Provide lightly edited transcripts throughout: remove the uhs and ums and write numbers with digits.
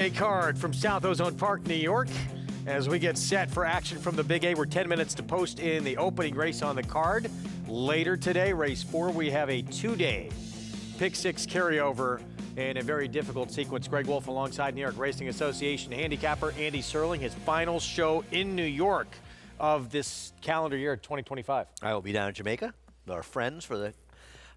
A card from South Ozone Park, New York. As we get set for action from the Big A, we're 10 minutes to post in the opening race on the card. Later today, race 4, we have a 2-day pick 6 carryover in a very difficult sequence. Greg Wolf alongside New York Racing Association handicapper Andy Serling, his final show in New York of this calendar year 2025. I will be down in Jamaica with our friends for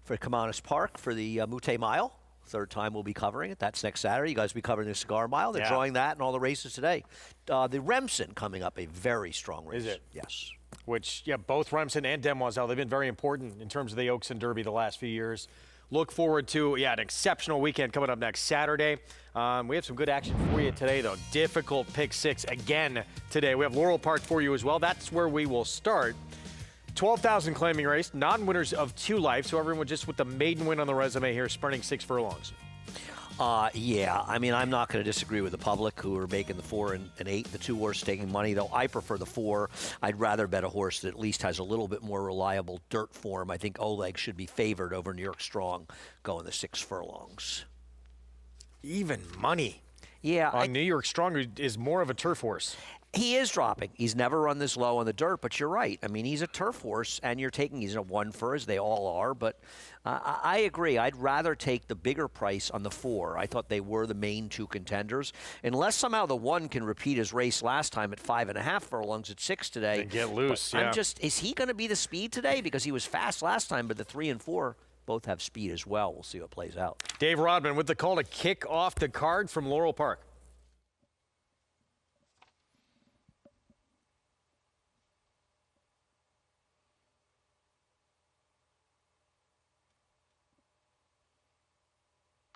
Kamanis Park for the Mute Mile. Third time we'll be covering it. That's next Saturday. You guys will be covering the Cigar Mile. They're drawing that and all the races today. The Remsen coming up, a very strong race. Is it? Yes. Which, both Remsen and Demoiselle, they've been very important in terms of the Oaks and Derby the last few years. Look forward to, an exceptional weekend coming up next Saturday. We have some good action for you today, though. Difficult pick 6 again today. We have Laurel Park for you as well. That's where we will start. 12,000 claiming race, non-winners of 2 life, so everyone just with the maiden win on the resume here, sprinting 6 furlongs. I mean, I'm not going to disagree with the public who are making the 4 and 8, the 2 horse taking money, though I prefer the 4. I'd rather bet a horse that at least has a little bit more reliable dirt form. I think Oleg should be favored over New York Strong going the 6 furlongs. Even money. Yeah. On New York Strong is more of a turf horse. He is dropping. He's never run this low on the dirt, but you're right. I mean, he's a turf horse, and he's a 1 for, as they all are. But I agree. I'd rather take the bigger price on the 4. I thought they were the main 2 contenders. Unless somehow the 1 can repeat his race last time at 5.5 furlongs at 6 today. And get loose, but is he going to be the speed today? Because he was fast last time, but the 3 and 4 both have speed as well. We'll see what plays out. Dave Rodman with the call to kick off the card from Laurel Park.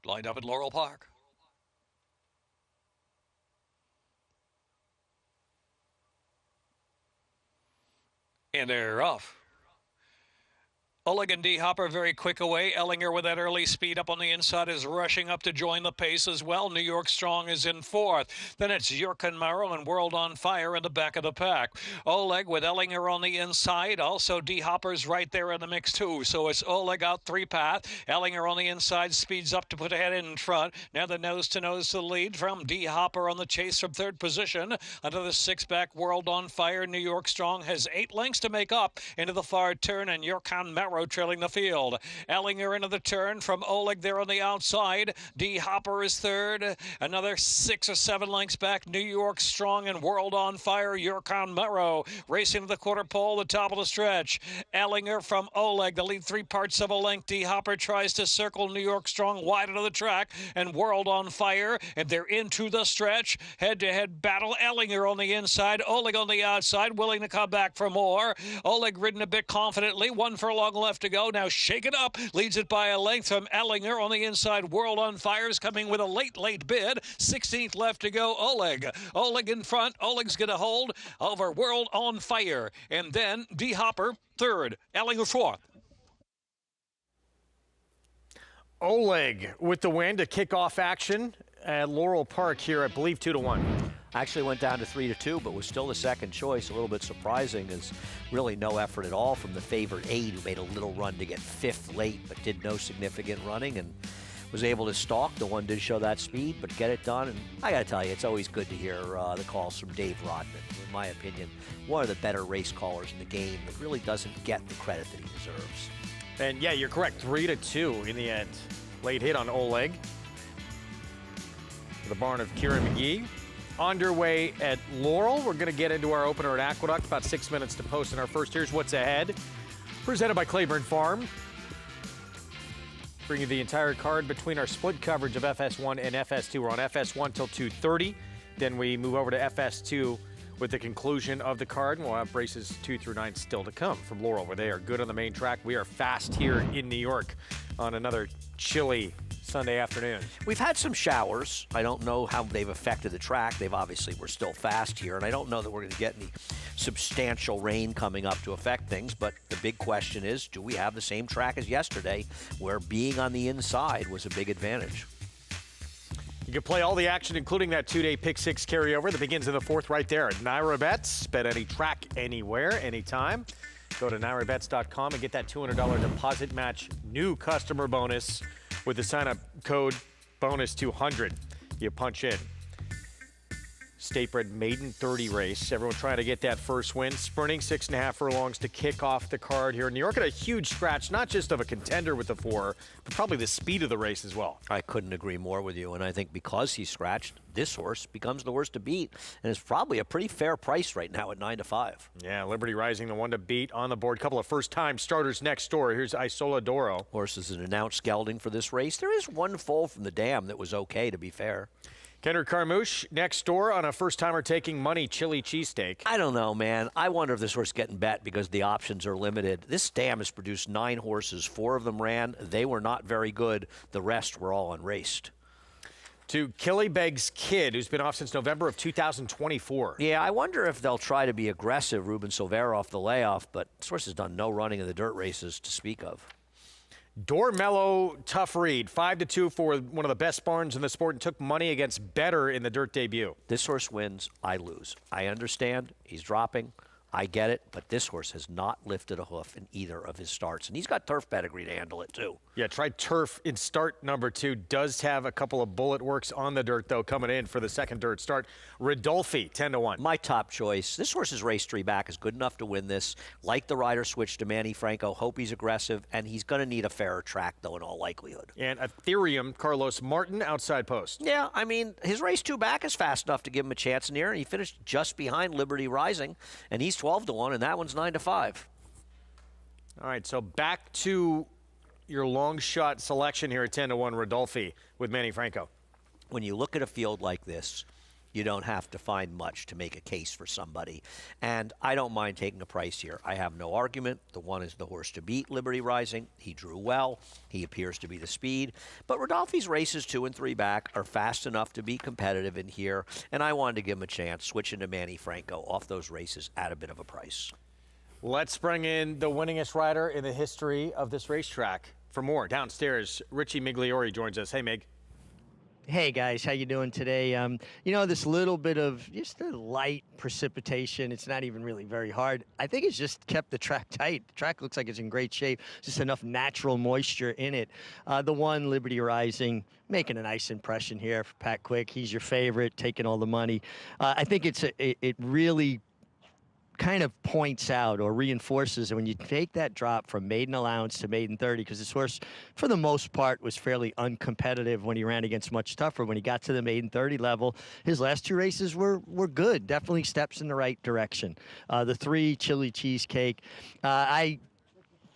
Lined up at Laurel Park. And they're off. Oleg and D. Hopper very quick away. Ellinger with that early speed up on the inside is rushing up to join the pace as well. New York Strong is in 4th. Then it's Jurken Maro and World on Fire in the back of the pack. Oleg with Ellinger on the inside. Also D. Hopper's right there in the mix too. So it's Oleg out 3 path. Ellinger on the inside speeds up to put ahead in front. Now the nose to nose to lead from D. Hopper on the chase from 3rd position. Under the 6-back World on Fire. New York Strong has 8 lengths to make up into the far turn, and Jurken Maro trailing the field. Ellinger into the turn from Oleg there on the outside. D. Hopper is 3rd. Another 6 or 7 lengths back. New York Strong and World on Fire. Jurken Maro racing to the quarter pole, the top of the stretch. Ellinger from Oleg, the lead 3 parts of a length. D. Hopper tries to circle New York Strong wide into the track, and World on Fire, and they're into the stretch. Head-to-head battle. Ellinger on the inside, Oleg on the outside, willing to come back for more. Oleg ridden a bit confidently. 1 furlong left to go. Now shake it up. Leads it by a length from Ellinger on the inside. World on Fire is coming with a late bid. 16th left to go. Oleg in front. Oleg's going to hold over World on Fire. And then D. Hopper 3rd. Ellinger 4th. Oleg with the win to kick off action at Laurel Park here, I believe 2-1. Actually went down to 3-2, but was still the second choice. A little bit surprising is really no effort at all from the favored 8, who made a little run to get 5th late, but did no significant running and was able to stalk. The 1 did show that speed, but get it done. And I got to tell you, it's always good to hear the calls from Dave Rodman. In my opinion, one of the better race callers in the game that really doesn't get the credit that he deserves. And you're correct, 3-2 in the end. Late hit on Oleg. The barn of Kieran McGee. Underway at Laurel. We're going to get into our opener at Aqueduct. About 6 minutes to post in our first. Here's what's ahead. Presented by Claiborne Farm. Bring you the entire card between our split coverage of FS1 and FS2. We're on FS1 till 2:30. Then we move over to FS2 with the conclusion of the card. And we'll have races 2 through 9 still to come from Laurel, where they are good on the main track. We are fast here in New York on another chilly Sunday afternoon. We've had some showers. I don't know how they've affected the track. We're still fast here, and I don't know that we're going to get any substantial rain coming up to affect things, but the big question is, do we have the same track as yesterday, where being on the inside was a big advantage? You can play all the action, including that 2-day pick 6 carryover that begins in the 4th right there. Naira Bets, bet any track, anywhere, anytime. Go to nairabets.com and get that $200 deposit match new customer bonus with the sign-up code bonus200. You punch in. State bred maiden 30 race. Everyone trying to get that first win. Sprinting 6.5 furlongs to kick off the card here in New York. And a huge scratch, not just of a contender with the 4, but probably the speed of the race as well. I couldn't agree more with you. And I think because he's scratched, this horse becomes the horse to beat. And it's probably a pretty fair price right now at 9-5. Yeah, Liberty Rising, the one to beat on the board. Couple of first-time starters next door. Here's Isola Doro. Horse is an announced gelding for this race. There is one foal from the dam that was okay, to be fair. Kendrick Carmouche next door on a first-timer taking money chili cheesesteak. I don't know, man. I wonder if this horse is getting bet because the options are limited. This dam has produced 9 horses. 4 of them ran. They were not very good. The rest were all unraced. To Killybeg's Kid, who's been off since November of 2024. Yeah, I wonder if they'll try to be aggressive, Ruben Silvera off the layoff, but this horse has done no running in the dirt races to speak of. Dormello, tough read. 5-2 for one of the best barns in the sport and took money against Better in the dirt debut. This horse wins, I lose. I understand he's dropping. I get it, but this horse has not lifted a hoof in either of his starts. And he's got turf pedigree to handle it, too. Yeah, tried turf in start number 2. Does have a couple of bullet works on the dirt, though, coming in for the second dirt start. Rodolfi, 10-1. My top choice. This horse's race 3 back is good enough to win this. Like the rider switch to Manny Franco. Hope he's aggressive, and he's going to need a fairer track, though, in all likelihood. And Ethereum, Carlos Martin, outside post. Yeah, I mean, his race 2 back is fast enough to give him a chance in here, and he finished just behind Liberty Rising, and he's 12-1, and that one's 9-5. All right, so back to your long shot selection here at 10-1, Rodolfi with Manny Franco. When you look at a field like this, you don't have to find much to make a case for somebody. And I don't mind taking a price here. I have no argument. The one is the horse to beat, Liberty Rising. He drew well. He appears to be the speed. But Rodolfi's races 2 and 3 back are fast enough to be competitive in here. And I wanted to give him a chance, switching to Manny Franco off those races at a bit of a price. Let's bring in the winningest rider in the history of this racetrack. For more, downstairs, Richie Migliori joins us. Hey, Mig. Hey guys, how you doing today? You know, this little bit of just a light precipitation, it's not even really very hard. I think it's just kept the track tight. The track looks like it's in great shape. Just enough natural moisture in it. The one, Liberty Rising, making a nice impression here for Pat Quick. He's your favorite, taking all the money. I think it really kind of points out or reinforces that when you take that drop from maiden allowance to maiden 30, because this horse, for the most part, was fairly uncompetitive when he ran against much tougher. When he got to the maiden 30 level, his last 2 races were good. Definitely steps in the right direction. The 3, Chili Cheesecake, I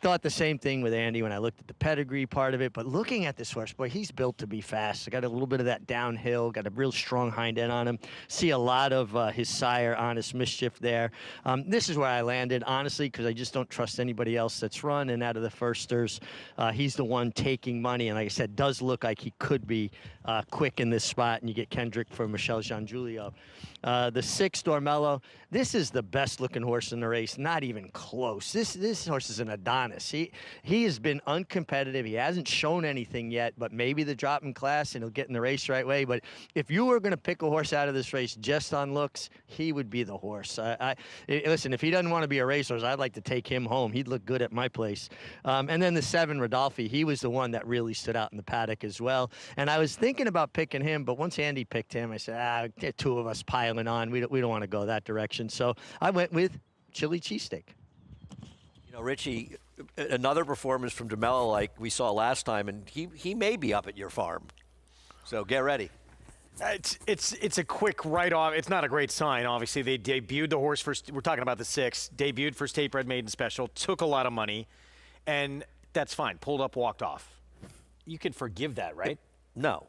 thought the same thing with Andy when I looked at the pedigree part of it, but looking at this horse, boy, he's built to be fast. Got a little bit of that downhill, got a real strong hind end on him. See a lot of his sire, Honest Mischief, there. This is where I landed, honestly, because I just don't trust anybody else that's run, and out of the firsters, he's the one taking money, and like I said, does look like he could be quick in this spot, and you get Kendrick for Michelle Jean-Julio. The 6, Dormello, this is the best-looking horse in the race, not even close. This horse is an Adonis. He has been uncompetitive. He hasn't shown anything yet, but maybe the drop in class and he'll get in the race the right way. But if you were going to pick a horse out of this race just on looks, he would be the horse. Listen, if he doesn't want to be a racehorse, I'd like to take him home. He'd look good at my place. And then the 7, Rodolfi, he was the one that really stood out in the paddock as well. And I was thinking about picking him, but once Andy picked him, I said, 2 of us piling on. We don't want to go that direction. So I went with Chili Cheesesteak. You know, Richie, another performance from Dormello like we saw last time, and he may be up at your farm. So get ready. It's a quick write-off. It's not a great sign, obviously. They debuted the horse first. We're talking about the 6. Debuted for State Bred Maiden Special. Took a lot of money. And that's fine. Pulled up, walked off. You can forgive that, right? No.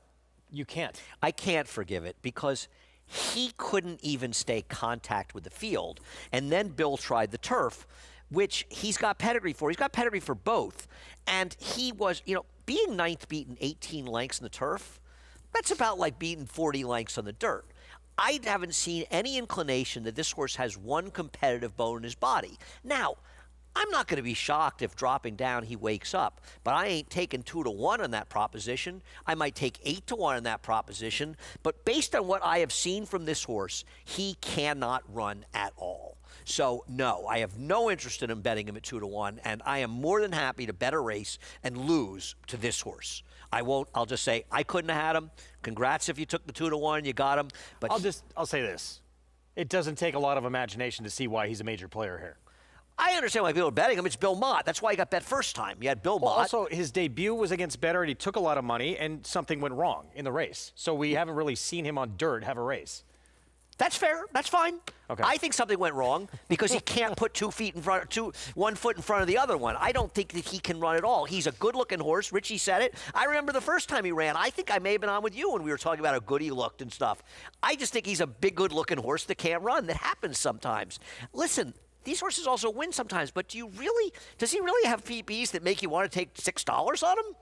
You can't. I can't forgive it because he couldn't even stay contact with the field. And then Bill tried the turf, which he's got pedigree for. He's got pedigree for both. And he was, you know, being 9th beaten 18 lengths in the turf, that's about like beating 40 lengths on the dirt. I haven't seen any inclination that this horse has one competitive bone in his body. Now, I'm not going to be shocked if dropping down he wakes up, but I ain't taking 2-1 on that proposition. I might take 8-1 on that proposition, but based on what I have seen from this horse, he cannot run at all. So, no, I have no interest in betting him at 2-1, and I am more than happy to bet a race and lose to this horse. I'll just say I couldn't have had him. Congrats if you took the 2-1, you got him. But I'll say this. It doesn't take a lot of imagination to see why he's a major player here. I understand why people are betting him. It's Bill Mott. That's why he got bet first time. You had Bill Mott. Also, his debut was against Better, and he took a lot of money, and something went wrong in the race. So we haven't really seen him on dirt have a race. That's fair. That's fine. Okay. I think something went wrong because he can't put 2 feet in front, 1 foot in front of the other one. I don't think that he can run at all. He's a good-looking horse. Richie said it. I remember the first time he ran. I think I may have been on with you when we were talking about how good he looked and stuff. I just think he's a big, good-looking horse that can't run. That happens sometimes. Listen, these horses also win sometimes, but does he really have PBs that make you want to take $6 on him?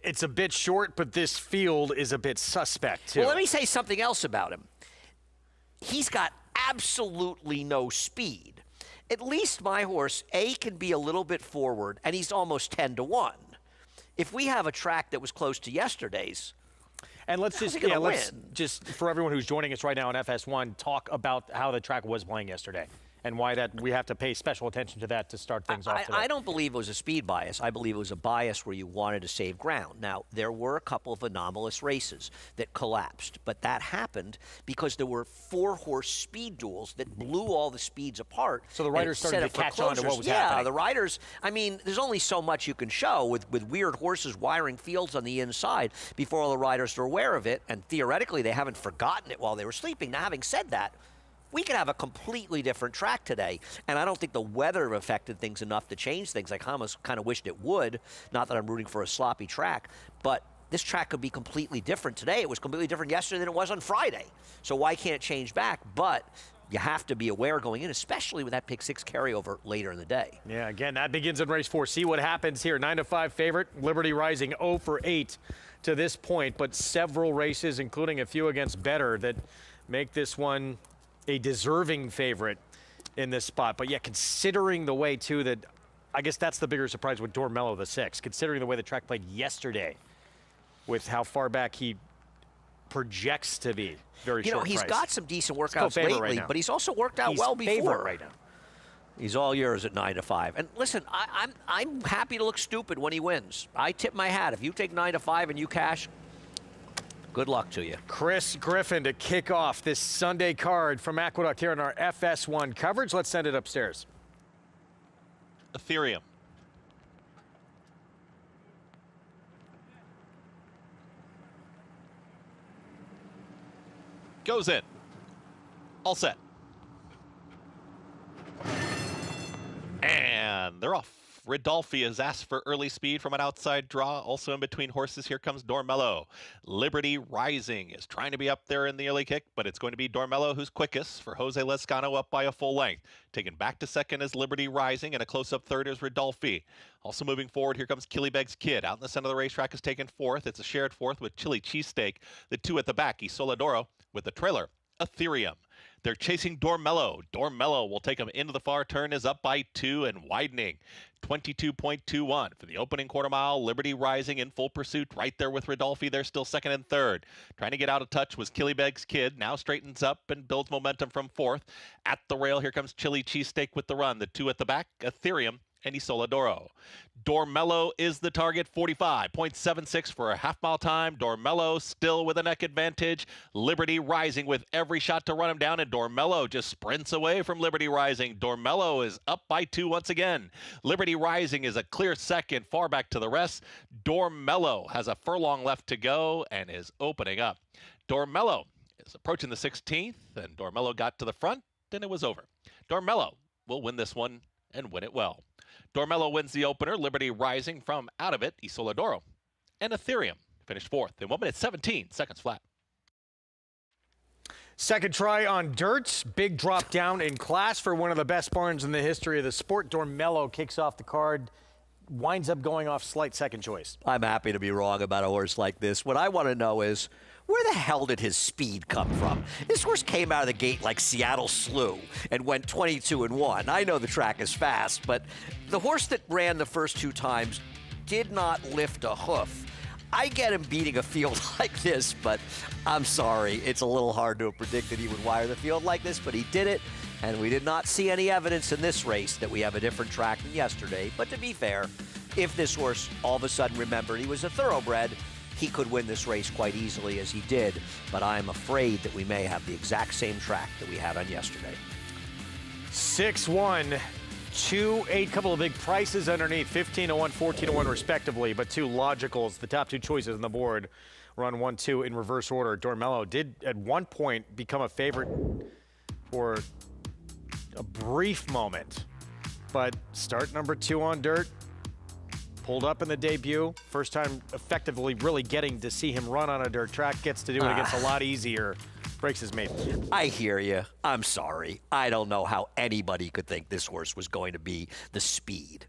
It's a bit short, but this field is a bit suspect, too. Well, let me say something else about him. He's got absolutely no speed. At least my horse, A, can be a little bit forward, and he's almost 10-1. If we have a track that was close to yesterday's, and let's just for everyone who's joining us right now on FS1, talk about how the track was playing yesterday and why that we have to pay special attention to that to start things off today. I don't believe it was a speed bias. I believe it was a bias where you wanted to save ground. Now, there were a couple of anomalous races that collapsed, but that happened because there were 4-horse speed duels that blew all the speeds apart. So the riders started to catch on to what was happening. Yeah, the riders, I mean, there's only so much you can show with weird horses wiring fields on the inside before all the riders are aware of it, and theoretically they haven't forgotten it while they were sleeping. Now, having said that, we could have a completely different track today, and I don't think the weather affected things enough to change things. I almost kind of wished it would, not that I'm rooting for a sloppy track, but this track could be completely different today. It was completely different yesterday than it was on Friday, so why can't it change back? But you have to be aware going in, especially with that pick 6 carryover later in the day. Yeah, again, that begins in race 4. See what happens here. 9-5 favorite, Liberty Rising 0 for 8 to this point, but several races, including a few against Better, that make this one a deserving favorite in this spot. But yeah, considering the way, too, that I guess that's the bigger surprise with Dormello, the 6, considering the way the track played yesterday with how far back he projects to be. Very short he's price. got some decent workouts lately, but he's also worked out well before. Favorite right now. He's all yours at 9-5. And listen, I'm happy to look stupid when he wins. I tip my hat. If you take 9-5 and you cash, good luck to you. Chris Griffin to kick off this Sunday card from Aqueduct here in our FS1 coverage. Let's send it upstairs. Ethereum. Goes in. All set. And they're off. Ridolfi has asked for early speed from an outside draw. Also in between horses, here comes Dormello. Liberty Rising is trying to be up there in the early kick, but it's going to be Dormello who's quickest for Jose Lescano up by a full length. Taken back to second is Liberty Rising, and a close-up third is Ridolfi. Also moving forward, here comes Killybeg's Kid. Out in the center of the racetrack is taken fourth. It's a shared fourth with Chili Cheesesteak. The 2 at the back, Isoladoro with the trailer, Ethereum. They're chasing Dormello. Dormello will take him into the far turn, is up by 2 and widening. 22.21 for the opening quarter mile. Liberty Rising in full pursuit right there with Ridolfi. They're still second and third. Trying to get out of touch was Killybeg's Kid. Now straightens up and builds momentum from fourth. At the rail, here comes Chili Cheesesteak with the run. The 2 at the back, Ethereum and Isoladoro. Dormello is the target, 45.76 for a half-mile time. Dormello still with a neck advantage. Liberty Rising with every shot to run him down, and Dormello just sprints away from Liberty Rising. Dormello is up by 2 once again. Liberty Rising is a clear second, far back to the rest. Dormello has a furlong left to go and is opening up. Dormello is approaching the 16th, and Dormello got to the front, and it was over. Dormello will win this one and win it well. Dormello wins the opener. Liberty Rising from out of it, Isoladoro and Ethereum finished fourth in 1 minute 17 seconds flat. Second try on dirt. Big drop down in class for one of the best barns in the history of the sport. Dormello kicks off the card, winds up going off slight second choice. I'm happy to be wrong about a horse like this. What I want to know is, where the hell did his speed come from? This horse came out of the gate like Seattle Slew and went 22-1. I know the track is fast, but the horse that ran the first 2 times did not lift a hoof. I get him beating a field like this, but I'm sorry. It's a little hard to have predicted he would wire the field like this, but he did it, and we did not see any evidence in this race that we have a different track than yesterday. But to be fair, if this horse all of a sudden remembered he was a thoroughbred, he could win this race quite easily as he did. But I'm afraid that we may have the exact same track that we had on yesterday. 6-1, 2-8, couple of big prices underneath, 15-1, 14-1 respectively, but two logicals, the top two choices on the board. Run 1-2 in reverse order. Dormello did at one point become a favorite for a brief moment, but start number 2 on dirt, pulled up in the debut. First time effectively really getting to see him run on a dirt track. Gets to do it against a lot easier. Breaks his mate. I hear you. I'm sorry. I don't know how anybody could think this horse was going to be the speed.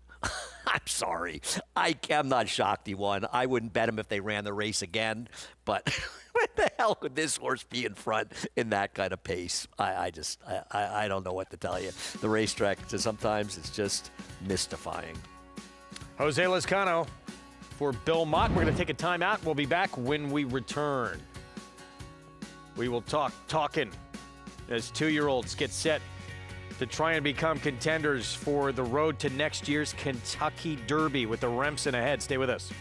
I'm sorry. I'm not shocked he won. I wouldn't bet him if they ran the race again. But what the hell could this horse be in front in that kind of pace? I don't know what to tell you. The racetrack, sometimes it's just mystifying. Jose Lezcano for Bill Mott. We're going to take a timeout. We'll be back when we return. We will talking as 2-year-olds get set to try and become contenders for the road to next year's Kentucky Derby with the Remsen ahead. Stay with us.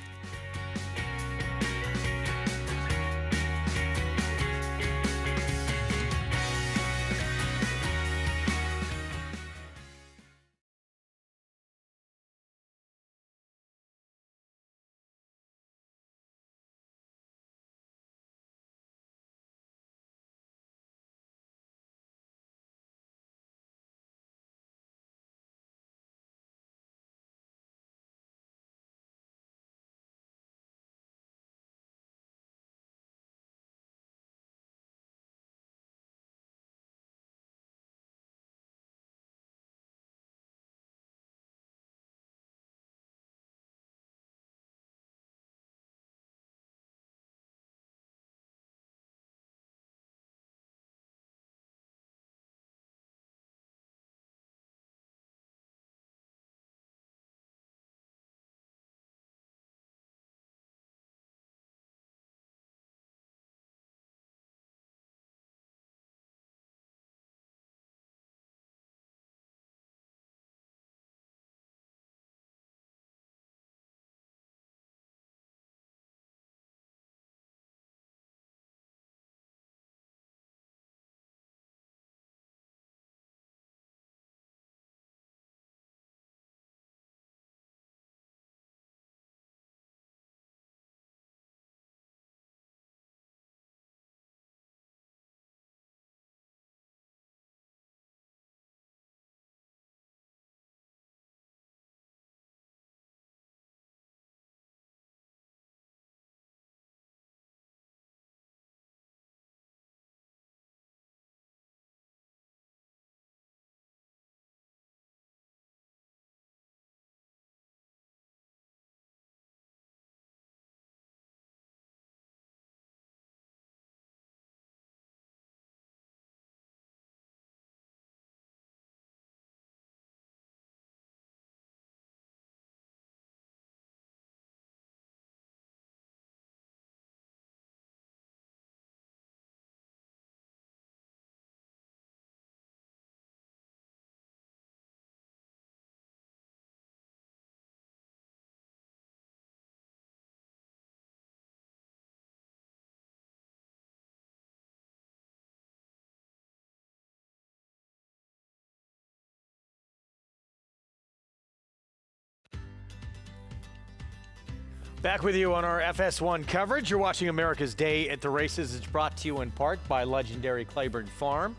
Back with you on our FS1 coverage. You're watching America's Day at the Races. It's brought to you in part by legendary Claiborne Farm.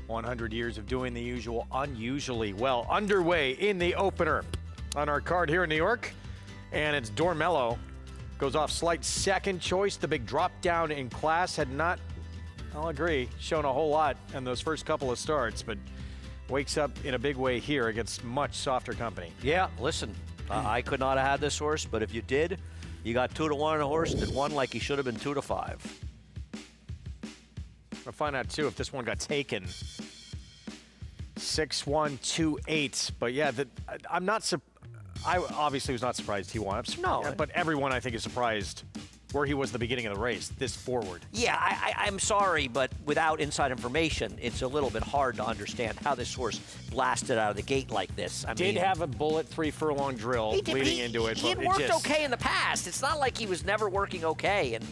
100 years of doing the usual unusually well. Underway in the opener on our card here in New York. And it's Dormello. Goes off slight second choice. The big drop down in class had not, I'll agree, shown a whole lot in those first couple of starts, but wakes up in a big way here against much softer company. Yeah, listen, I could not have had this horse, but if you did, you got 2-1 on a horse that won like he should have been 2-5. We'll find out, too, if this one got taken. 6-1, 2-8. But, yeah, I'm not I obviously was not surprised he won. No. Yeah, but everyone, I think, is surprised where he was at the beginning of the race, this forward. Yeah, I'm sorry, but without inside information, it's a little bit hard to understand how this horse blasted out of the gate like this. I Did mean, have a bullet 3 furlong drill leading into it. He had but it worked just, okay in the past. It's not like he was never working okay. And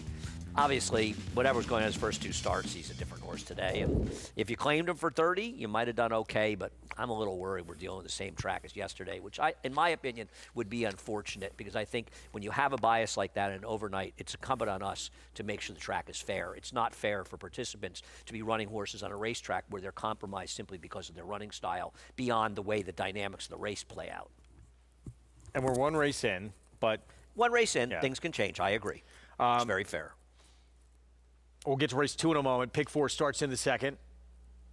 obviously, whatever's going on his first 2 starts, he's a different horse today. And if you claimed him for 30, you might have done okay, but I'm a little worried we're dealing with the same track as yesterday, which in my opinion, would be unfortunate because I think when you have a bias like that in overnight, it's incumbent on us to make sure the track is fair. It's not fair for participants to be running horses on a racetrack where they're compromised simply because of their running style beyond the way the dynamics of the race play out. And we're 1 race in, but one race in, things can change. I agree. It's very fair. We'll get to race 2 in a moment. Pick 4 starts in the second.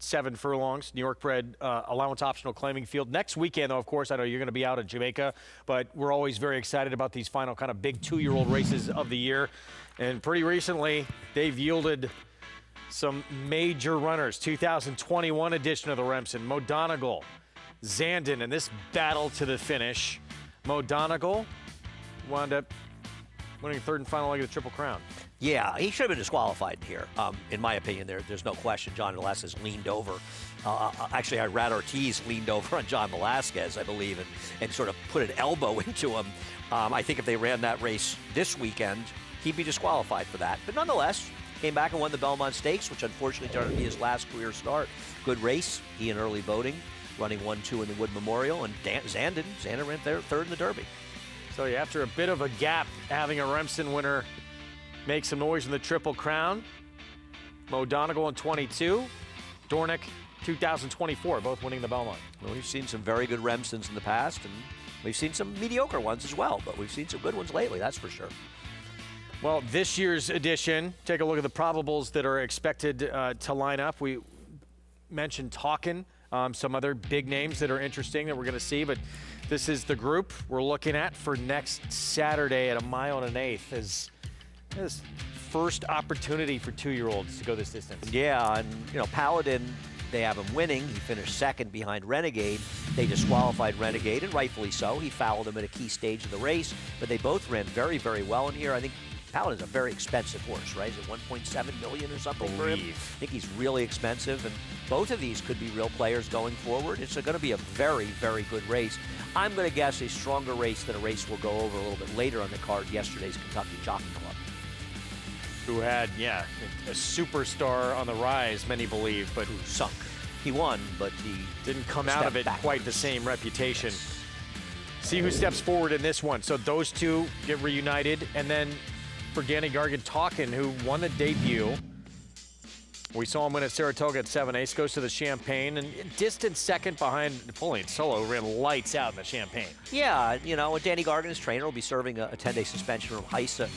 7 furlongs, New York bred allowance optional claiming field. Next weekend, though, of course, I know you're going to be out at Jamaica, but we're always very excited about these final kind of big 2-year-old races of the year. And pretty recently, they've yielded some major runners. 2021 edition of the Remsen, Mo Donegal, Zandon, and this battle to the finish. Mo Donegal wound up winning 3rd and final leg of the Triple Crown. Yeah, he should have been disqualified here. In my opinion, there's no question. John Velasquez leaned over. Actually, Rad Ortiz leaned over on John Velasquez, I believe, and sort of put an elbow into him. I think if they ran that race this weekend, he'd be disqualified for that. But nonetheless, came back and won the Belmont Stakes, which unfortunately turned out to be his last career start. Good race. He in early voting, running 1-2 in the Wood Memorial, and Zandon ran 3rd in the Derby. So after a bit of a gap, having a Remsen winner make some noise in the Triple Crown. Mo Donegal in 22, Dornick 2024, both winning the Belmont. Well, we've seen some very good Remsens in the past, and we've seen some mediocre ones as well, but we've seen some good ones lately, that's for sure. Well, this year's edition, take a look at the probables that are expected to line up. We mentioned Talkin', some other big names that are interesting that we're going to see, but this is the group we're looking at for next Saturday at 1 1/8 as his first opportunity for 2-year-olds to go this distance. Yeah, and Paladin, they have him winning. He finished 2nd behind Renegade. They disqualified Renegade, and rightfully so. He fouled him at a key stage of the race, but they both ran very, very well in here. I think Paladin's a very expensive horse, right? Is it $1.7 million or something for him? I think he's really expensive, and both of these could be real players going forward. It's going to be a very, very good race. I'm going to guess a stronger race than a race we'll go over a little bit later on the card, yesterday's Kentucky Jockey Club. Who had, a superstar on the rise, many believe, but who sunk. He won, but he didn't come out of it backwards. quite the same reputation. Yes. See who steps forward in this one. So those two get reunited, and then for Danny Gargan-Talkin, who won the debut. We saw him win at Saratoga at 7/8, goes to the Champagne, and distant second behind Napoleon Solo, ran lights out in the Champagne. Yeah, Danny Gargan, his trainer, will be serving a 10-day suspension from HISA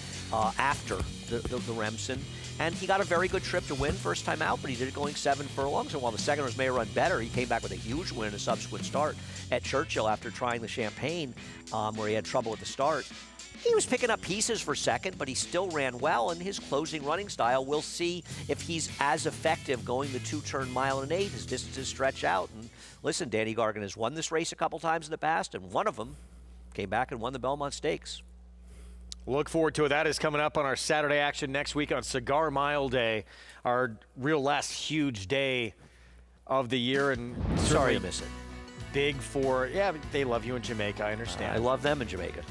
after the Remsen. And he got a very good trip to win first time out, but he did it going 7 furlongs. And while the second horse may run better, he came back with a huge win in a subsequent start at Churchill after trying the Champagne, where he had trouble at the start. He was picking up pieces for second, but he still ran well, and his closing running style, we'll see if he's as effective going the 2-turn 1 1/8 as distances stretch out. And listen, Danny Gargan has won this race a couple times in the past, and one of them came back and won the Belmont Stakes. Look forward to it. That is coming up on our Saturday action next week on Cigar Mile Day, our real last huge day of the year. And sorry to miss it. Big for, they love you in Jamaica, I understand. I love them in Jamaica.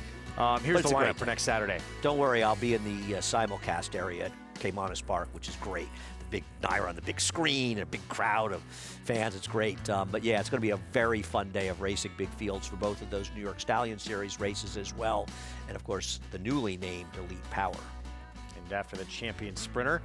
Here's the lineup for next Saturday. Don't worry, I'll be in the simulcast area at Caymanas Park, which is great. The big Naira on the big screen, a big crowd of fans. It's great. But yeah, it's going to be a very fun day of racing big fields for both of those New York Stallion Series races as well. And of course, the newly named Elite Power. And after the champion sprinter,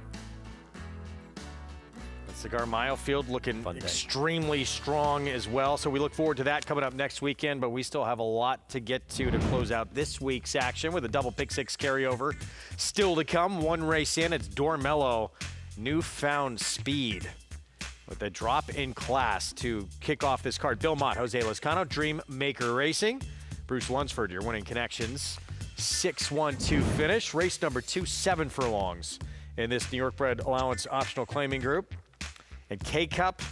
Cigar Mile Field looking extremely strong as well. So we look forward to that coming up next weekend, but we still have a lot to get to close out this week's action with a double pick 6 carryover still to come. One race in, it's Dormello, Newfound Speed, with a drop in class to kick off this card. Bill Mott, Jose Lozcano, Dream Maker Racing, Bruce Lunsford, your winning connections. 6-1-2 finish. Race number 2, 7 furlongs in this New York bred allowance optional claiming group. And K-Cup,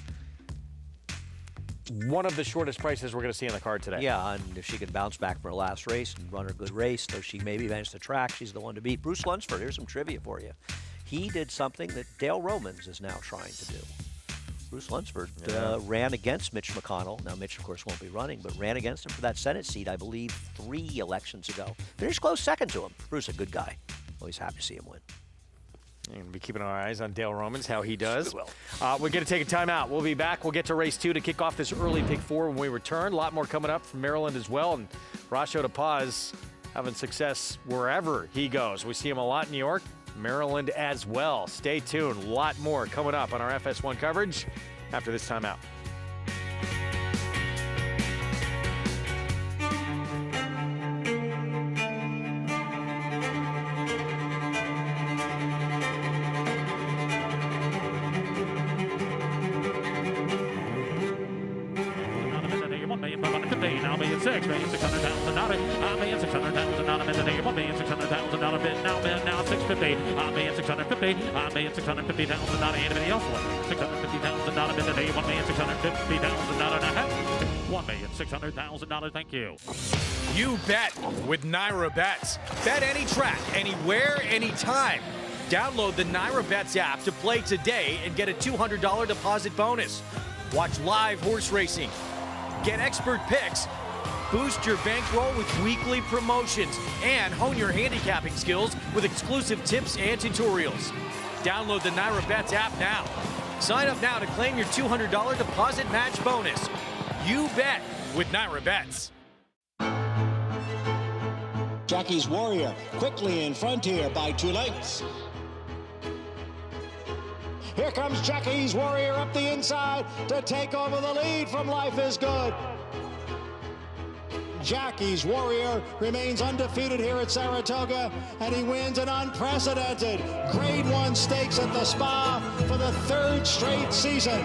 one of the shortest prices we're going to see on the card today. Yeah, and if she can bounce back from her last race and run her good race, though she maybe managed the track, she's the one to beat. Bruce Lunsford, here's some trivia for you. He did something that Dale Romans is now trying to do. Bruce Lunsford ran against Mitch McConnell. Now, Mitch, of course, won't be running, but ran against him for that Senate seat, I believe, 3 elections ago. Finished close second to him. Bruce, a good guy. Always happy to see him win. We're going to be keeping our eyes on Dale Romans, how he does. We will. We're going to take a timeout. We'll be back. We'll get to race 2 to kick off this early pick 4 when we return. A lot more coming up from Maryland as well. And Rasho de Paz having success wherever he goes. We see him a lot in New York, Maryland as well. Stay tuned. A lot more coming up on our FS1 coverage after this timeout. $1,600,000 $1,600,000 $1,600,000 bid now $650,000 $1,650,000 anybody else want $650,000 bid today $1,650,000 $1,600,000 thank you. You bet with Naira Bets. Bet any track, anywhere, anytime. Download the Naira Bets app to play today and get a $200 deposit bonus. Watch live horse racing. Get expert picks. Boost your bankroll with weekly promotions and hone your handicapping skills with exclusive tips and tutorials. Download the Naira Bets app now. Sign up now to claim your $200 deposit match bonus. You bet with Naira Bets. Jackie's Warrior quickly in front here by 2 lengths. Here comes Jackie's Warrior up the inside to take over the lead from Life is Good. Jackie's Warrior remains undefeated here at Saratoga, and he wins an unprecedented Grade 1 stakes at the Spa for the 3rd straight season.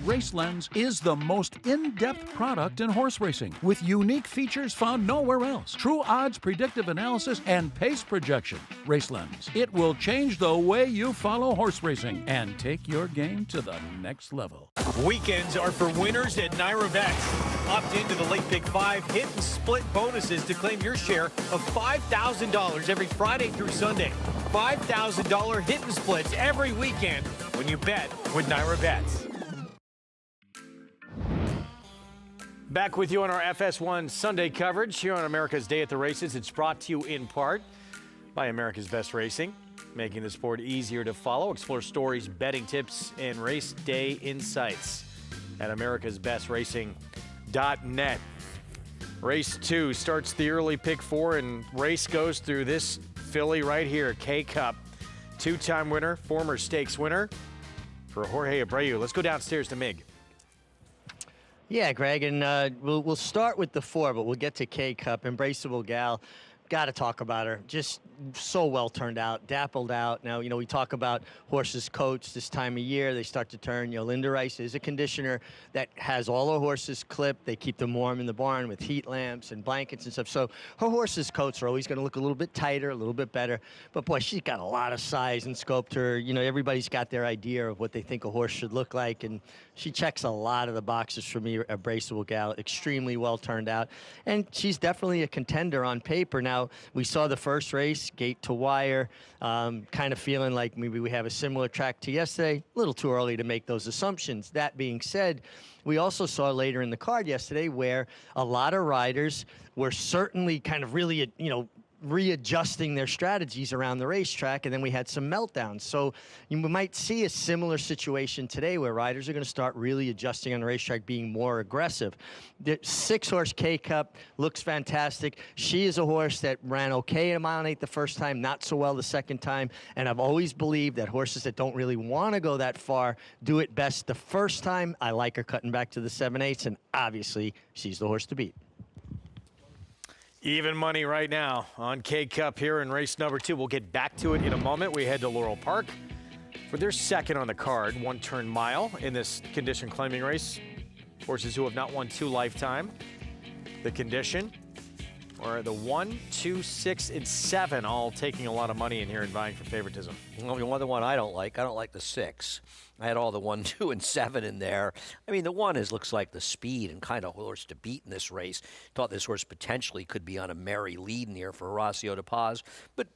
RaceLens is the most in-depth product in horse racing, with unique features found nowhere else. True odds, predictive analysis, and pace projection. RaceLens. It will change the way you follow horse racing and take your game to the next level. Weekends are for winners at Naira Bets. Opt into the Late Pick 5 hit and split bonuses to claim your share of $5,000 every Friday through Sunday. $5,000 hit and splits every weekend when you bet with Naira Bets. Back with you on our FS1 Sunday coverage here on America's Day at the Races. It's brought to you in part by America's Best Racing, making the sport easier to follow. Explore stories, betting tips, and race day insights at americasbestracing.net. Race 2 starts the early pick 4, and race goes through this filly right here, K-Cup. 2-time winner, former stakes winner for Jorge Abreu. Let's go downstairs to Mig. Yeah, Greg, and we'll start with the 4, but we'll get to K-Cup. Embraceable gal. Got to talk about her. Just so well turned out, dappled out. Now, we talk about horses' coats this time of year. They start to turn. Linda Rice is a conditioner that has all her horses clipped. They keep them warm in the barn with heat lamps and blankets and stuff. So her horses' coats are always going to look a little bit tighter, a little bit better. But, boy, she's got a lot of size and scope to her. Everybody's got their idea of what they think a horse should look like, and she checks a lot of the boxes for me. A braceable gal, extremely well turned out. And she's definitely a contender on paper. Now, we saw the first race, gate to wire, kind of feeling like maybe we have a similar track to yesterday. A little too early to make those assumptions. That being said, we also saw later in the card yesterday where a lot of riders were certainly kind of really, readjusting their strategies around the racetrack, and then we had some meltdowns. So you might see a similar situation today where riders are going to start really adjusting on the racetrack, being more aggressive. The 6-horse K-Cup looks fantastic. She is a horse that ran okay at a mile and 8 the first time, not so well the second time, and I've always believed that horses that don't really want to go that far do it best the first time. I like her cutting back to the 7/8, and obviously she's the horse to beat. Even money right now on K-Cup here in race number 2. We'll get back to it in a moment. We head to Laurel Park for their second on the card, 1-turn mile in this condition claiming race. Horses who have not won 2 lifetime. The condition, Or the 1, 2, 6, and 7 all taking a lot of money in here and vying for favoritism. Well, the one I don't like the 6. I had all the 1, 2, and 7 in there. I mean, the 1 looks like the speed and kind of horse to beat in this race. Thought this horse potentially could be on a merry lead in here for Horacio de Paz. But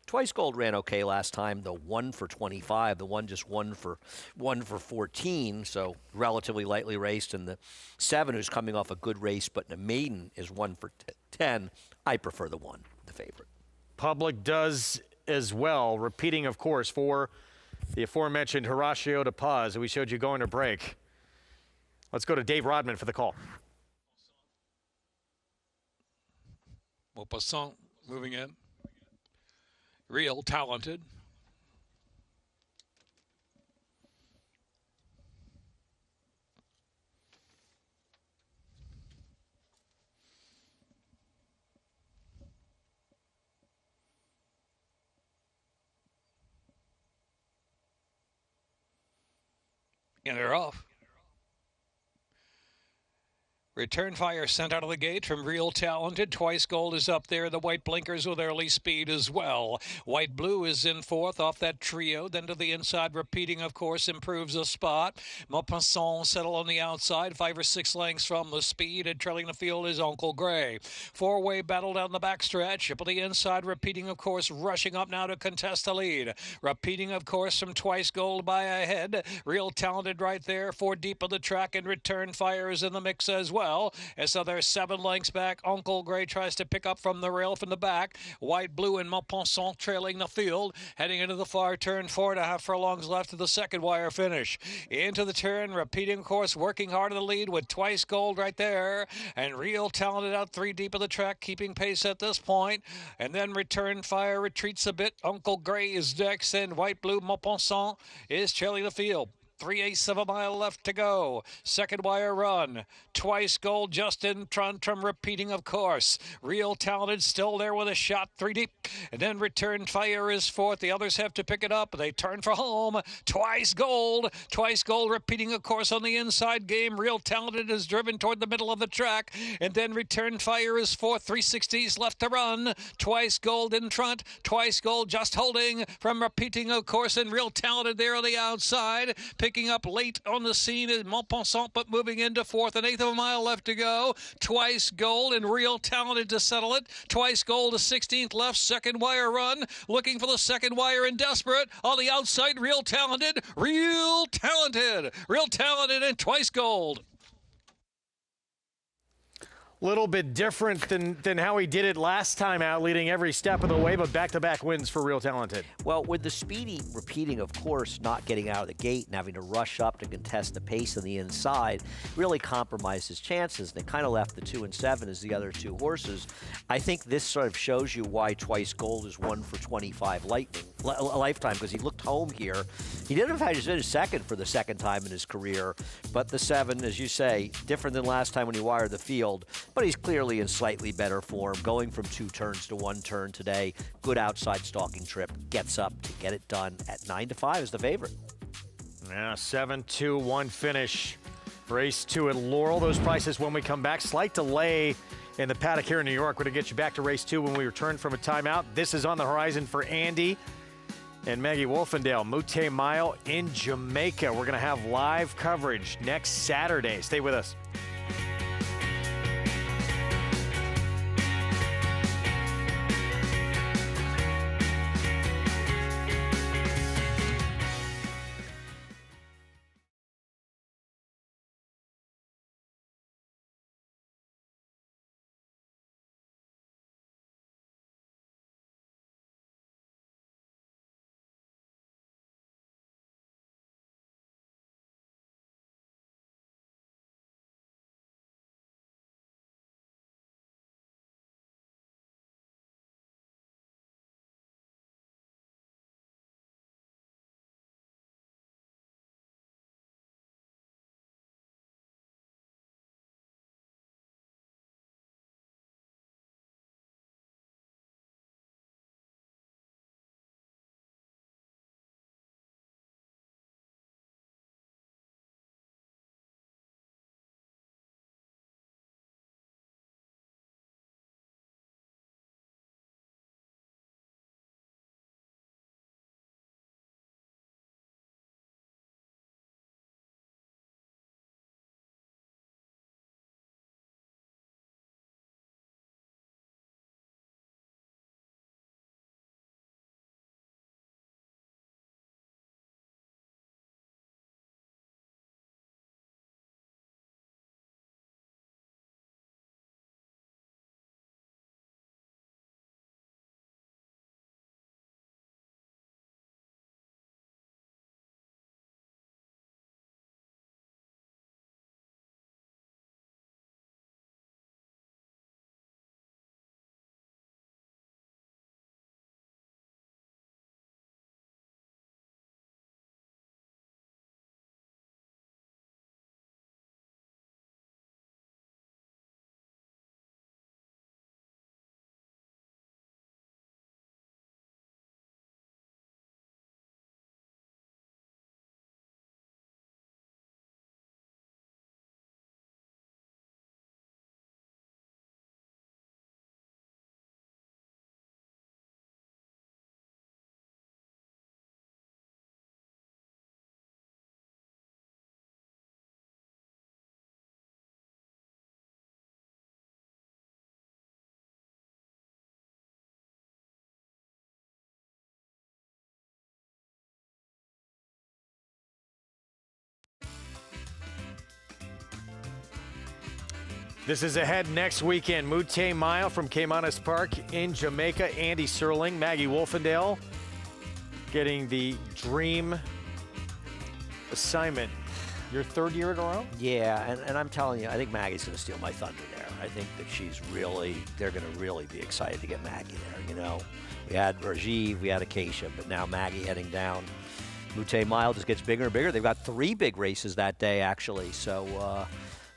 Twice Gold ran okay last time. The 1 for 25, the 1 just 1 for 14, so relatively lightly raced. And the 7, who's coming off a good race, but in a maiden, is 1 for 10. I prefer the 1, the favorite. Public does as well, repeating, of course, for the aforementioned Horacio de Paz that we showed you going to break. Let's go to Dave Rodman for the call. Maupassant moving in. Real talented. And they're off. Return fire sent out of the gate from Real Talented. Twice Gold is up there. The white blinkers with early speed as well. White Blue is in fourth off that trio. Then to the inside, repeating, of course, improves a spot. Maupassant settle on the outside, 5 or 6 lengths from the speed. And trailing the field is Uncle Gray. Four-way battle down the backstretch. Up on the inside, repeating, of course, rushing up now to contest the lead. Repeating, of course, from Twice Gold by a head. Real Talented right there, 4 deep of the track, and Return Fire is in the mix as well. And so they're 7 lengths back. Uncle Gray tries to pick up from the rail from the back. White Blue and Maupassant trailing the field. Heading into the far turn, 4.5 furlongs left to the second wire finish. Into the turn, repeating course, working hard in the lead with Twice Gold right there. And Real Talented out 3 deep of the track, keeping pace at this point. And then Return Fire retreats a bit. Uncle Gray is next, and White Blue Maupassant is trailing the field. 3/8 of a mile left to go. Second wire run. Twice Gold just in front from repeating, of course. Real Talented still there with a shot, 3 deep. And then Return Fire is fourth. The others have to pick it up. They turn for home. Twice Gold. Twice Gold repeating, of course, on the inside game. Real Talented is driven toward the middle of the track. And then Return Fire is fourth. 3/60 left to run. Twice Gold in front. Twice Gold just holding from repeating, of course, and Real Talented there on the outside. Picking up late on the scene is Maupassant, but moving into fourth. 1/8 of a mile left to go. Twice Gold and Real Talented to settle it. Twice Gold to 16th left. Second wire run. Looking for the second wire and desperate. On the outside, Real Talented. Real Talented. Real Talented and Twice Gold. Little bit different than how he did it last time out, leading every step of the way, but back-to-back wins for Real Talented. Well, with the speedy repeating, of course, not getting out of the gate and having to rush up to contest the pace on the inside, really compromised his chances. They kind of left the 2 and 7 as the other 2 horses. I think this sort of shows you why Twice Gold is 1 for 25 lifetime, because he looked home here. He didn't have had his second for the second time in his career, but the 7, as you say, different than last time when he wired the field. But he's clearly in slightly better form, going from 2 turns to 1 turn today. Good outside stalking trip, gets up to get it done at 9-5 is the favorite. Yeah, 7-2-1 finish. Race 2 at Laurel. Those prices when we come back. Slight delay in the paddock here in New York. We're going to get you back to race 2 when we return from a timeout. This is on the horizon for Andy and Maggie Wolfendale. Mute Mile in Jamaica. We're going to have live coverage next Saturday. Stay with us. This is ahead next weekend. Mute Mile from Caymanas Park in Jamaica. Andy Serling, Maggie Wolfendale getting the dream assignment. Your third year in a row? Yeah, and I'm telling you, I think Maggie's going to steal my thunder there. I think that they're going to really be excited to get Maggie there, you know. We had Rajiv, we had Acacia, but now Maggie heading down. Mute Mile just gets bigger and bigger. They've got 3 big races that day, actually, so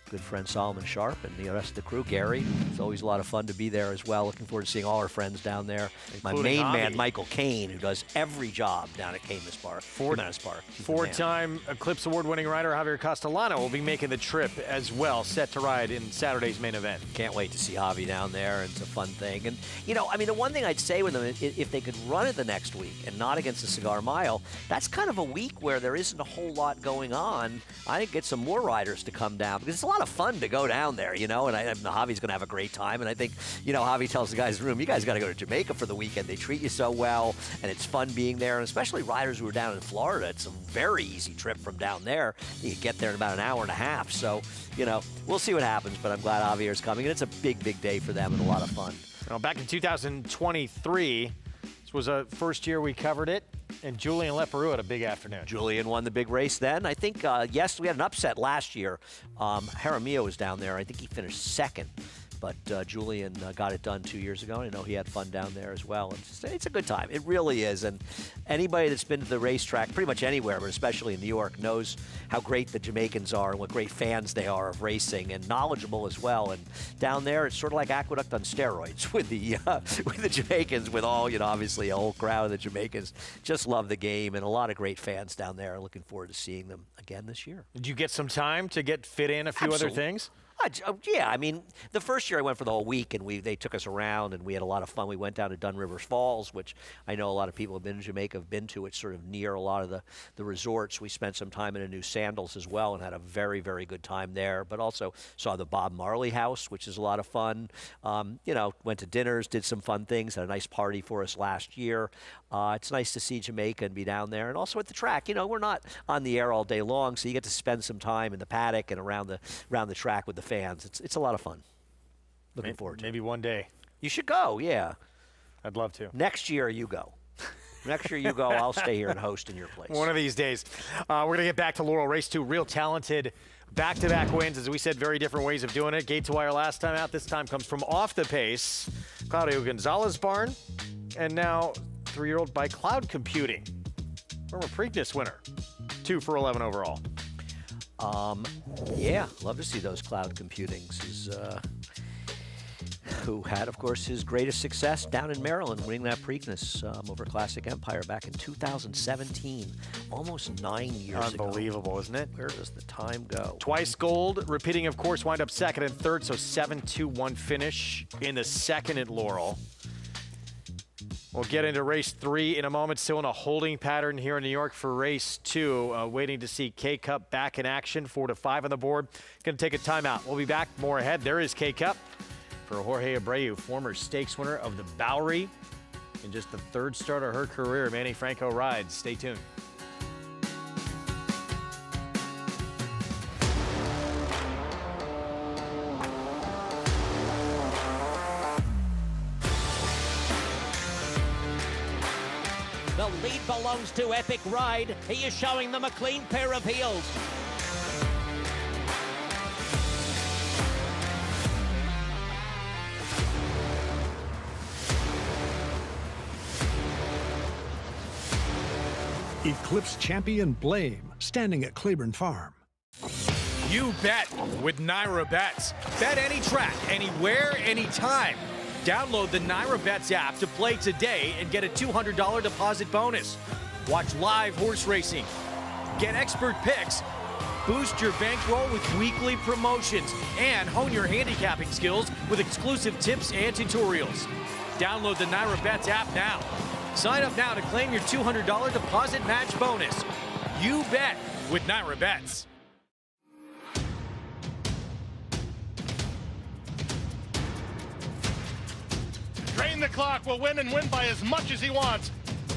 good friend Solomon Sharp and the rest of the crew. Gary, it's always a lot of fun to be there as well. Looking forward to seeing all our friends down there. My main man, Michael Kane, who does every job down at Caymanas Park. Four-time Eclipse Award-winning rider Javier Castellano will be making the trip as well, set to ride in Saturday's main event. Can't wait to see Javi down there. It's a fun thing. And, you know, I mean, the one thing I'd say with them, if they could run it the next week and not against the Cigar Mile, that's kind of a week where there isn't a whole lot going on. I think get some more riders to come down because it's a lot of fun to go down there, you know, and Javi's going to have a great time. And I think, you know, Javi tells the guys in the room, you guys got to go to Jamaica for the weekend. They treat you so well, and it's fun being there. And especially riders who are down in Florida, it's a very easy trip from down there. You get there in about an hour and a half. So, you know, we'll see what happens, but I'm glad Javier's coming. And it's a big, big day for them and a lot of fun. Now, back in 2023, this was a first year we covered it. And Julian Leperoux had a big afternoon. Julian won the big race then. I think, yes, we had an upset last year. Jaramillo was down there. I think he finished second. But Julian got it done 2 years ago, and I know he had fun down there as well. It's a good time. It really is. And anybody that's been to the racetrack, pretty much anywhere, but especially in New York, knows how great the Jamaicans are and what great fans they are of racing and knowledgeable as well. And down there, it's sort of like Aqueduct on steroids with the Jamaicans, with all, you know, obviously a whole crowd of the Jamaicans. Just love the game, and a lot of great fans down there. Looking forward to seeing them again this year. Did you get some time to fit in a few other things? Yeah, I mean, the first year I went for the whole week, and they took us around, and we had a lot of fun. We went down to Dun Rivers Falls, which I know a lot of people have been in Jamaica, have been to. It's sort of near a lot of the resorts. We spent some time in a new Sandals as well and had a very, very good time there, but also saw the Bob Marley House, which is a lot of fun. You know, went to dinners, did some fun things, had a nice party for us last year. It's nice to see Jamaica and be down there. And also at the track, you know, we're not on the air all day long, so you get to spend some time in the paddock and around the track with the fans. It's a lot of fun. Looking forward to it. Maybe one day. You should go, yeah. I'd love to. Next year, you go. Next year you go, I'll stay here and host in your place. One of these days. We're going to get back to Laurel. Race 2, real talented back-to-back wins. As we said, very different ways of doing it. Gate to wire last time out. This time comes from off the pace. Claudio Gonzalez barn. And now 3-year-old by Cloud Computing. Former Preakness winner. 2 for 11 overall. Yeah, love to see those Cloud Computings. Who had, of course, his greatest success down in Maryland, winning that Preakness over Classic Empire back in 2017, almost 9 years ago. Unbelievable, isn't it? Where does the time go? Twice gold, repeating, of course, wind up second and third, so 7-2-1 finish in the second at Laurel. We'll get into race 3 in a moment. Still in a holding pattern here in New York for race 2. Waiting to see K-Cup back in action. 4-5 on the board. Going to take a timeout. We'll be back more ahead. There is K-Cup for Jorge Abreu, former stakes winner of the Bowery. In just the third start of her career, Manny Franco rides. Stay tuned. The lead belongs to Epic Ride. He is showing them a clean pair of heels. Eclipse champion Blame, standing at Claiborne Farm. You bet with Naira Bets. Bet any track, anywhere, anytime. Download the Naira Bets app to play today and get a $200 deposit bonus. Watch live horse racing. Get expert picks. Boost your bankroll with weekly promotions. And hone your handicapping skills with exclusive tips and tutorials. Download the Naira Bets app now. Sign up now to claim your $200 deposit match bonus. You bet with Naira Bets. Drain the Clock will win and win by as much as he wants.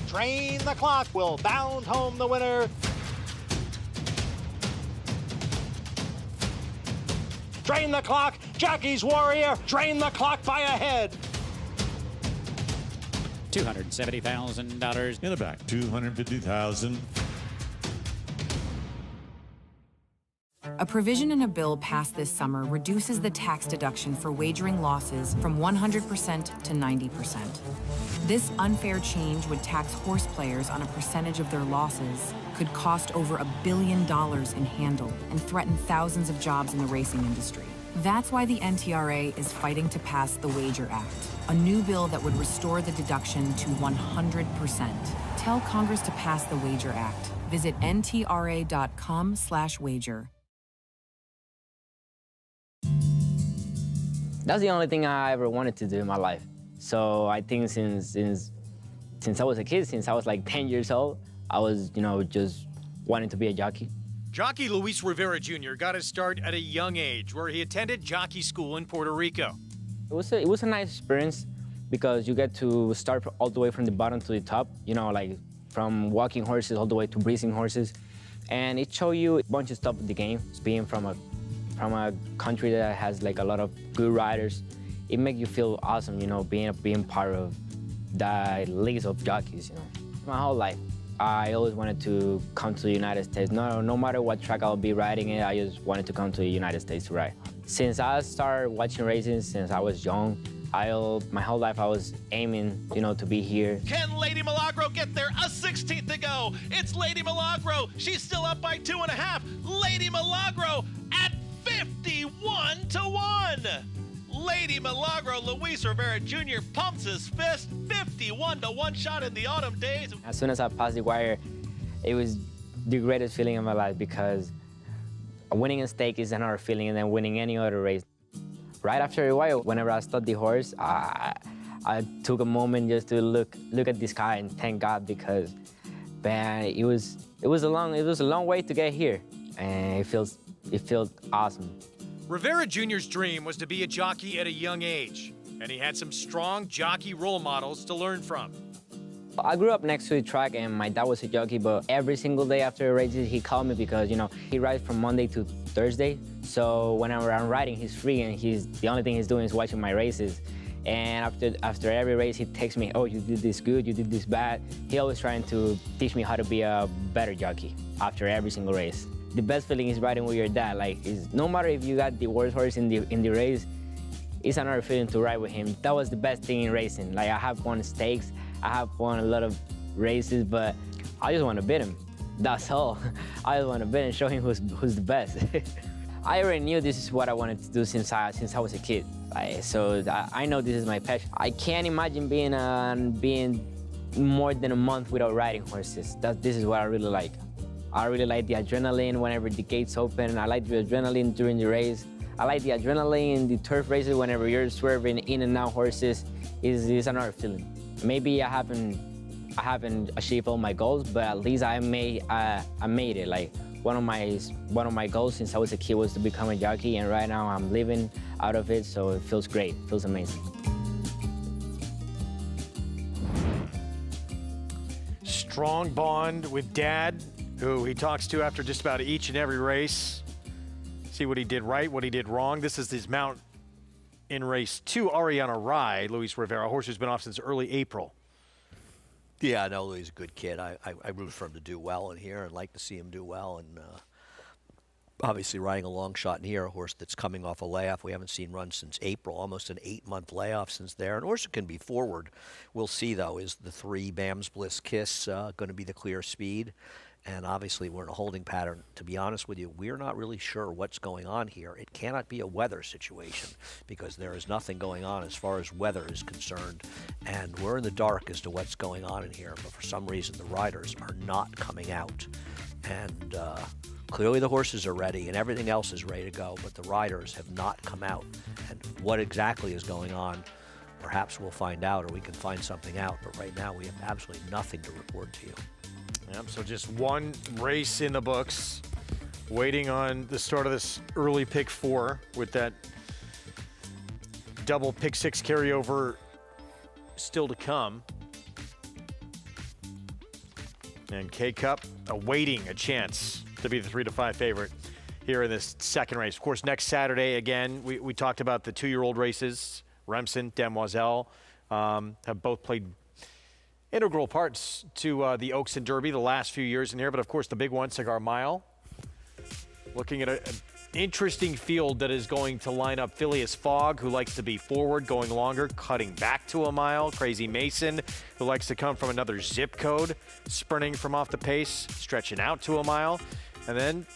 Drain the Clock will bound home the winner. Drain the clock. Jockey's Warrior. Drain the clock by a head. $270,000 in the back. $250,000. A provision in a bill passed this summer reduces the tax deduction for wagering losses from 100% to 90%. This unfair change would tax horse players on a percentage of their losses, could cost over $1 billion in handle, and threaten thousands of jobs in the racing industry. That's why the NTRA is fighting to pass the Wager Act, a new bill that would restore the deduction to 100%. Tell Congress to pass the Wager Act. Visit ntra.com/wager. That's the only thing I ever wanted to do in my life. So I think since I was a kid, since I was like 10 years old, I was, just wanting to be a jockey. Jockey Luis Rivera Jr. got his start at a young age where he attended jockey school in Puerto Rico. It was a nice experience because you get to start all the way from the bottom to the top, like from walking horses all the way to breezing horses. And it showed you a bunch of stuff in the game, being from a country that has like a lot of good riders. It makes you feel awesome, being part of the leagues of jockeys, My whole life, I always wanted to come to the United States. No matter what track I'll be riding in, I just wanted to come to the United States to ride. Since I started watching racing since I was young, my whole life I was aiming, to be here. Can Lady Milagro get there? A 16th to go. It's Lady Milagro. She's still up by 2.5. Lady Milagro at 51-1. Lady Milagro, Luis Rivera Jr. pumps his fist. 51-1 shot in the autumn days. As soon as I passed the wire, it was the greatest feeling of my life because winning a stake is another feeling than winning any other race. Right after a while, whenever I stopped the horse, I took a moment just to look at the sky and thank God because, man, it was a long way to get here, and it feels awesome. Rivera Jr.'s dream was to be a jockey at a young age, and he had some strong jockey role models to learn from. I grew up next to the track, and my dad was a jockey, but every single day after the races, he called me because, he rides from Monday to Thursday. So whenever I'm riding, he's free, and the only thing he's doing is watching my races. And after every race, he texts me, oh, you did this good, you did this bad. He always trying to teach me how to be a better jockey after every single race. The best feeling is riding with your dad. No matter if you got the worst horse in the race, it's another feeling to ride with him. That was the best thing in racing. I have won stakes, I have won a lot of races, but I just want to beat him. That's all. I just want to beat and show him who's the best. I already knew this is what I wanted to do since I was a kid. So I know this is my passion. I can't imagine being more than a month without riding horses. This is what I really like. I really like the adrenaline whenever the gates open. I like the adrenaline during the race. I like the adrenaline in the turf races whenever you're swerving in and out horses. Is another feeling. Maybe I haven't achieved all my goals, but at least I made it. One of my goals since I was a kid was to become a jockey, and right now I'm living out of it, so it feels great. It feels amazing. Strong bond with Dad, who he talks to after just about each and every race. See what he did right, what he did wrong. This is his mount in race 2, Ariana Rye, Luis Rivera. Horse who's been off since early April. Yeah, I know Louis is a good kid. I root for him to do well in here and like to see him do well. And obviously riding a long shot in here, a horse that's coming off a layoff we haven't seen run since April, almost an 8-month layoff since there. An horse that can be forward. We'll see, though, is the 3 Bam's Bliss Kiss going to be the clear speed? And obviously we're in a holding pattern. To be honest with you, we're not really sure what's going on here. It cannot be a weather situation because there is nothing going on as far as weather is concerned. And we're in the dark as to what's going on in here. But for some reason, the riders are not coming out. And clearly the horses are ready and everything else is ready to go. But the riders have not come out. And what exactly is going on, perhaps we'll find out or we can find something out. But right now, we have absolutely nothing to report to you. Yep, so just one race in the books, waiting on the start of this early pick 4 with that double pick 6 carryover still to come. And K-Cup awaiting a chance to be the 3-5 favorite here in this second race. Of course, next Saturday, again, we talked about the 2-year-old races. Remsen, Demoiselle have both played integral parts to the Oaks and Derby the last few years in here. But, of course, the big one, Cigar Mile. Looking at an interesting field that is going to line up Phileas Fogg, who likes to be forward, going longer, cutting back to a mile. Crazy Mason, who likes to come from another zip code, sprinting from off the pace, stretching out to a mile. And then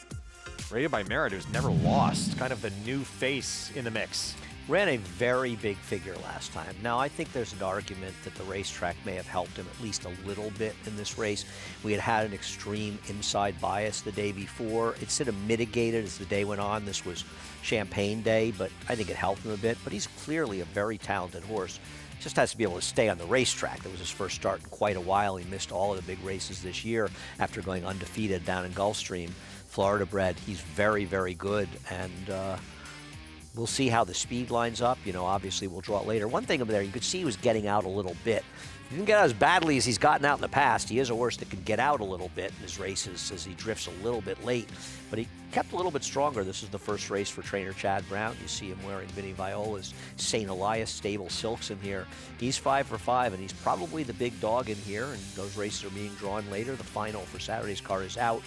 Rated by Merritt, who's never lost, kind of the new face in the mix. Ran a very big figure last time. Now, I think there's an argument that the racetrack may have helped him at least a little bit in this race. We had an extreme inside bias the day before. It sort of mitigated as the day went on. This was Champagne Day, but I think it helped him a bit. But he's clearly a very talented horse. Just has to be able to stay on the racetrack. That was his first start in quite a while. He missed all of the big races this year after going undefeated down in Gulfstream. Florida bred. He's very, very good, and we'll see how the speed lines up. You know, obviously we'll draw it later. One thing over there, you could see he was getting out a little bit. He didn't get out as badly as he's gotten out in the past. He is a horse that can get out a little bit in his races as he drifts a little bit late, but he kept a little bit stronger. This is the first race for trainer Chad Brown. You see him wearing Vinnie Viola's St. Elias stable silks in here. He's 5 for 5, and he's probably the big dog in here, and those races are being drawn later. The final for Saturday's card is out.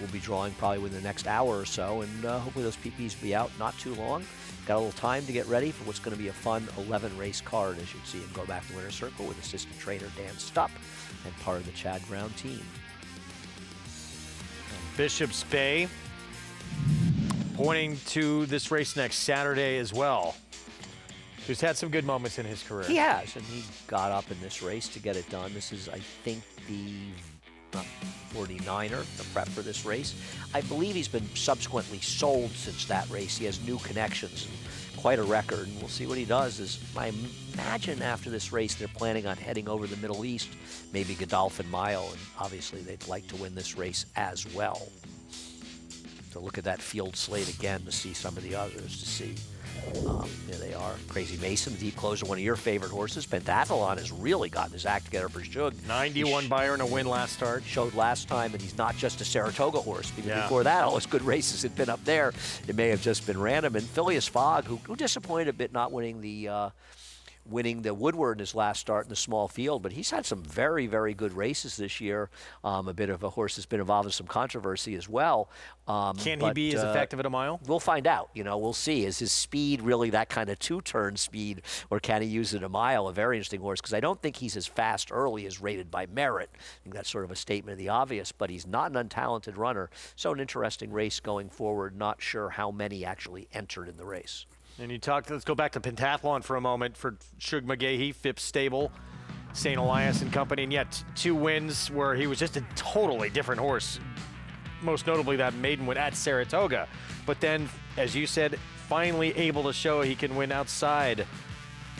We'll be drawing probably within the next hour or so, and hopefully those PPs will be out not too long. Got a little time to get ready for what's going to be a fun 11-race card, as you see him go back to Winner's Circle with assistant trainer Dan Stupp and part of the Chad Brown team. Bishop's Bay pointing to this race next Saturday as well. Who's had some good moments in his career. He has, and he got up in this race to get it done. This is, I think, the 49er, the prep for this race. I believe he's been subsequently sold since that race. He has new connections and quite a record, and we'll see what he does. I imagine after this race they're planning on heading over the Middle East, maybe Godolphin Mile, and obviously they'd like to win this race as well. So look at that field slate again to see some of the others, to see. There they are. Crazy Mason, deep closer, one of your favorite horses. Pentathlon has really gotten his act together for Shug. 91 buyer and a win last start. Showed last time, and he's not just a Saratoga horse. Because before that, all his good races had been up there. It may have just been random. And Phileas Fogg, who disappointed a bit not winning the Woodward in his last start in the small field, but he's had some very, very good races this year. A bit of a horse that's been involved in some controversy as well. Can he be as effective at a mile? We'll find out. You know, we'll see. Is his speed really that kind of two-turn speed, or can he use it a mile? A very interesting horse, because I don't think he's as fast early as Rated by Merritt. I think that's sort of a statement of the obvious, but he's not an untalented runner. So an interesting race going forward. Not sure how many actually entered in the race. And you talked, let's go back to pentathlon for a moment for Shug McGahee, Phipps Stable, St. Elias and company, and yet 2 wins where he was just a totally different horse. Most notably that maiden win at Saratoga. But then, as you said, finally able to show he can win outside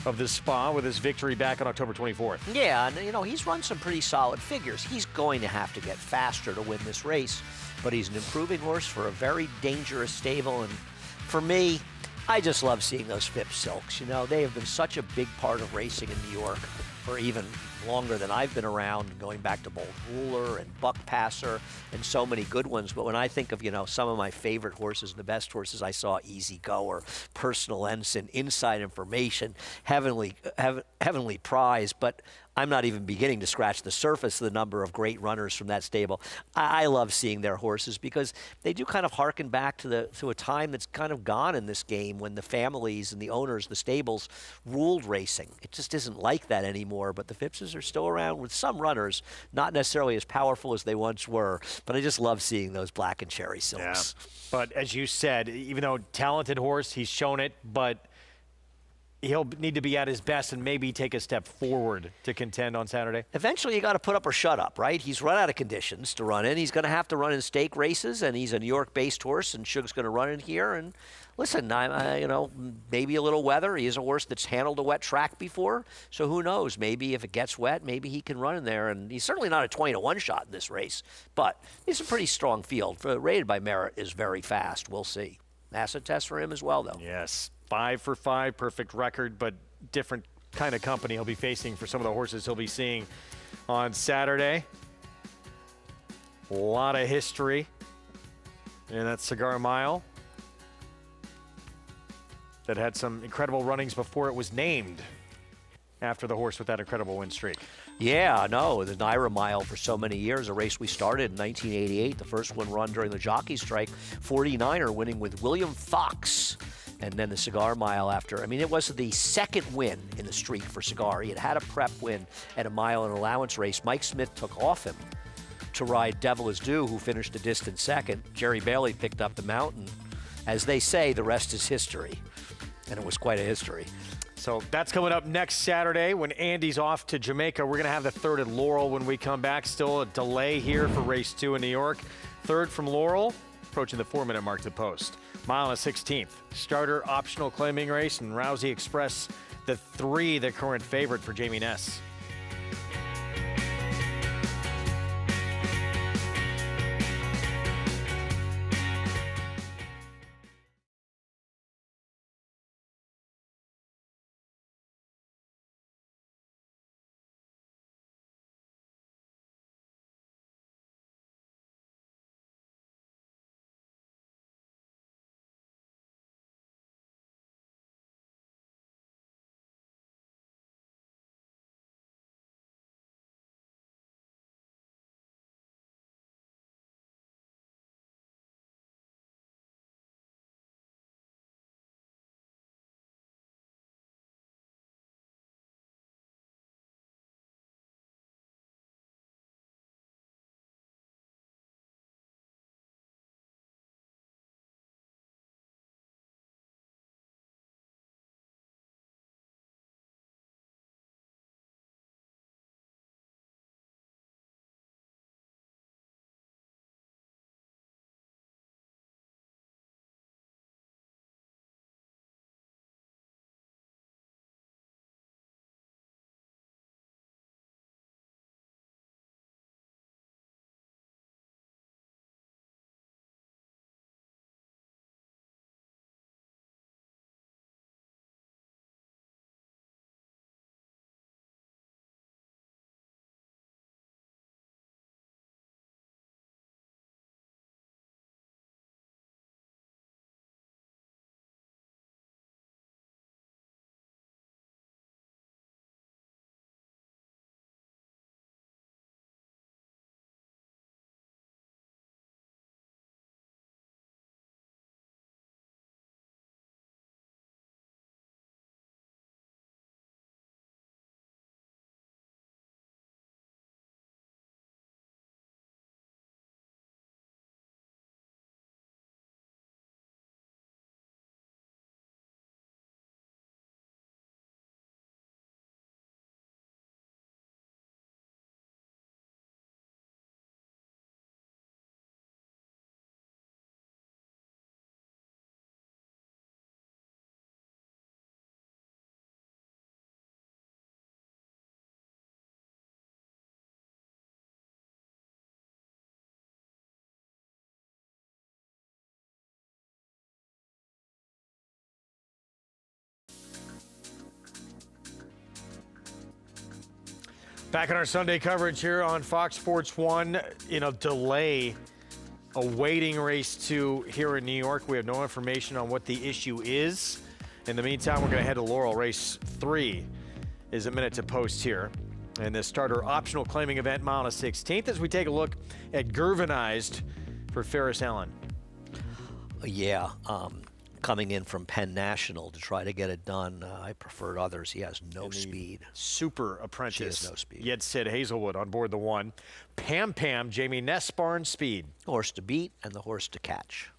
of the Spa with his victory back on October 24th. Yeah, and you know, he's run some pretty solid figures. He's going to have to get faster to win this race, but he's an improving horse for a very dangerous stable, and for me, I just love seeing those Phipps Silks. You know, they have been such a big part of racing in New York for even longer than I've been around, going back to Bold Ruler and Buck Passer and so many good ones. But when I think of, you know, some of my favorite horses and the best horses I saw, Easy Go or Personal Ensign, Inside Information, Heavenly Prize, but I'm not even beginning to scratch the surface of the number of great runners from that stable. I love seeing their horses because they do kind of harken back to a time that's kind of gone in this game when the families and the owners, the stables, ruled racing. It just isn't like that anymore, but the Phippses are still around with some runners, not necessarily as powerful as they once were, but I just love seeing those black and cherry silks. Yeah. But as you said, even though talented horse, he's shown it, but he'll need to be at his best and maybe take a step forward to contend on Saturday. Eventually, you got to put up or shut up, right? He's run out of conditions to run in. He's going to have to run in stake races, and he's a New York-based horse, and Shug's going to run in here. And listen, you know, maybe a little weather. He is a horse that's handled a wet track before, so who knows? Maybe if it gets wet, maybe he can run in there. And he's certainly not a 20-to-1 shot in this race, but it's a pretty strong field. Rated by Merritt is very fast. We'll see. Acid test for him as well, though. Yes. 5 for 5, perfect record, but different kind of company he'll be facing for some of the horses he'll be seeing on Saturday. A lot of history And that's Cigar Mile. That had some incredible runnings before it was named after the horse with that incredible win streak. Yeah, no, the Naira Mile for so many years, a race we started in 1988, the first one run during the jockey strike, 49er winning with William Fox. And then the Cigar Mile after. I mean, it was the second win in the streak for Cigar. He had had a prep win at a mile and allowance race. Mike Smith took off him to ride Devil Is Due, who finished a distant second. Jerry Bailey picked up the mountain. As they say, the rest is history. And it was quite a history. So that's coming up next Saturday when Andy's off to Jamaica. We're going to have the third at Laurel when we come back. Still a delay here for race 2 in New York. Third from Laurel, approaching the 4-minute mark to post. Mile and 16th. Starter optional claiming race, and Rousey Express, the 3, the current favorite for Jamie Ness. Back in our Sunday coverage here on Fox Sports 1, delay awaiting race 2 here in New York. We have no information on what the issue is. In the meantime, we're going to head to Laurel. Race 3 is a minute to post here. And the starter optional claiming event, mile and 16th, as we take a look at Gervinized for Ferris Allen. Yeah, coming in from Penn National to try to get it done. I preferred others. He has no speed. Super apprentice. She has no speed. Yet Sid Hazelwood on board the 1. Pam, Jamie Ness Barnes speed. Horse to beat and the horse to catch.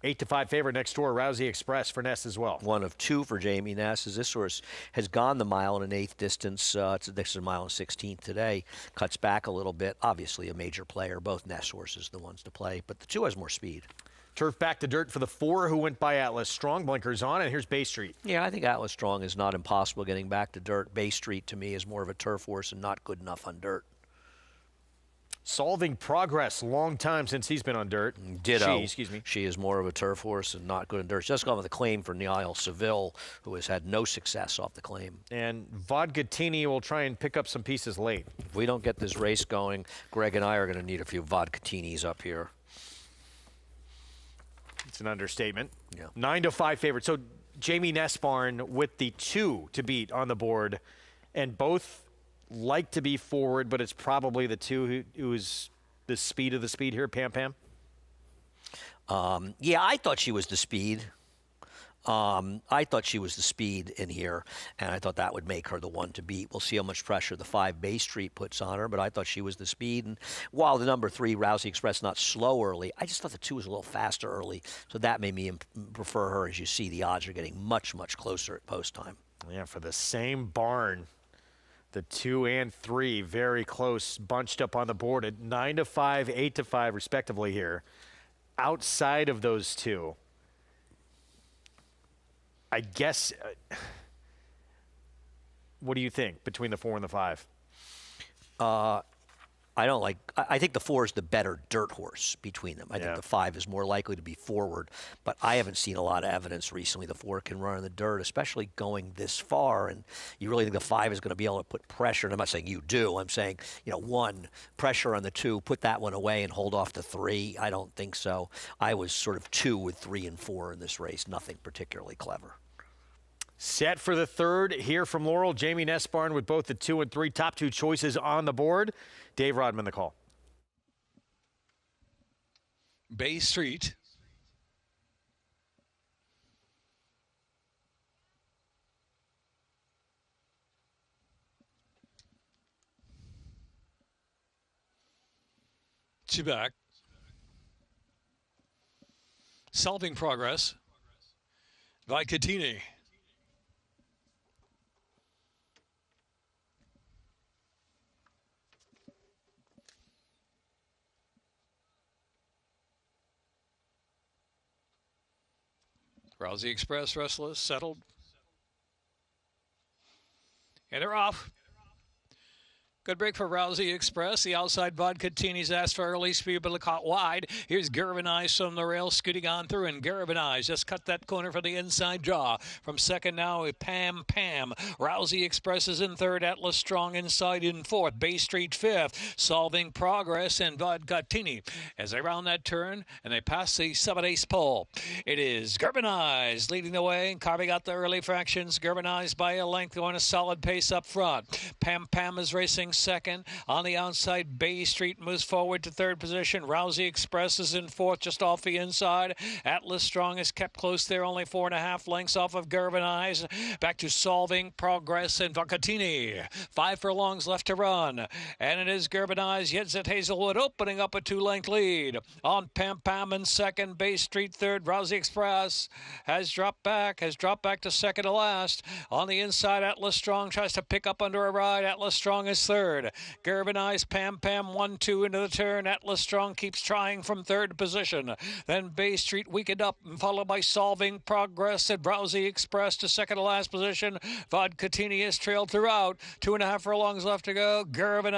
8-5 favorite next door, Rousey Express for Ness as well. 1 of 2 for Jamie Ness, as this horse has gone the mile and an 1/8 distance. This is a mile and 16th today. Cuts back a little bit. Obviously a major player. Both Ness horses the ones to play, but the 2 has more speed. Turf back to dirt for the 4 who went by Atlas Strong. Blinkers on, and here's Bay Street. Yeah, I think Atlas Strong is not impossible getting back to dirt. Bay Street, to me, is more of a turf horse and not good enough on dirt. Solving Progress, long time since he's been on dirt. Ditto. Excuse me. She is more of a turf horse and not good on dirt. She's just gone with a claim for Niall Seville, who has had no success off the claim. And Vodkatini will try and pick up some pieces late. If we don't get this race going, Greg and I are going to need a few Vodkatinis up here. It's an understatement. Yeah. 9-5 favorite. So Jamie Nesbarn with the 2 to beat on the board, and both like to be forward, but it's probably the 2 who is the speed of the speed here, Pam Pam. Yeah, I thought she was the speed. I thought she was the speed in here, and I thought that would make her the one to beat. We'll see how much pressure the 5 Bay Street puts on her, but I thought she was the speed. And while the number 3, Rousey Express, not slow early, I just thought the 2 was a little faster early, so that made me prefer her. As you see, the odds are getting much, much closer at post time. Yeah, for the same barn, the 2 and 3 very close, bunched up on the board at 9-5, 8-5, respectively here. Outside of those 2, I guess, what do you think between the 4 and the 5? I think the 4 is the better dirt horse between them. I think the 5 is more likely to be forward, but I haven't seen a lot of evidence recently the 4 can run in the dirt, especially going this far, and you really think the 5 is going to be able to put pressure, and I'm not saying you do, I'm saying, 1, pressure on the 2, put that one away and hold off the 3. I don't think so. I was sort of 2 with 3 and 4 in this race, nothing particularly clever. Set for the 3rd here from Laurel, Jamie Nesbarn with both the 2 and 3 top 2 choices on the board. Dave Rodman, the call. Bay Street. Chibak. Solving Progress. Vicatini. Rousey Express, restless, settled. And they're off. Good break for Rousey Express. The outside Vodka-Tini's asked for early speed, but caught wide. Here's Gervin from the rail, scooting on through, and Gervin just cut that corner for the inside draw. From second now, Pam Pam. Rousey Express is in 3rd. Atlas Strong inside in 4th. Bay Street 5th. Solving Progress and Vodka-Tini as they round that turn and they pass the 7/8 pole. It is Gervin leading the way, and carving out the early fractions. Gervin by a length, going a solid pace up front. Pam Pam is racing second. On the outside, Bay Street moves forward to 3rd position. Rousey Express is in 4th, just off the inside. Atlas Strong is kept close there, only 4.5 lengths off of Gervin. Back to Solving Progress and Vodka-Tini. 5 furlongs left to run. And it is Gervin Yedzit Hazelwood opening up a 2-length lead. On Pam Pam in 2nd, Bay Street 3rd. Rousey Express has dropped back to 2nd to last. On the inside, Atlas Strong tries to pick up under a ride. Atlas Strong is 3rd. Gervin Pam Pam 1-2 into the turn. Atlas Strong keeps trying from 3rd position. Then Bay Street weakened up and followed by Solving Progress at Rousey Express to 2nd to last position. Vodka-Tini is trailed throughout. 2.5 furlongs left to go. Gervin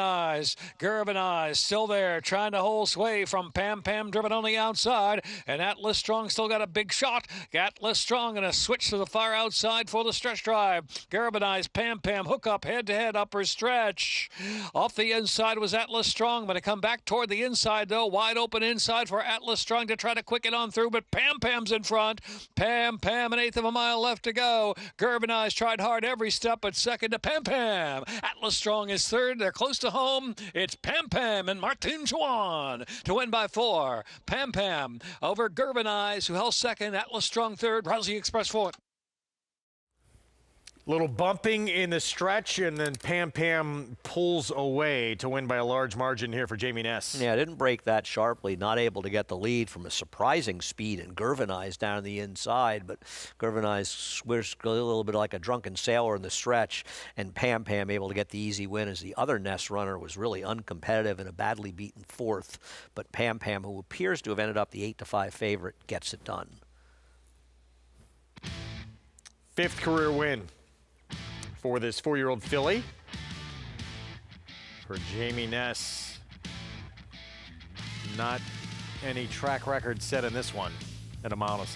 still there, trying to hold sway from Pam Pam, driven on the outside. And Atlas Strong still got a big shot. Atlas Strong going to switch to the far outside for the stretch drive. Gervin Pam Pam hook up head-to-head upper stretch. Off the inside was Atlas Strong, but to come back toward the inside, though. Wide open inside for Atlas Strong to try to quicken on through, but Pam Pam's in front. Pam Pam, 1/8 of a mile left to go. Gervin tried hard every step, but 2nd to Pam Pam. Atlas Strong is 3rd. They're close to home. It's Pam Pam and Martin Chuan to win by 4. Pam Pam over Gervin who held 2nd. Atlas Strong 3rd. Rousey Express 4th. Little bumping in the stretch, and then Pam Pam pulls away to win by a large margin here for Jamie Ness. Yeah, didn't break that sharply, not able to get the lead from a surprising speed, and Gervin down the inside, but Gervin swears a little bit like a drunken sailor in the stretch, and Pam Pam able to get the easy win as the other Ness runner was really uncompetitive and a badly beaten 4th, but Pam Pam, who appears to have ended up the 8-5 favorite, gets it done. 5th career win for this 4-year-old filly. For Jamie Ness, not any track record set in this one at 1.16 miles.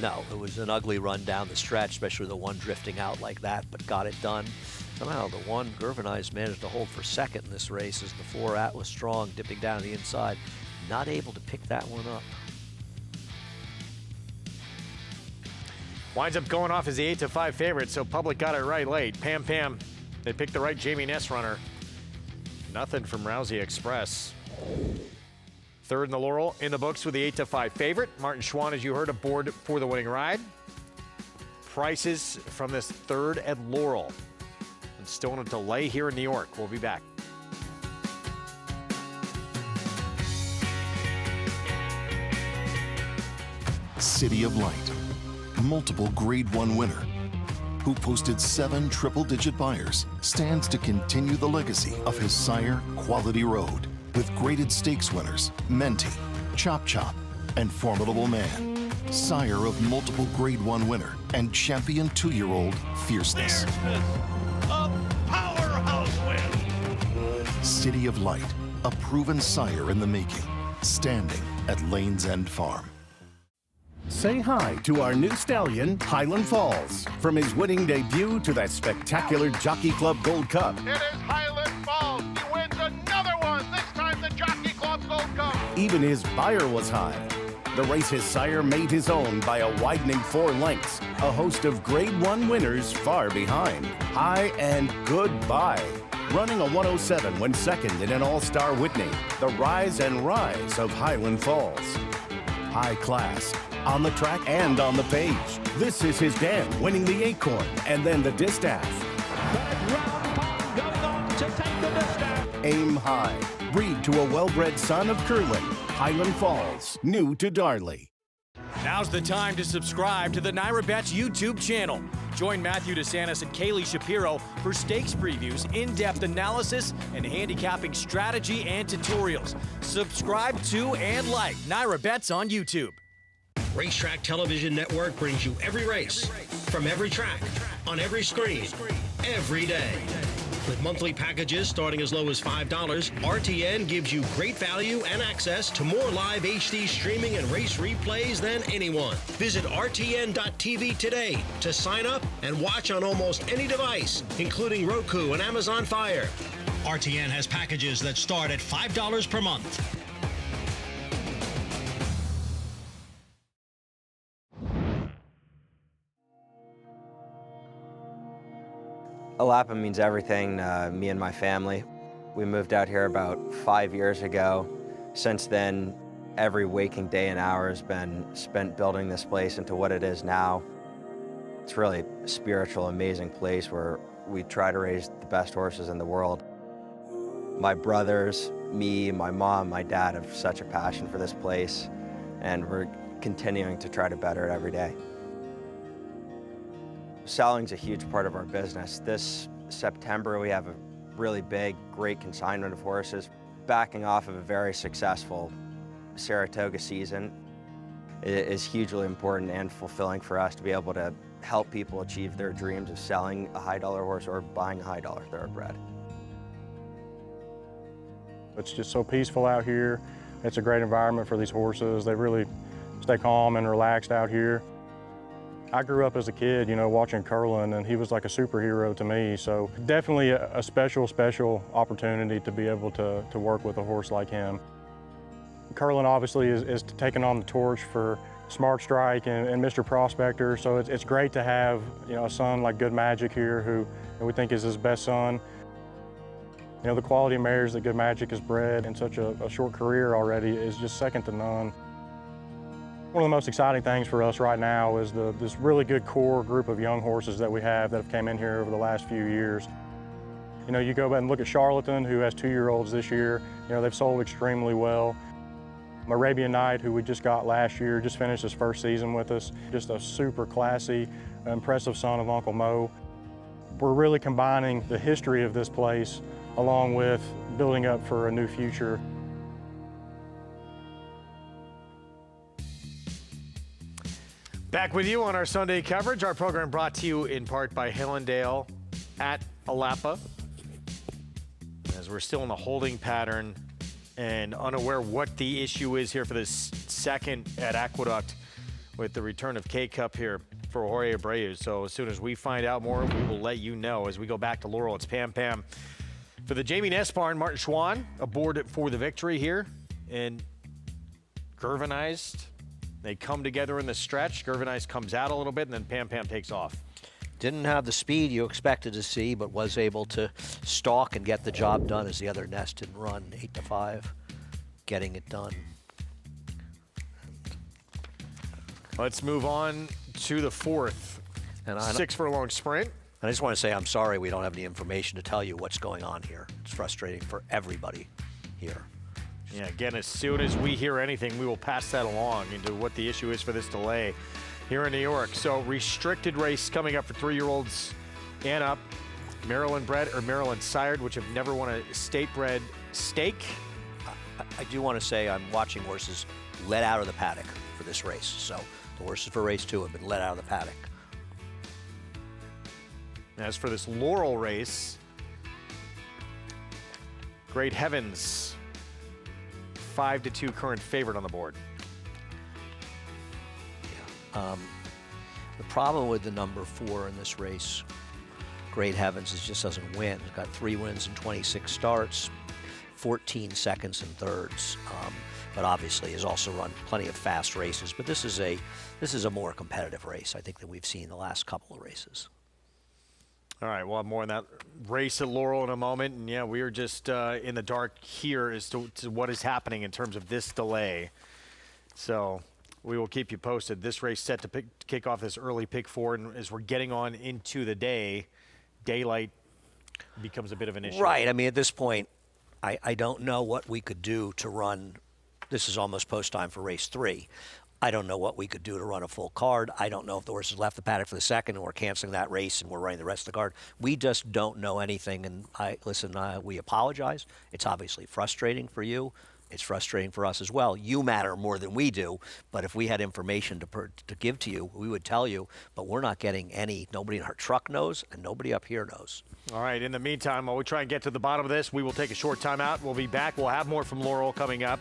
No, it was an ugly run down the stretch, especially the one drifting out like that, but got it done. Somehow the one Gervin managed to hold for 2nd in this race as the 4 Atlas Strong dipping down the inside not able to pick that one up. Winds up going off as the 8-5 favorite, so Public got it right late. Pam Pam, they picked the right Jamie Ness runner. Nothing from Rousey Express. Third in the Laurel in the books with the 8-5 favorite. Martin Schwann, as you heard, aboard for the winning ride. Prices from this third at Laurel. And still in a delay here in New York. We'll be back. City of Light, multiple Grade 1 winner, who posted 7 triple-digit buyers, stands to continue the legacy of his sire, Quality Road, with graded stakes winners, Menti, Chop Chop, and Formidable Man, sire of multiple Grade 1 winner and champion 2-year-old Fierceness. A powerhouse win. City of Light, a proven sire in the making, standing at Lane's End Farm. Say hi to our new stallion, Highland Falls. From his winning debut to that spectacular Jockey Club Gold Cup. It is Highland Falls. He wins another one, this time the Jockey Club Gold Cup. Even his buyer was high. The race his sire made his own by a widening 4 lengths. A host of Grade 1 winners far behind. High and goodbye. Running a 107 when second in an All-Star Whitney. The rise and rise of Highland Falls. High class, on the track and on the page. This is his dam, winning the Acorn and then the Distaff. Going on to take the distaff. Aim high. Breed to a well-bred son of Curlin. Highland Falls, new to Darley. Now's the time to subscribe to the Naira Bets YouTube channel. Join Matthew DeSantis and Kaylee Shapiro for stakes previews, in-depth analysis, and handicapping strategy and tutorials. Subscribe to and like Naira Bets on YouTube. Racetrack Television Network brings you every race, from every track, on every screen, every day. With monthly packages starting as low as $5, RTN gives you great value and access to more live HD streaming and race replays than anyone. Visit RTN.tv today to sign up and watch on almost any device, including Roku and Amazon Fire. RTN has packages that start at $5 per month. Alapa means everything to me and my family. We moved out here about 5 years ago. Since then, every waking day and hour has been spent building this place into what it is now. It's really a spiritual, amazing place where we try to raise the best horses in the world. My brothers, me, my mom, my dad have such a passion for this place, and we're continuing to try to better it every day. Selling's a huge part of our business. This September, we have a really big, great consignment of horses. Backing off of a very successful Saratoga season is hugely important and fulfilling for us to be able to help people achieve their dreams of selling a high-dollar horse or buying a high-dollar thoroughbred. It's just so peaceful out here. It's a great environment for these horses. They really stay calm and relaxed out here. I grew up as a kid, watching Curlin, and he was like a superhero to me. So definitely a special opportunity to be able to work with a horse like him. Curlin obviously is taking on the torch for Smart Strike and Mr. Prospector. So it's great to have, a son like Good Magic here who we think is his best son. The quality of mares that Good Magic has bred in such a short career already is just second to none. One of the most exciting things for us right now is this really good core group of young horses that we have that have came in here over the last few years. You go back and look at Charlatan, who has 2-year-olds this year. They've sold extremely well. Arabian Night, who we just got last year, just finished his first season with us. Just a super classy, impressive son of Uncle Mo. We're really combining the history of this place along with building up for a new future. Back with you on our Sunday coverage. Our program brought to you in part by Hillendale at Alapa. As we're still in the holding pattern and unaware what the issue is here for this second at Aqueduct with the return of K-Cup here for Jorge Abreu. So as soon as we find out more, we will let you know. As we go back to Laurel, it's Pam Pam. For the Jamie Ness barn, Martin Schwann aboard for the victory here. And Gervanized. They come together in the stretch. Gervanized comes out a little bit, and then Pam Pam takes off. Didn't have the speed you expected to see, but was able to stalk and get the job done as the other nest didn't run 8-5, getting it done. Let's move on to the fourth. And 6 furlong sprint. And I just want to say I'm sorry we don't have any information to tell you what's going on here. It's frustrating for everybody here. Yeah, again, as soon as we hear anything, we will pass that along into what the issue is for this delay here in New York. So restricted race coming up for 3-year-olds and up. Maryland bred or Maryland sired, which have never won a state bred stake. I do want to say I'm watching horses let out of the paddock for this race. So the horses for race 2 have been let out of the paddock. As for this Laurel race, Great Heavens, 5-2 current favorite on the board. The problem with the number 4 in this race, Great Heavens, is just doesn't win. He's got 3 wins in 26 starts, 14 seconds and thirds, but obviously has also run plenty of fast races. But this is a more competitive race, I think, than we've seen the last couple of races. All right, we'll have more on that race at Laurel in a moment. And yeah, we are just in the dark here as to what is happening in terms of this delay. So we will keep you posted. This race set to kick off this early pick 4, and as we're getting on into the day, daylight becomes a bit of an issue. Right. I mean, at this point, I don't know what we could do to run. This is almost post time for race 3. I don't know what we could do to run a full card. I don't know if the horses left the paddock for the second and we're canceling that race and we're running the rest of the card. We just don't know anything. And we apologize. It's obviously frustrating for you. It's frustrating for us as well. You matter more than we do. But if we had information to give to you, we would tell you. But we're not getting any. Nobody in our truck knows, and nobody up here knows. All right. In the meantime, while we try and get to the bottom of this, we will take a short time out. We'll be back. We'll have more from Laurel coming up.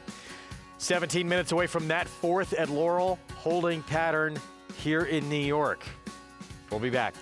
17 minutes away from that 4th at Laurel, holding pattern here in New York. We'll be back.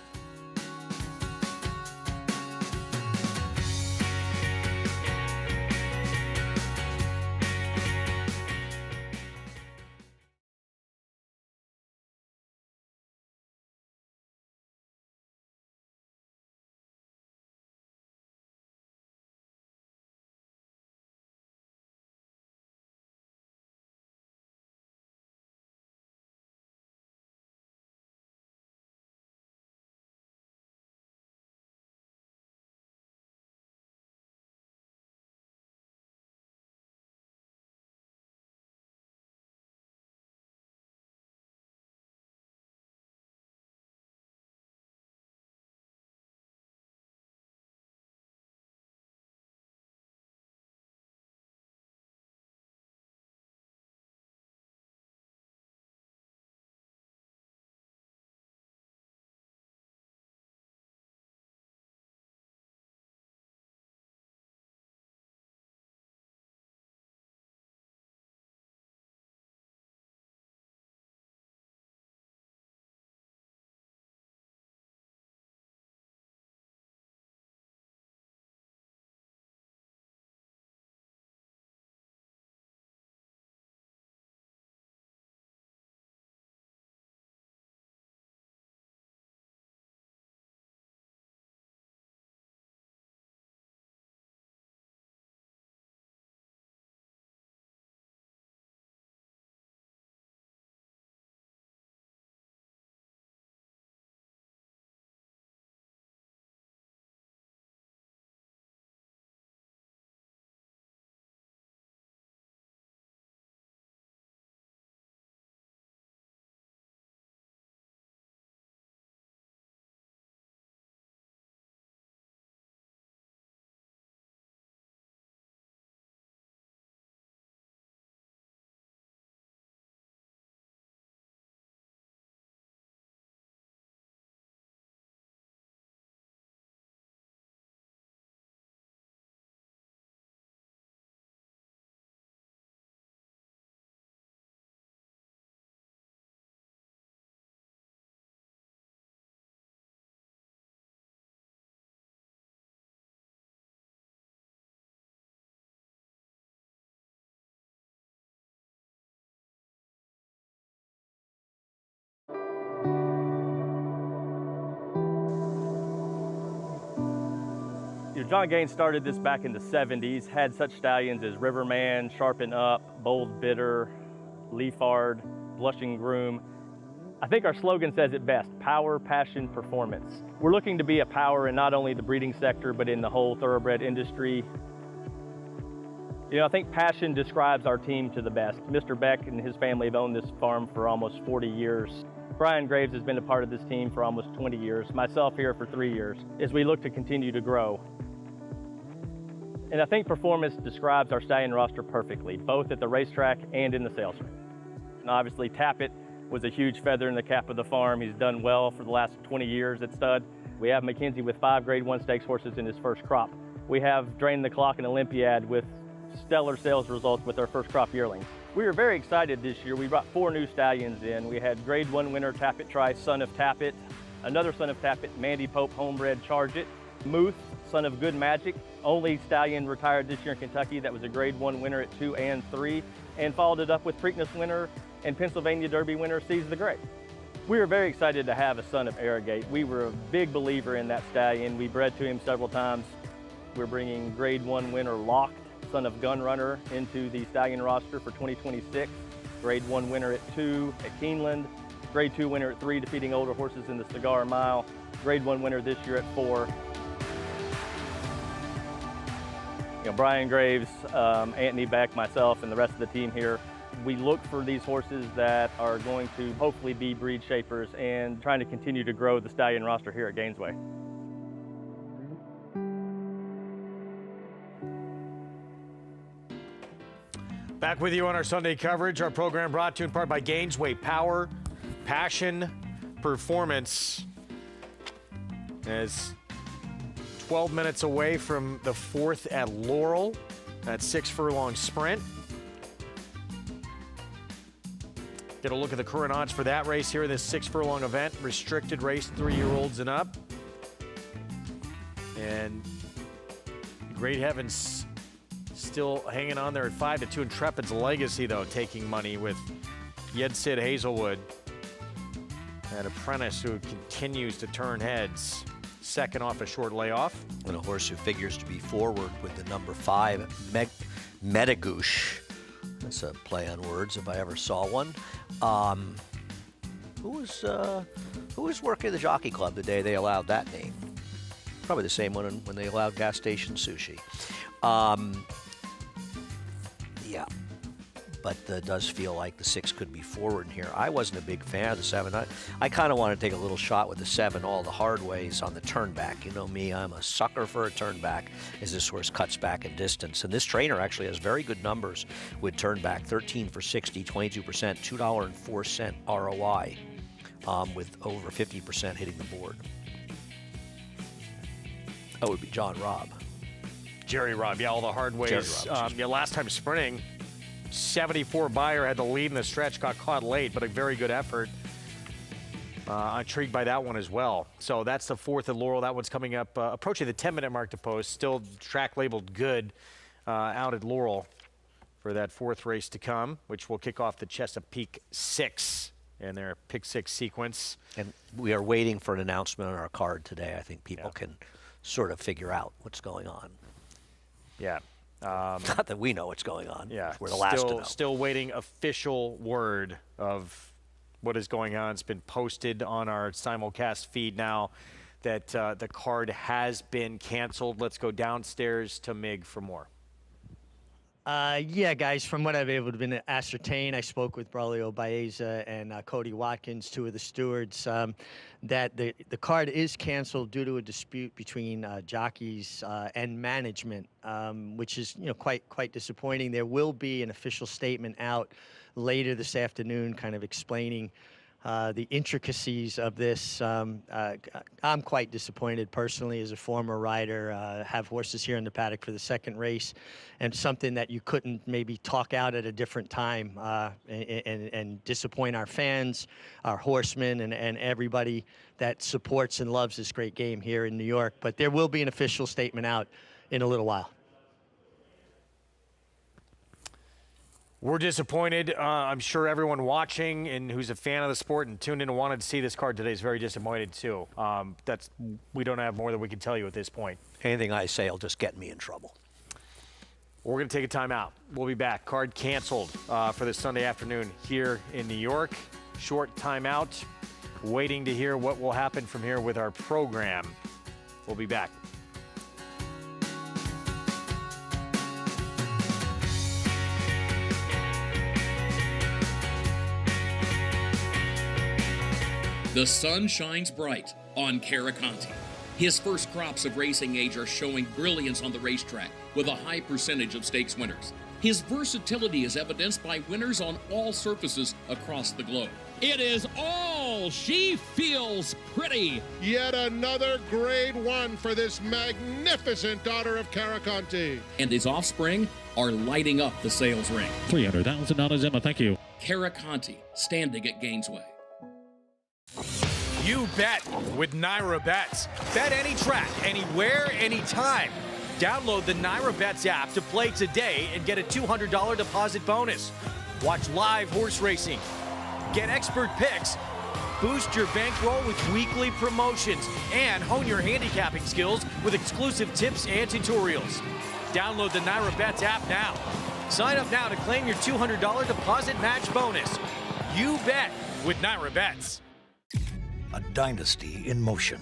John Gaines started this back in the 70s, had such stallions as Riverman, Sharpen Up, Bold Bitter, Leafard, Blushing Groom. I think our slogan says it best: power, passion, performance. We're looking to be a power in not only the breeding sector, but in the whole thoroughbred industry. You know, I think passion describes our team to the best. Mr. Beck and his family have owned this farm for almost 40 years. Brian Graves has been a part of this team for almost 20 years, myself here for 3 years, as we look to continue to grow. And I think performance describes our stallion roster perfectly, both at the racetrack and in the sales ring. And obviously, Tappet was a huge feather in the cap of the farm. He's done well for the last 20 years at stud. We have McKenzie with 5 Grade 1 stakes horses in his first crop. We have Drain the Clock and Olympiad with stellar sales results with our first crop yearlings. We were very excited this year. We brought 4 new stallions in. We had Grade 1 winner Tappet Trice, son of Tappet, another son of Tappet, Mandy Pope, homebred Charge It, Muth, son of Good Magic, only stallion retired this year in Kentucky that was a Grade 1 winner at 2 and 3, and followed it up with Preakness winner and Pennsylvania Derby winner Seize the Great. We were very excited to have a son of Arrogate. We were a big believer in that stallion. We bred to him several times. We're bringing Grade 1 winner Locked, son of Gun Runner, into the stallion roster for 2026. Grade 1 winner at 2 at Keeneland. Grade 2 winner at 3, defeating older horses in the Cigar Mile. Grade 1 winner this year at 4. You know, Brian Graves, Anthony Beck, myself, and the rest of the team here, we look for these horses that are going to hopefully be breed shapers and trying to continue to grow the stallion roster here at Gainesway. Back with you on our Sunday coverage. Our program brought to you in part by Gainesway. Power, passion, performance. As 12 minutes away from the 4th at Laurel, that 6-furlong sprint. Get a look at the current odds for that race here in this 6-furlong event. Restricted race, 3-year-olds and up. And Great Heavens still hanging on there at 5-2. Intrepid's Legacy, though, taking money with Yed Sid Hazelwood, an apprentice who continues to turn heads. Second off a short layoff. And a horse who figures to be forward with the number 5, Metagoosh. That's a play on words if I ever saw one. Who was working at the Jockey Club the day they allowed that name? Probably the same one when they allowed Gas Station Sushi. Yeah, but it does feel like the 6 could be forward in here. I wasn't a big fan of the 7. I kind of want to take a little shot with the 7 all the hard ways on the turnback. You know me, I'm a sucker for a turnback as this horse cuts back in distance. And this trainer actually has very good numbers with turnback. 13 for 60, 22%, $2.04 ROI with over 50% hitting the board. That would be John Robb. Jerry Robb, yeah, all the hard ways. Yeah, last time sprinting, 74 Buyer had the lead in the stretch, got caught late, but a very good effort. Intrigued by that one as well. So that's the 4th at Laurel. That one's coming up, approaching the 10-minute mark to post. Still track labeled good out at Laurel for that 4th race to come, which will kick off the Chesapeake 6 in their pick 6 sequence. And we are waiting for an announcement on our card today. I think people can sort of figure out what's going on. Yeah. Not that we know what's going on. Yeah. We're the last to know. Still waiting official word of what is going on. It's been posted on our simulcast feed now that the card has been canceled. Let's go downstairs to Mig for more. Yeah, guys, from what I've been able to ascertain, I spoke with Braulio Baeza and Cody Watkins, 2 of the stewards, that the card is canceled due to a dispute between jockeys and management, which is quite disappointing. There will be an official statement out later this afternoon, kind of explaining the intricacies of this. I'm quite disappointed personally as a former rider. Have horses here in the paddock for the 2nd race, and something that you couldn't maybe talk out at a different time and disappoint our fans, our horsemen, and everybody that supports and loves this great game here in New York. But there will be an official statement out in a little while. We're disappointed. I'm sure everyone watching and who's a fan of the sport and tuned in and wanted to see this card today is very disappointed too. We don't have more than we can tell you at this point. Anything I say will just get me in trouble. We're going to take a timeout. We'll be back. Card canceled for this Sunday afternoon here in New York. Short timeout. Waiting to hear what will happen from here with our program. We'll be back. The sun shines bright on Caraconte. His first crops of racing age are showing brilliance on the racetrack with a high percentage of stakes winners. His versatility is evidenced by winners on all surfaces across the globe. It is all she feels pretty. Yet another grade 1 for this magnificent daughter of Caraconte. And his offspring are lighting up the sales ring. $300,000, Emma, thank you. Caraconte, standing at Gainesway. You bet with Naira Bets. Bet any track, anywhere, anytime. Download the Naira Bets app to play today and get a $200 deposit bonus. Watch live horse racing. Get expert picks. Boost your bankroll with weekly promotions and hone your handicapping skills with exclusive tips and tutorials. Download the Naira Bets app now. Sign up now to claim your $200 deposit match bonus. You bet with Naira Bets. A dynasty in motion,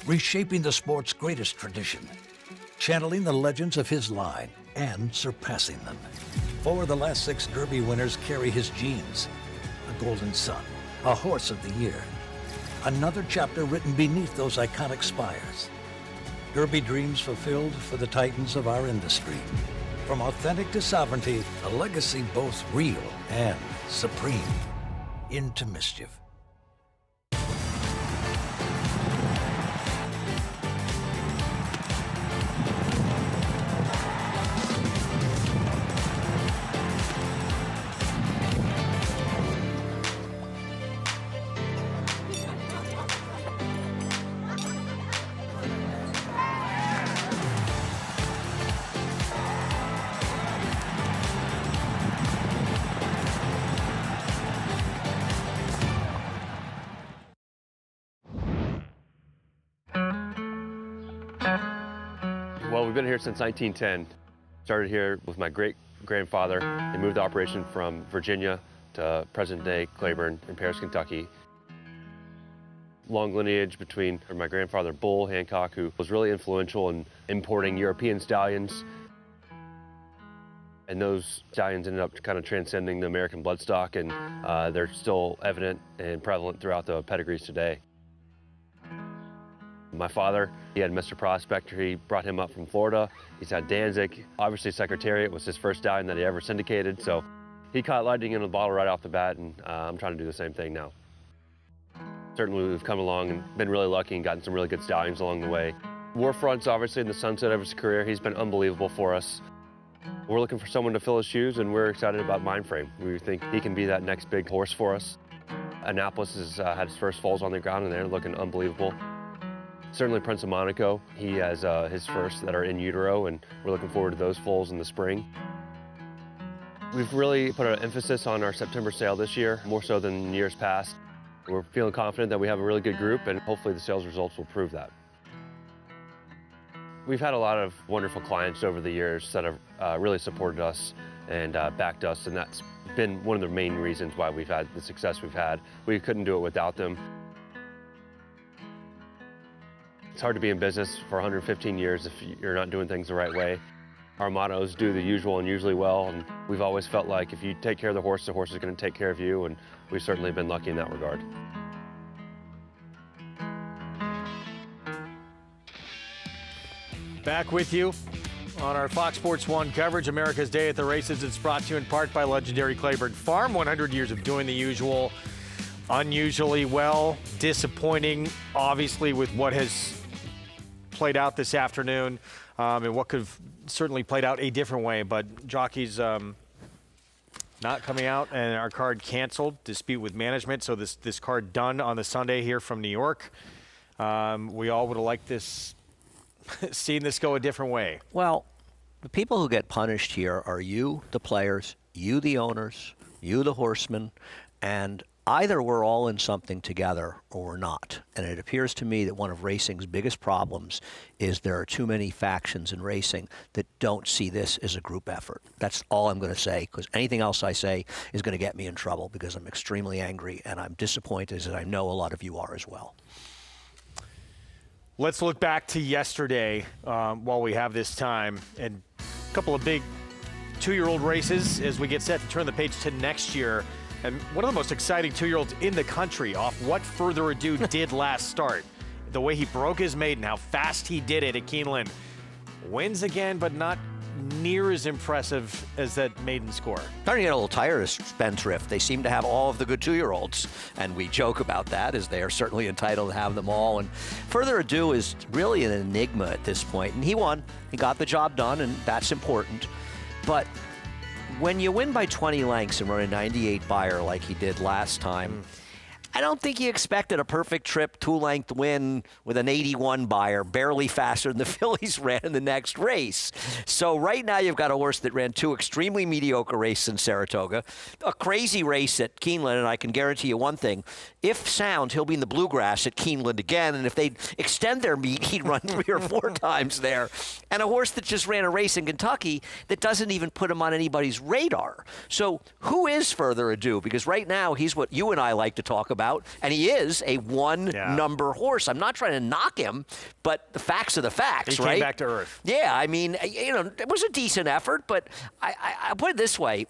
reshaping the sport's greatest tradition, channeling the legends of his line and surpassing them. 4 of the last 6 Derby winners carry his genes. A Golden Son, a Horse of the Year. Another chapter written beneath those iconic spires. Derby dreams fulfilled for the titans of our industry. From authentic to sovereignty, a legacy both real and supreme. Into mischief. Well, we've been here since 1910. Started here with my great-grandfather. They moved the operation from Virginia to present-day Claiborne in Paris, Kentucky. Long lineage between my grandfather, Bull Hancock, who was really influential in importing European stallions. And those stallions ended up kind of transcending the American bloodstock, and they're still evident and prevalent throughout the pedigrees today. My father, he had Mr. Prospector. He brought him up from Florida. He's had Danzig. Obviously, Secretariat was his first stallion that he ever syndicated, so he caught lightning in a bottle right off the bat, and I'm trying to do the same thing now. Certainly, we've come along and been really lucky and gotten some really good stallions along the way. Warfront's obviously in the sunset of his career. He's been unbelievable for us. We're looking for someone to fill his shoes, and we're excited about Mindframe. We think he can be that next big horse for us. Annapolis has had his first foals on the ground, and they're looking unbelievable. Certainly Prince of Monaco, he has his first that are in utero, and we're looking forward to those foals in the spring. We've really put an emphasis on our September sale this year, more so than years past. We're feeling confident that we have a really good group, and hopefully the sales results will prove that. We've had a lot of wonderful clients over the years that have really supported us and backed us, and that's been one of the main reasons why we've had the success we've had. We couldn't do it without them. It's hard to be in business for 115 years if you're not doing things the right way. Our motto is do the usual and usually well, and we've always felt like if you take care of the horse is going to take care of you, and we've certainly been lucky in that regard. Back with you on our Fox Sports 1 coverage, America's Day at the Races. It's brought to you in part by legendary Claiborne Farm. 100 years of doing the usual, unusually well, disappointing, obviously, with what has played out this afternoon, and what could have certainly played out a different way, but jockeys not coming out, and our card canceled, dispute with management, so this card done on the Sunday here from New York. We all would have liked this, seen this go a different way. Well, the people who get punished here are you, the players, you the owners, you the horsemen, and either we're all in something together or we're not. And it appears to me that one of racing's biggest problems is there are too many factions in racing that don't see this as a group effort. That's all I'm going to say, because anything else I say is going to get me in trouble, because I'm extremely angry and I'm disappointed, as I know a lot of you are as well. Let's look back to yesterday while we have this time, and a couple of big 2-year-old races as we get set to turn the page to next year. And one of the most exciting 2-year-olds in the country off what Further Ado did last start. The way he broke his maiden, how fast he did it at Keeneland. Wins again, but not near as impressive as that maiden score. Starting to get a little tired of Spendthrift. They seem to have all of the good 2-year-olds, and we joke about that, as they are certainly entitled to have them all. And Further Ado is really an enigma at this point, and he won. He got the job done, and that's important. But when you win by 20 lengths and run a 98 Beyer like he did last time, I don't think he expected a perfect trip, 2-length win with an 81 Beyer, barely faster than the fillies ran in the next race. So right now you've got a horse that ran 2 extremely mediocre races in Saratoga, a crazy race at Keeneland, and I can guarantee you one thing. If sound, he'll be in the bluegrass at Keeneland again, and if they extend their meet, he'd run 3 or 4 times there. And a horse that just ran a race in Kentucky that doesn't even put him on anybody's radar. So who is Further Ado? Because right now he's what you and I like to talk about. And he is a one-number horse. I'm not trying to knock him, but the facts are the facts, right? He came back to earth. Yeah, I mean, you know, it was a decent effort, but I put it this way.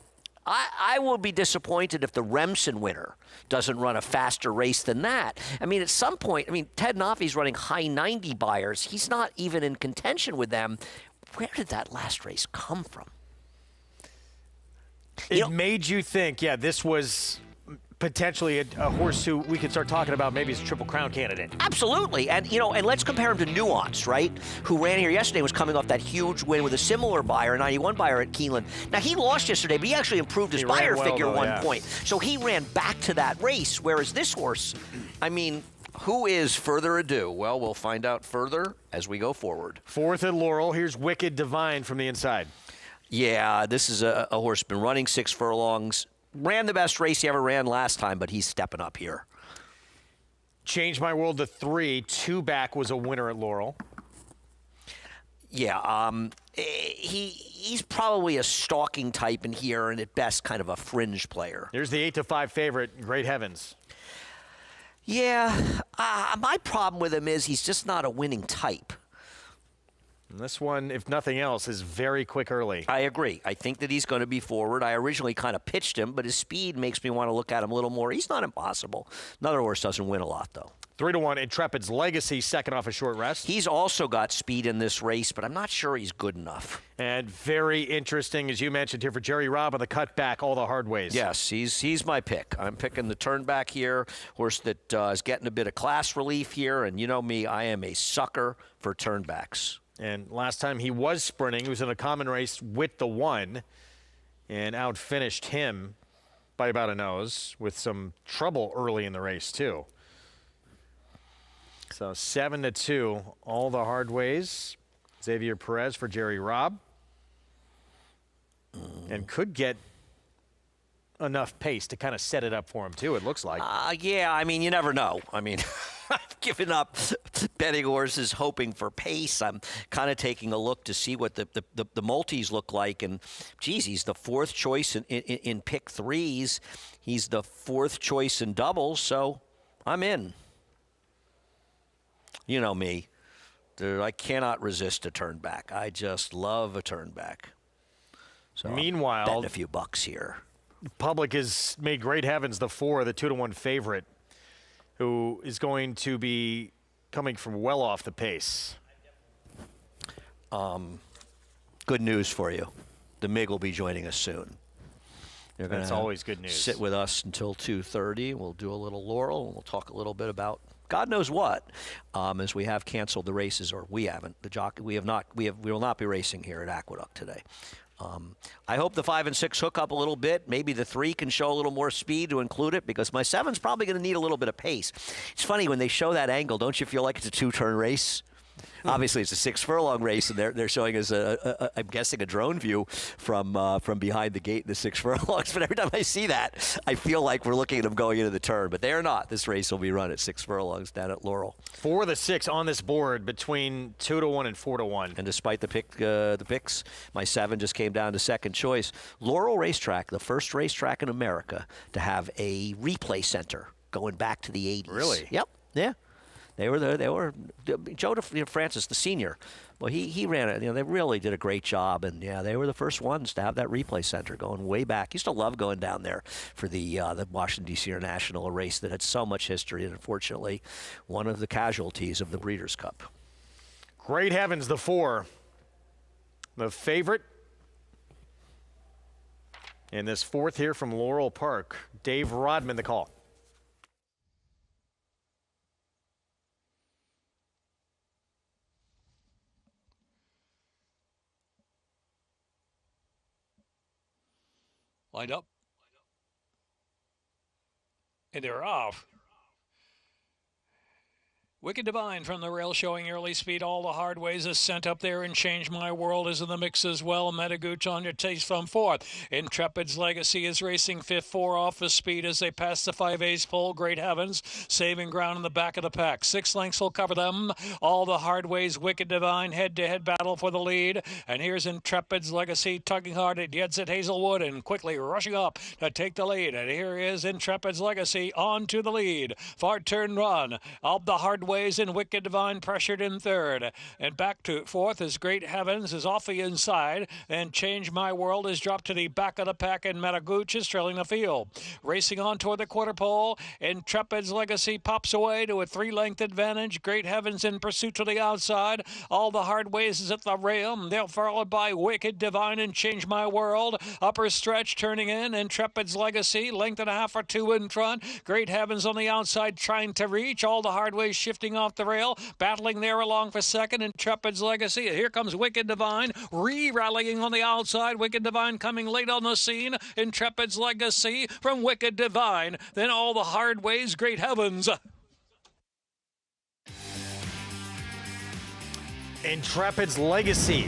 I will be disappointed if the Remsen winner doesn't run a faster race than that. I mean, at some point, Ted Naffy's running high 90 Beyers. He's not even in contention with them. Where did that last race come from? It made you think, yeah, this was potentially a horse who we could start talking about maybe as a Triple Crown candidate. Absolutely. And, you know, and let's compare him to Nuance, right? Who ran here yesterday, was coming off that huge win with a similar Beyer, 91 Beyer at Keeneland. Now, he lost yesterday, but he actually improved his Beyer figure 1 point. So he ran back to that race, whereas this horse, I mean, who is Further Ado? Well, we'll find out further as we go forward. 4th at Laurel. Here's Wicked Divine from the inside. Yeah, this is a horse been running 6 furlongs. Ran the best race he ever ran last time, but he's stepping up here. Changed My World to 3. 2 back was a winner at Laurel. Yeah, he's probably a stalking type in here, and at best kind of a fringe player. Here's the 8-5 favorite, Great Heavens. Yeah, my problem with him is he's just not a winning type. And this one, if nothing else, is very quick early. I agree. I think that he's going to be forward. I originally kind of pitched him, but his speed makes me want to look at him a little more. He's not impossible. Another horse doesn't win a lot, though. 3-1, Intrepid's Legacy, second off a short rest. He's also got speed in this race, but I'm not sure he's good enough. And very interesting, as you mentioned here, for Jerry Robb on the cutback all the hard ways. Yes, he's my pick. I'm picking the turnback here. Horse that is getting a bit of class relief here, and you know me, I am a sucker for turnbacks. And last time he was sprinting, he was in a common race with the 1 and outfinished him by about a nose with some trouble early in the race, too. So 7-2, all the hard ways. Xavier Perez for Jerry Robb. And could get enough pace to kind of set it up for him, too, it looks like. Yeah, I mean, you never know. I mean, I've given up betting horses hoping for pace. I'm kind of taking a look to see what the multis look like. And, geez, he's the 4th choice in pick 3s. He's the 4th choice in doubles, so I'm in. You know me. I cannot resist a turn back. I just love a turn back. So meanwhile, I'm betting a few bucks here. Public has made Great Heavens the 4, the 2-1 favorite, who is going to be coming from well off the pace. Good news for you. The MIG will be joining us soon. That's always good news. Sit with us until 2:30. We'll do a little Laurel, and we'll talk a little bit about God knows what, as we have canceled the races, or we haven't. We will not be racing here at Aqueduct today. I hope the 5 and 6 hook up a little bit. Maybe the 3 can show a little more speed to include it, because my 7's probably going to need a little bit of pace. It's funny when they show that angle. Don't you feel like it's a 2-turn race? Obviously, it's a 6 furlong race, and they're showing us I'm guessing a drone view from behind the gate in the 6 furlongs. But every time I see that, I feel like we're looking at them going into the turn. But they are not. This race will be run at 6 furlongs down at Laurel. 4 of the 6 on this board between 2-1 and 4-1. And despite the picks, my 7 just came down to second choice. Laurel Racetrack, the first racetrack in America to have a replay center going back to the 80s. Really? Yep. Yeah. They were there. They were Joe Francis, the senior. Well, he ran it. They really did a great job, and yeah, they were the first ones to have that replay center going way back. Used to love going down there for the Washington D.C. International, a race that had so much history, and unfortunately, one of the casualties of the Breeders' Cup. Great heavens, the 4, the favorite in this 4th here from Laurel Park. Dave Rodman, the call. Lined up. And they're off. Wicked Divine from the rail showing early speed. All the hard ways is sent up there, and Change My World is in the mix as well. Metagooch on your taste from 4th. Intrepid's Legacy is racing 5th, 4 off the speed as they pass the 5A's pole. Great Heavens saving ground in the back of the pack. 6 lengths will cover them. All the hard ways. Wicked Divine head-to-head battle for the lead. And here's Intrepid's Legacy tugging hard at Yedsit Hazelwood and quickly rushing up to take the lead. And here is Intrepid's Legacy on to the lead. Far turn run of the hard ways. In Wicked Divine pressured in 3rd, and back to 4th is Great Heavens is off the inside, and Change My World is dropped to the back of the pack, and Metagooch is trailing the field. Racing on toward the quarter pole, Intrepid's Legacy pops away to a 3-length advantage. Great Heavens in pursuit to the outside. All the hard ways is at the rail. They're followed by Wicked Divine and Change My World. Upper stretch turning in, Intrepid's Legacy, length and a half or 2 in front. Great Heavens on the outside trying to reach. All the hard ways shifting off the rail, battling there along for 2nd. Intrepid's Legacy. Here comes Wicked Divine, re-rallying on the outside. Wicked Divine coming late on the scene. Intrepid's Legacy from Wicked Divine. Then all the hard ways. Great Heavens. Intrepid's Legacy.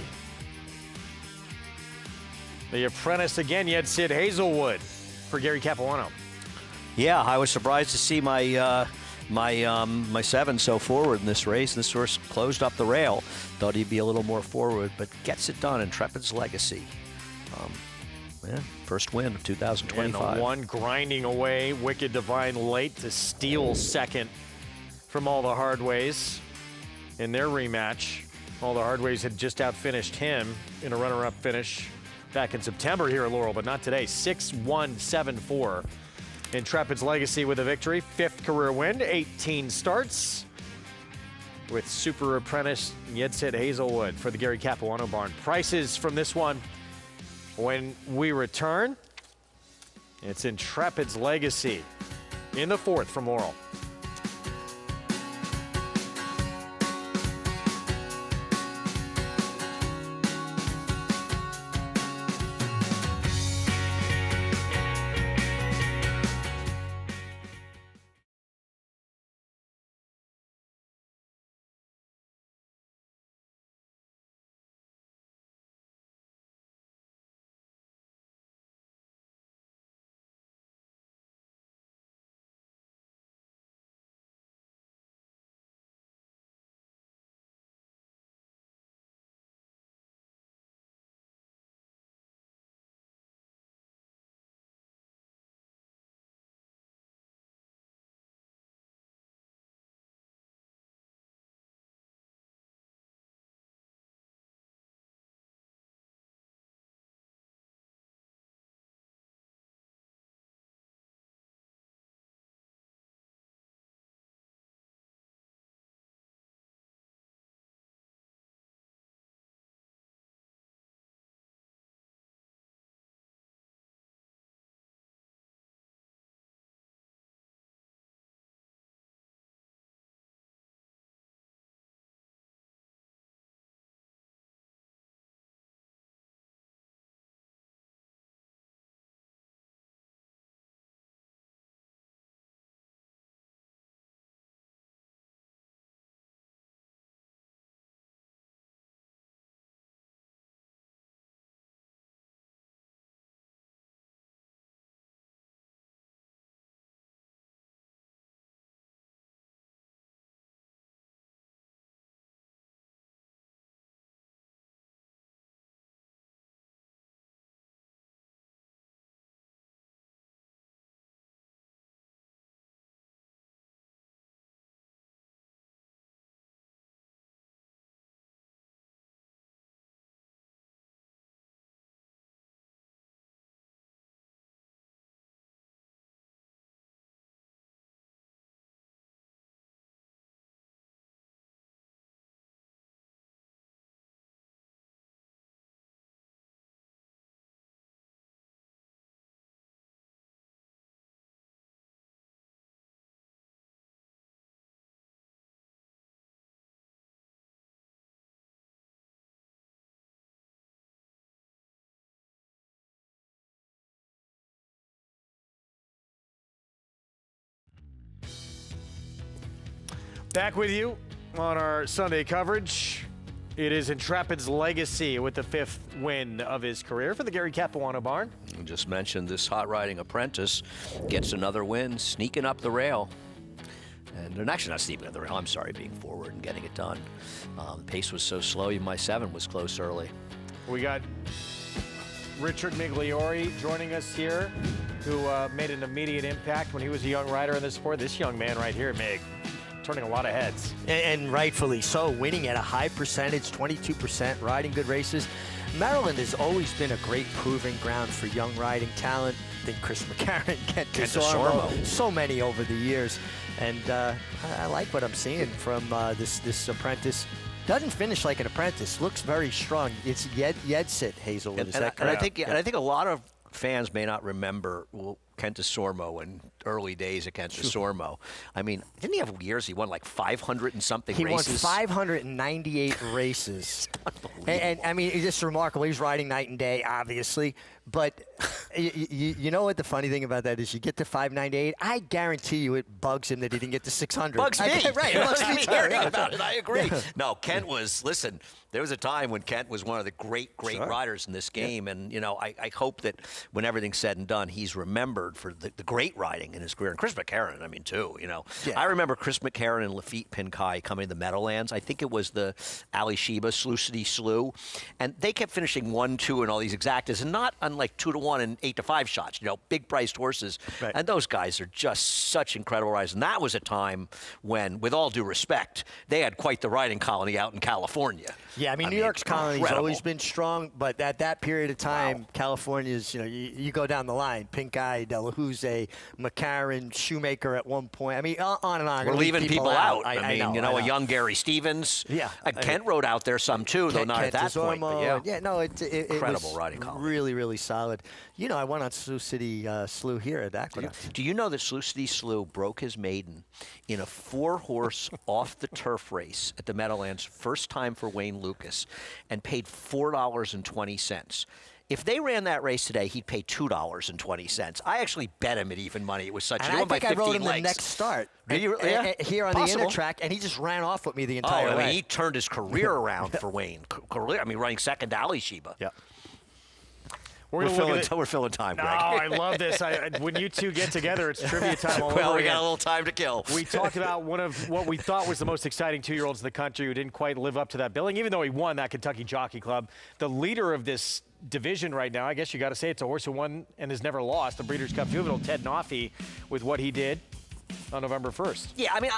The apprentice again, yet Sid Hazelwood for Gary Capuano. Yeah, I was surprised to see my 7 so forward in this race. This horse closed up the rail. Thought he'd be a little more forward, but gets it done. Intrepid's Legacy. First win of 2025. And the 1 grinding away. Wicked Divine late to steal 2nd from All the Hard Ways in their rematch. All the Hard Ways had just outfinished him in a runner-up finish back in September here at Laurel, but not today. 6-1, 7-4. Intrepid's Legacy with a victory. 5th career win, 18 starts. With super apprentice Yedsit Hazelwood for the Gary Capuano barn. Prices from this one when we return. It's Intrepid's Legacy in the 4th from Laurel. Back with you on our Sunday coverage. It is Intrepid's legacy with the 5th win of his career for the Gary Capuano barn. I just mentioned this hot riding apprentice gets another win, sneaking up the rail. And actually not sneaking up the rail, I'm sorry, being forward and getting it done. Pace was so slow, even my 7 was close early. We got Richard Migliori joining us here, who made an immediate impact when he was a young rider in this sport. This young man right here, Mig, turning a lot of heads. And rightfully so, winning at a high percentage, 22%, riding good races. Maryland has always been a great proving ground for young riding talent. I think Chris McCarron, Kent DeSormo, so many over the years. And I like what I'm seeing from this apprentice. Doesn't finish like an apprentice. Looks very strong. It's Yedsit, Hazel. And I think a lot of fans may not remember Kent DeSormo and early days of Kent DeSormo. I mean, didn't he have years he won like 500 and something races? He won 598 races. And I mean, it's just remarkable. He's riding night and day, obviously. But you know what the funny thing about that is? You get to 598, I guarantee you it bugs him that he didn't get to 600. Bugs me. Right, it bugs me too. Hearing about it, I agree. No, Kent was, listen, there was a time when Kent was one of the great riders in this game. And, you know, I hope that when everything's said and done, he's remembered for the great riding in his career. And Chris McCarron, I mean, too, you know. I remember Chris McCarron and Lafitte Pinkai coming to the Meadowlands. I think it was the Ali Sheba, Slew City Slew. And they kept finishing 1-2 and all these exactas, and not unlike 2-1 and 8-5 shots, you know, big priced horses. Right. And those guys are just such incredible riders. And that was a time when, with all due respect, they had quite the riding colony out in California. Yeah, I mean, New York's colony has always been strong, but at that period of time, California's, you know, you go down the line, Pinkai, Delahouze, McCarron, Shoemaker at one point. I mean, on and on. We're leaving people out. I know, you know, a young Gary Stevens. Yeah. Kent rode out there some, too, though not at that point. But it incredible was riding colony. Really, really solid. You know, I went on Slew City Slew here at Aqueduct. Do you know that Slew City Slew broke his maiden in a 4-horse off-the-turf race at the Meadowlands, first time for Wayne Lucas, and paid $4.20. If they ran that race today, he'd pay $2.20. I actually bet him at even money. It was such. And I think I rode him the next start. Here on the inner track, and he just ran off with me the entire way. I mean, he turned his career around for Wayne. I mean, running second to Ali Sheba. Yeah. We're filling time, Greg. Oh, I love this. When you two get together, it's trivia time all over Well, we again. got a little time to kill. We talked about one of what we thought was the most exciting 2-year-olds in the country who didn't quite live up to that billing, even though he won that Kentucky Jockey Club. The leader of this division right now, I guess you got to say it's a horse who won and has never lost, the Breeders' Cup Juvenile, Ted Noffey, with what he did on November 1st. Yeah, I mean,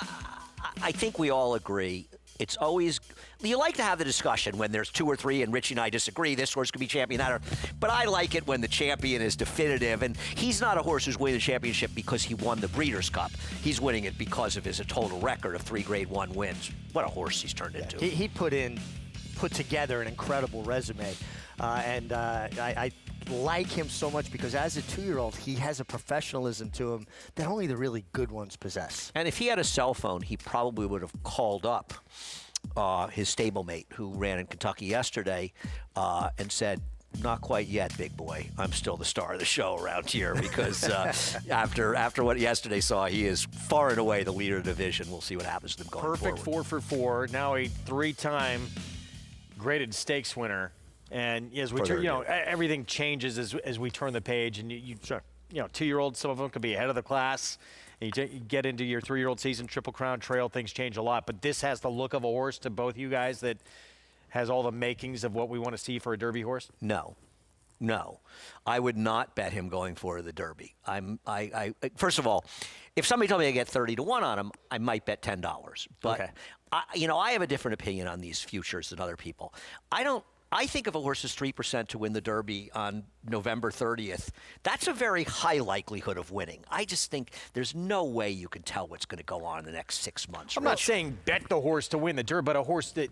I think we all agree. It's always, you like to have the discussion when there's 2 or 3 and Richie and I disagree, this horse could be champion, that, but I like it when the champion is definitive, and he's not a horse who's winning the championship because he won the Breeders' Cup. He's winning it because of his total record of 3 Grade 1 wins. What a horse he's turned into. He put together an incredible resume, and I like him so much because as a 2-year-old, he has a professionalism to him that only the really good ones possess. And if he had a cell phone, he probably would have called up his stablemate who ran in Kentucky yesterday and said, not quite yet, big boy. I'm still the star of the show around here because after what yesterday saw, he is far and away the leader of the division. We'll see what happens to them going forward. Perfect 4 for 4. Now a 3-time graded stakes winner. And as we turn, everything changes as we turn the page. And you 2-year-olds, some of them could be ahead of the class. And you get into your 3-year-old season, Triple Crown Trail, things change a lot. But this has the look of a horse to both you guys that has all the makings of what we want to see for a Derby horse? No. I would not bet him going for the Derby. First of all, if somebody told me I get 30 to 1 on him, I might bet $10. But I have a different opinion on these futures than other people. I think if a horse is 3% to win the Derby on November 30th, that's a very high likelihood of winning. I just think there's no way you can tell what's going to go on in the next 6 months. I'm not saying bet the horse to win the Derby, but a horse that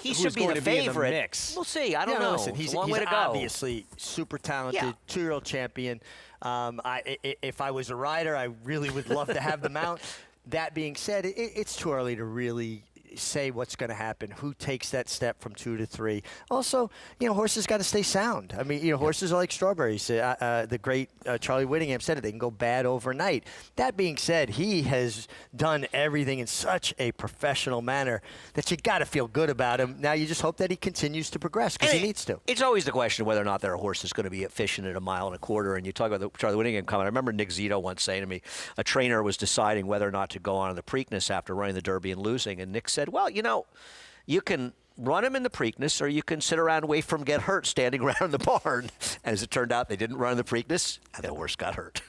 he should be the favorite. In the mix. We'll see. I don't know. Listen, he's a long way to go. Obviously super talented, 2-year-old champion. If I was a rider, I really would love to have the mount. That being said, it's too early to really say what's going to happen, who takes that step from 2 to 3. Also, horses got to stay sound. I mean, horses are like strawberries. The great Charlie Whittingham said it. They can go bad overnight. That being said, he has done everything in such a professional manner that you got to feel good about him. Now you just hope that he continues to progress because he needs to. It's always the question of whether or not there are horses going to be efficient at 1.25 miles. And you talk about the Charlie Whittingham comment. I remember Nick Zito once saying to me, a trainer was deciding whether or not to go on in the Preakness after running the Derby and losing. And Nick said, well, you can run him in the Preakness or you can sit around and wait for him to get hurt standing around in the barn. And as it turned out, they didn't run in the Preakness and the horse got hurt.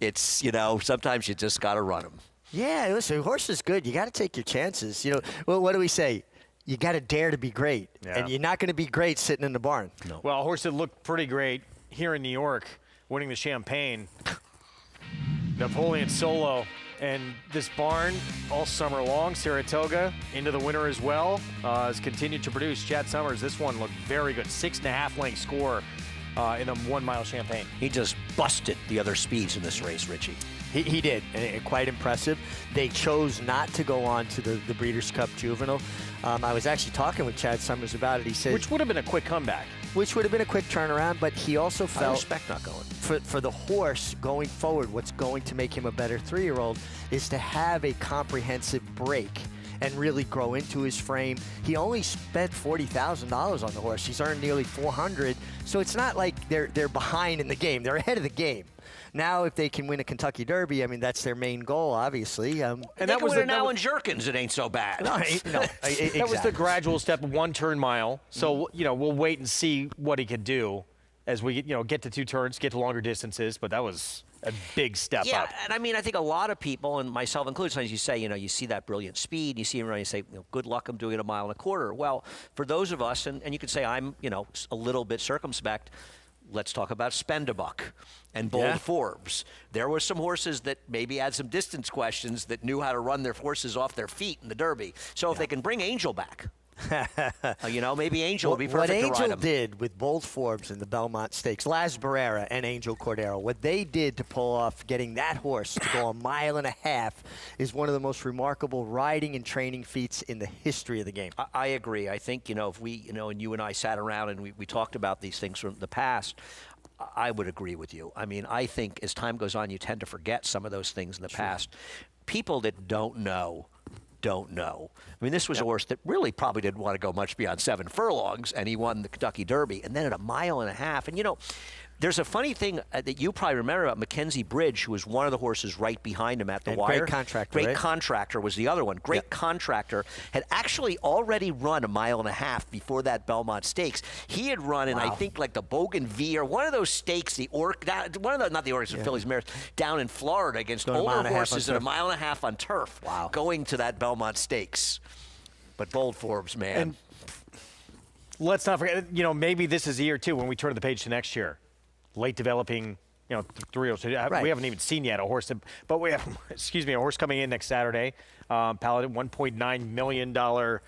It's, sometimes you just got to run him. Yeah, listen, a horse is good. You got to take your chances. Well, what do we say? You got to dare to be great. Yeah. And you're not going to be great sitting in the barn. No. Well, a horse that looked pretty great here in New York, winning the Champagne, Napoleon Solo. And this barn all summer long, Saratoga, into the winter as well, has continued to produce. Chad Summers, this one looked very good. 6.5 length score in the 1 mile Champagne. He just busted the other speeds in this race, Richie. He did, and quite impressive. They chose not to go on to the Breeders' Cup Juvenile. I was actually talking with Chad Summers about it. He said, which would have been a quick comeback. Which would have been a quick turnaround, but he also felt I respect not going. For the horse going forward, what's going to make him a better 3-year-old is to have a comprehensive break and really grow into his frame. He only spent $40,000 on the horse. He's earned nearly $400, so it's not like they're behind in the game. They're ahead of the game. Now, if they can win a Kentucky Derby, I mean, that's their main goal, obviously. And that was an Allen Jerkins. It ain't so bad. No, exactly. That was the gradual step of 1 turn mile. So, we'll wait and see what he could do as we, get to 2 turns, get to longer distances. But that was a big step up. Yeah, and I mean, I think a lot of people, and myself included, sometimes you say, you see that brilliant speed, you see him run, you say, good luck, I'm doing it 1.25 miles. Well, for those of us, and you could say I'm, a little bit circumspect, let's talk about Spendabuck and Bold Forbes. There were some horses that maybe had some distance questions that knew how to run their horses off their feet in the Derby. So if they can bring Angel back, maybe Angel will be perfect to ride him. What Angel did with Bold Forbes in the Belmont Stakes, Laz Barrera and Angel Cordero, what they did to pull off getting that horse to go 1.5 miles is one of the most remarkable riding and training feats in the history of the game. I agree. I think, if we, and you and I sat around and we talked about these things from the past, I would agree with you. I mean, I think as time goes on, you tend to forget some of those things in the past. People that don't know. I mean, this was a horse that really probably didn't want to go much beyond 7 furlongs, and he won the Kentucky Derby. And then at 1.5 miles, and there's a funny thing that you probably remember about Mackenzie Bridge, who was one of the horses right behind him at the wire. Great Contractor, Great right? Contractor was the other one. Great Contractor had actually already run 1.5 miles before that Belmont Stakes. He had run in, I think, like the Bougainville, or one of those stakes, not the Orcs, the Phillies Mares, down in Florida against older horses at 1.5 miles on turf. Wow. Going to that Belmont Stakes. But Bold Forbes, man. And let's not forget, maybe this is the year, too, when we turn the page to next year. Late developing, 3-year-olds. Right. We haven't even seen yet a horse, but we have, a horse coming in next Saturday. Paladin, $1.9 million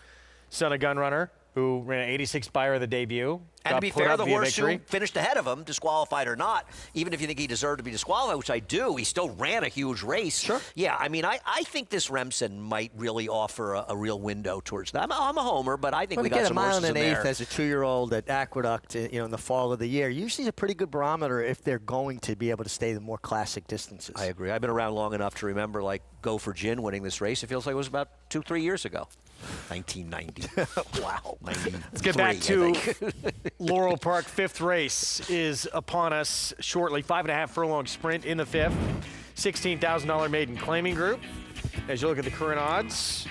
son of gun runner who ran an 86th Buyer of the debut. And to be fair, the horse who finished ahead of him, disqualified or not, even if you think he deserved to be disqualified, which I do, he still ran a huge race. Sure. Yeah, I mean, I think this Remsen might really offer a real window towards that. I'm a homer, but I think we got some horses in there. 1.1 miles as a 2-year-old at Aqueduct, in the fall of the year, usually is a pretty good barometer if they're going to be able to stay the more classic distances. I agree. I've been around long enough to remember, Go for Gin winning this race. It feels like it was about 2-3 years ago. 1990. Wow. Let's get back to Laurel Park. 5th race is upon us shortly. 5.5 furlong sprint in the 5th. $16,000 maiden claiming group. As you look at the current odds,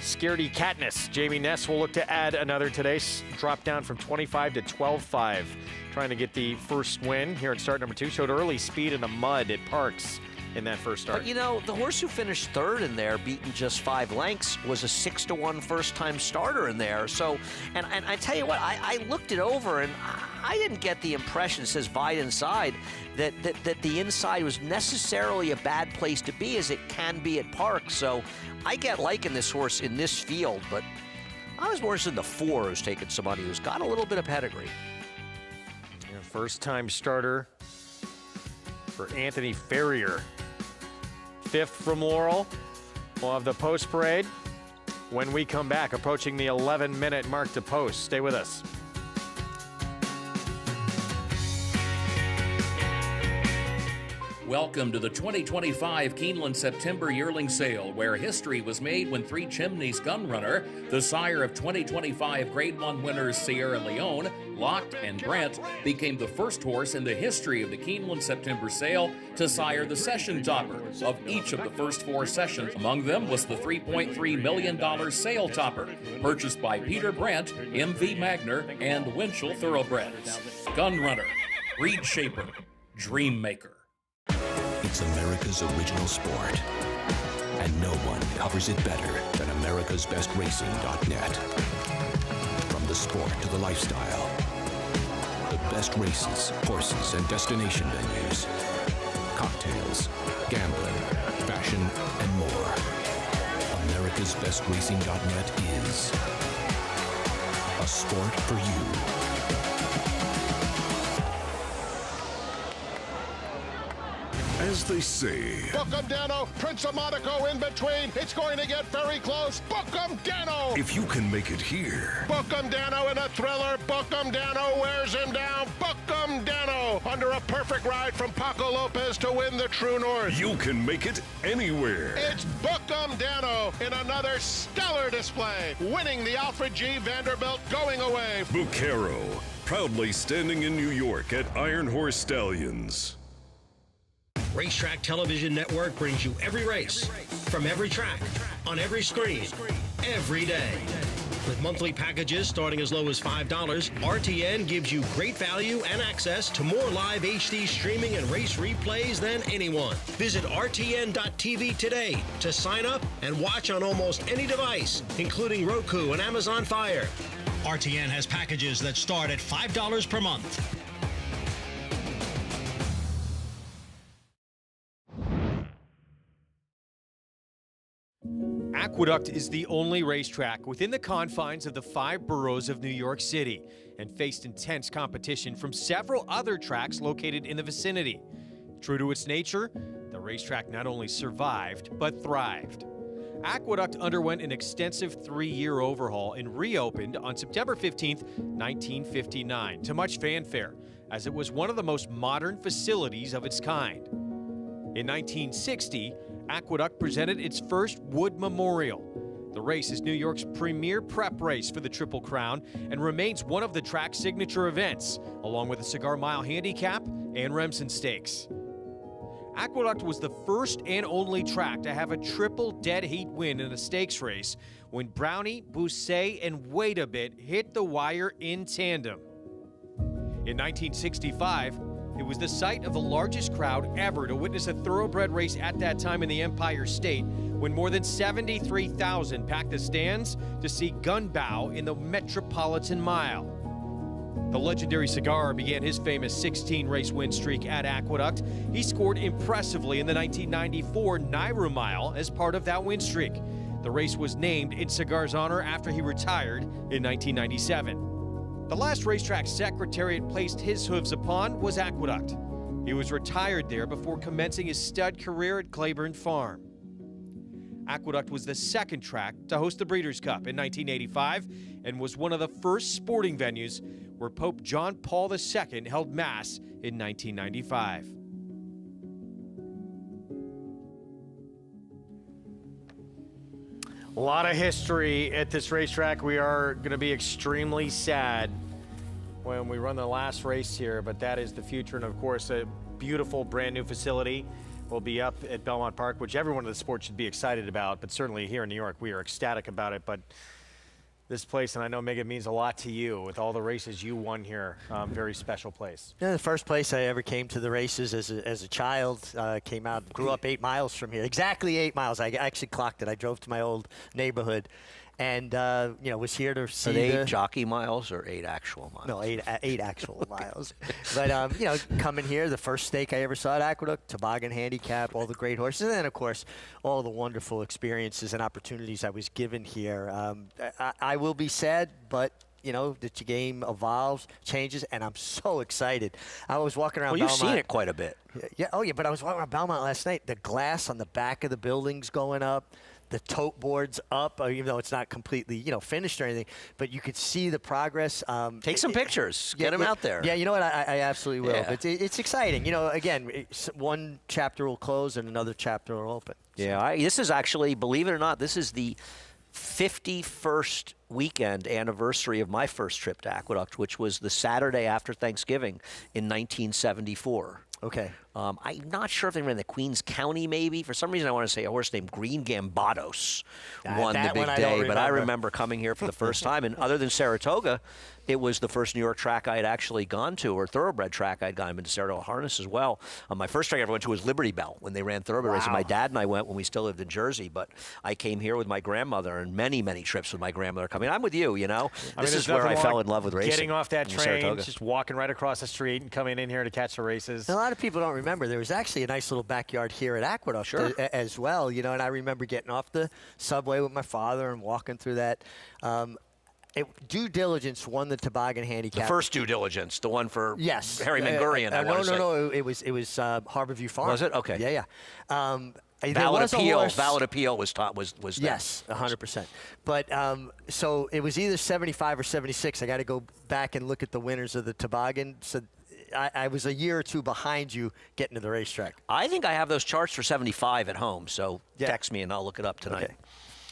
Scaredy Katniss. Jamie Ness will look to add another today. Drop down from 25 to 12.5. Trying to get the first win here at start number 2. Showed early speed in the mud at Parks in that first start. But the horse who finished 3rd in there, beaten just 5 lengths, was a 6-1 first-time starter in there. So, and I tell you what, I looked it over, and I didn't get the impression, it says Vide inside, that the inside was necessarily a bad place to be, as it can be at Parks. So I get liking this horse in this field, but I was more interested in the 4 who's taken some money, who's got a little bit of pedigree. First-time starter for Anthony Ferrier. 5th from Laurel. We'll have the post parade when we come back, approaching the 11-minute mark to post. Stay with us. Welcome to the 2025 Keeneland September Yearling Sale, where history was made when Three Chimneys Gunrunner, the sire of 2025 Grade 1 winners Sierra Leone, Locked, and Brent, became the first horse in the history of the Keeneland September Sale to sire the session topper of each of the first 4 sessions. Among them was the $3.3 million sale topper, purchased by Peter Brent, MV Magner, and Winchell Thoroughbreds. Gunrunner, Breed Shaper, Dream Maker. It's America's original sport, and no one covers it better than americasbestracing.net. From the sport to the lifestyle, the best races, horses, and destination venues, cocktails, gambling, fashion, and more. americasbestracing.net is a sport for you. As they say, book 'em, Dano. Prince of Monaco in between. It's going to get very close. Book 'em, Dano. If you can make it here, Book 'em, Dano in a thriller. Book 'em, Dano wears him down. Book 'em, Dano under a perfect ride from Paco Lopez to win the True North. you can make it anywhere. It's Book 'em, Dano in another stellar display, winning the Alfred G. Vanderbilt going away. Bucaro, proudly standing in New York at Iron Horse Stallions. Racetrack Television Network brings you every race, from every track, on every screen, every day. With monthly packages starting as low as $5, RTN gives you great value and access to more live HD streaming and race replays than anyone. Visit RTN.tv today to sign up and watch on almost any device, including Roku and Amazon Fire. RTN has packages that start at $5 per month. Aqueduct is the only racetrack within the confines of the 5 boroughs of New York City and faced intense competition from several other tracks located in the vicinity. True to its nature, the racetrack not only survived, but thrived. Aqueduct underwent an extensive 3-year overhaul and reopened on September 15, 1959, to much fanfare, as it was one of the most modern facilities of its kind. In 1960, Aqueduct presented its first Wood Memorial. The race is New York's premier prep race for the Triple Crown and remains one of the track's signature events, along with the Cigar Mile Handicap and Remsen Stakes. Aqueduct was the first and only track to have a triple dead heat win in a stakes race when Brownie, Bousset, and Wait a Bit hit the wire in tandem. In 1965, it was the site of the largest crowd ever to witness a thoroughbred race at that time in the Empire State, when more than 73,000 packed the stands to see Gunbow in the Metropolitan Mile. The legendary Cigar began his famous 16-race win streak at Aqueduct. He scored impressively in the 1994 Naira Mile as part of that win streak. The race was named in Cigar's honor after he retired in 1997. The last racetrack Secretariat placed his hooves upon was Aqueduct. He was retired there before commencing his stud career at Claiborne Farm. Aqueduct was the second track to host the Breeders' Cup in 1985 and was one of the first sporting venues where Pope John Paul II held Mass in 1995. A lot of history at this racetrack. We are going to be extremely sad when we run the last race here, but that is the future. And of course, a beautiful brand new facility will be up at Belmont Park, which everyone in the sport should be excited about. But certainly here in New York, we are ecstatic about it. But this place, and I know, Megan, means a lot to you with all the races you won here. Very special place. Yeah, the first place I ever came to the races as a child, came out, grew up 8 miles from here. Exactly 8 miles. I actually clocked it. I drove to my old neighborhood and, you know, was here to see Are they 8 jockey miles or 8 actual miles? No, eight actual miles. But, you know, coming here, the first stake I ever saw at Aqueduct, Toboggan Handicap, all the great horses, and then, of course, all the wonderful experiences and opportunities I was given here. I will be sad, but, you know, the game evolves, changes, and I'm so excited. I was walking around Belmont. Well, you've seen it quite a bit. Yeah, oh, yeah, but I was walking around Belmont last night. The glass on the back of the buildings going up. the tote boards up, even though it's not completely, finished or anything. But you could see the progress. Take some pictures. Get them out there. Yeah, you know what? I absolutely will. Yeah. But it's exciting. Again, one chapter will close and another chapter will open. Yeah, this is actually, believe it or not, this is the 51st weekend anniversary of my first trip to Aqueduct, which was the Saturday after Thanksgiving in 1974. Okay. I'm not sure if they ran the Queens County, maybe. For some reason, I want to say a horse named Green Gambados won the big day. But I remember coming here for the first time. And other than Saratoga, it was the first New York track I had actually gone to, or thoroughbred track I'd gone to Saratoga Harness as well. My first track I ever went to was Liberty Bell when they ran thoroughbred races. My dad and I went when we still lived in Jersey. But I came here with my grandmother, and many, many trips with my grandmother coming. I'm with you, This is where I fell in love with racing. Getting off that train, just walking right across the street and coming in here to catch the races. A lot of people don't remember there was actually a nice little backyard here at Aqueduct as well, and I remember getting off the subway with my father and walking through that. Due Diligence won the toboggan handicap. The first Due Diligence, the one for Harry McGurrian. No, it was Harborview Farm. Was it? Okay. Yeah. Valid appeal was there. Yes, 100%. But so it was either 75 or 76. I got to go back and look at the winners of the toboggan. So I was a year or two behind you getting to the racetrack. I think I have those charts for 75 at home, so text me and I'll look it up tonight. Okay.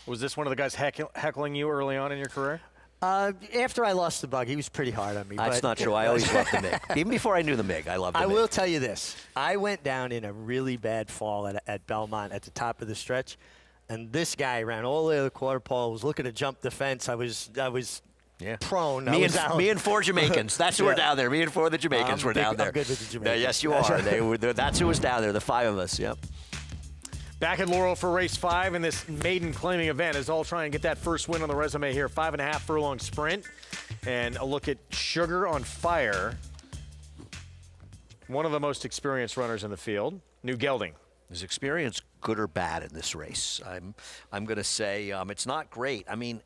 Was this one of the guys heckling you early on in your career? After I lost the bug, he was pretty hard on me. That's not true. I always loved the MIG. Even before I knew the MIG, I loved the MIG. I will tell you this. I went down in a really bad fall at Belmont at the top of the stretch, and this guy ran all the way to the quarter pole, was looking to jump the fence. I was prone. Me and four Jamaicans. That's who were down there. Me and four of the Jamaicans were down there. I'm good with the Jamaicans. Yes, you are. That's who was down there, the five of us. Yep. Back at Laurel for race 5 in this maiden claiming event is all trying to get that first win on the resume here. 5.5 furlong sprint. And a look at Sugar on Fire. One of the most experienced runners in the field. New gelding. Is experience good or bad in this race? I'm going to say it's not great. I mean,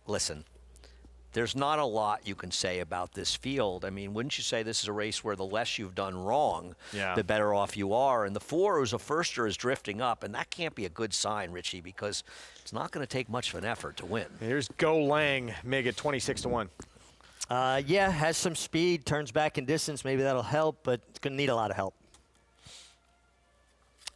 listen. There's not a lot you can say about this field. I mean, wouldn't you say this is a race where the less you've done wrong, the better off you are? And the 4, who's a firster, is drifting up, and that can't be a good sign, Richie, because it's not going to take much of an effort to win. Here's Go Lang, Mig at 26-1. Has some speed, turns back in distance. Maybe that'll help, but it's going to need a lot of help.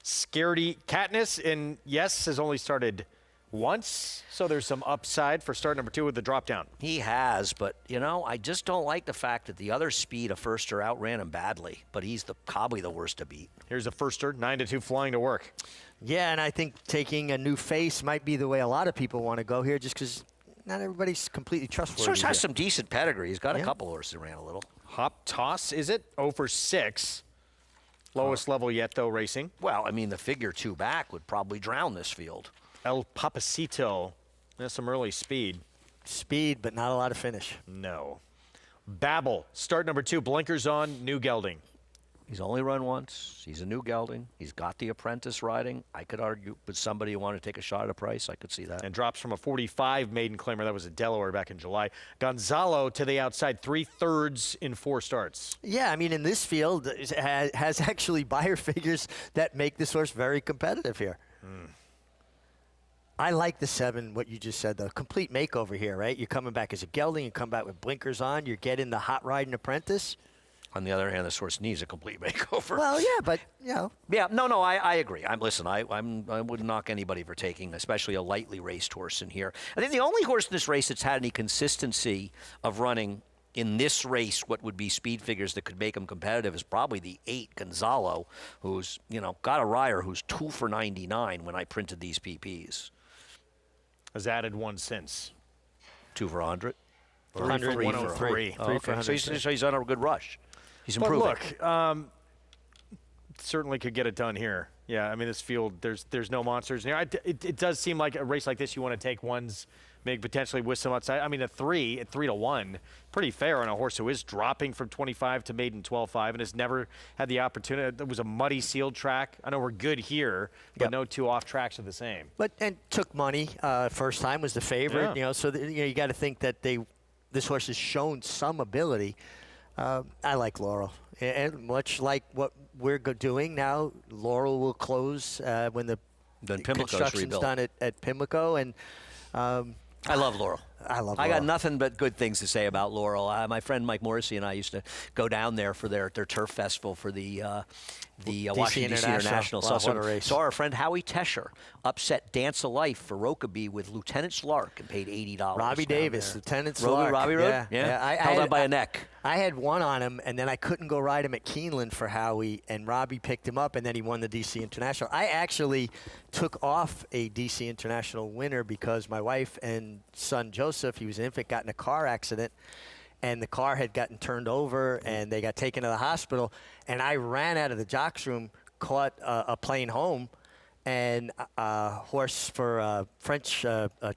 Scaredy Katniss, and yes, has only started once, so there's some upside for start number 2 with the drop down. He has, but I just don't like the fact that the other speed, a firster, outran him badly, but he's probably the worst to beat. Here's a firster, 9-2 flying to work. Yeah, and I think taking a new face might be the way a lot of people want to go here, just because not everybody's completely trustworthy. Source has some decent pedigree. He's got a couple horses that ran a little. Hop Toss, is it? 0 for 6. Lowest level yet, though, racing. Well, I mean, the figure 2 back would probably drown this field. El Papacito. That's some early speed. Speed, but not a lot of finish. No. Babel. Start number 2. Blinkers on. New gelding. He's only run once. He's a new gelding. He's got the apprentice riding. I could argue with somebody who wanted to take a shot at a price. I could see that. And drops from a 45 maiden claimer. That was at Delaware back in July. Gonzalo to the outside. 3/3 in 4 starts. Yeah, I mean, in this field, has actually buyer figures that make this horse very competitive here. I like the 7, what you just said, the complete makeover here, right? You're coming back as a gelding, you come back with blinkers on, you're getting the hot riding apprentice. On the other hand, this horse needs a complete makeover. Well, yeah, but, Yeah, no, I agree. I wouldn't knock anybody for taking, especially a lightly raced horse in here. I think the only horse in this race that's had any consistency of running in this race, what would be speed figures that could make him competitive, is probably the 8 Gonzalo, who's, got a rider who's 2 for 99 when I printed these PPs. Has added one since. 2 for 100? 3 for 103. Oh, okay. So he's on a good rush. He's improving. But look, certainly could get it done here. Yeah, I mean, this field, there's no monsters in here. It does seem like a race like this, you want to take ones, maybe potentially with some outside. I mean, a 3 at 3-1, pretty fair on a horse who is dropping from 25 to maiden 12.5 and has never had the opportunity. It was a muddy sealed track. I know we're good here, but no 2 off tracks are the same. And took money. First time was the favorite. So you got to think that this horse has shown some ability. I like Laurel, and much like what we're doing now, Laurel will close when the Then Pimlico's construction's rebuilt. done at Pimlico, and I love Laurel. I love I Laurel. got nothing but good things to say about Laurel. My friend Mike Morrissey and I used to go down there for their turf festival for the Washington D.C. International. Wow, what a race. Saw our friend Howie Tesher upset Dance of Life for Rokeby with Lieutenant Slark and paid $80. Robbie Davis, Lieutenant Slark. Robbie rode? Yeah. I held had, up by a neck. I had one on him, and then I couldn't go ride him at Keeneland for Howie, and Robbie picked him up, and then he won the D.C. International. I actually took off a D.C. International winner because my wife and son Joseph, he was an infant, got in a car accident, and the car had gotten turned over, and they got taken to the hospital, and I ran out of the jocks room, caught a plane home, and a horse for a French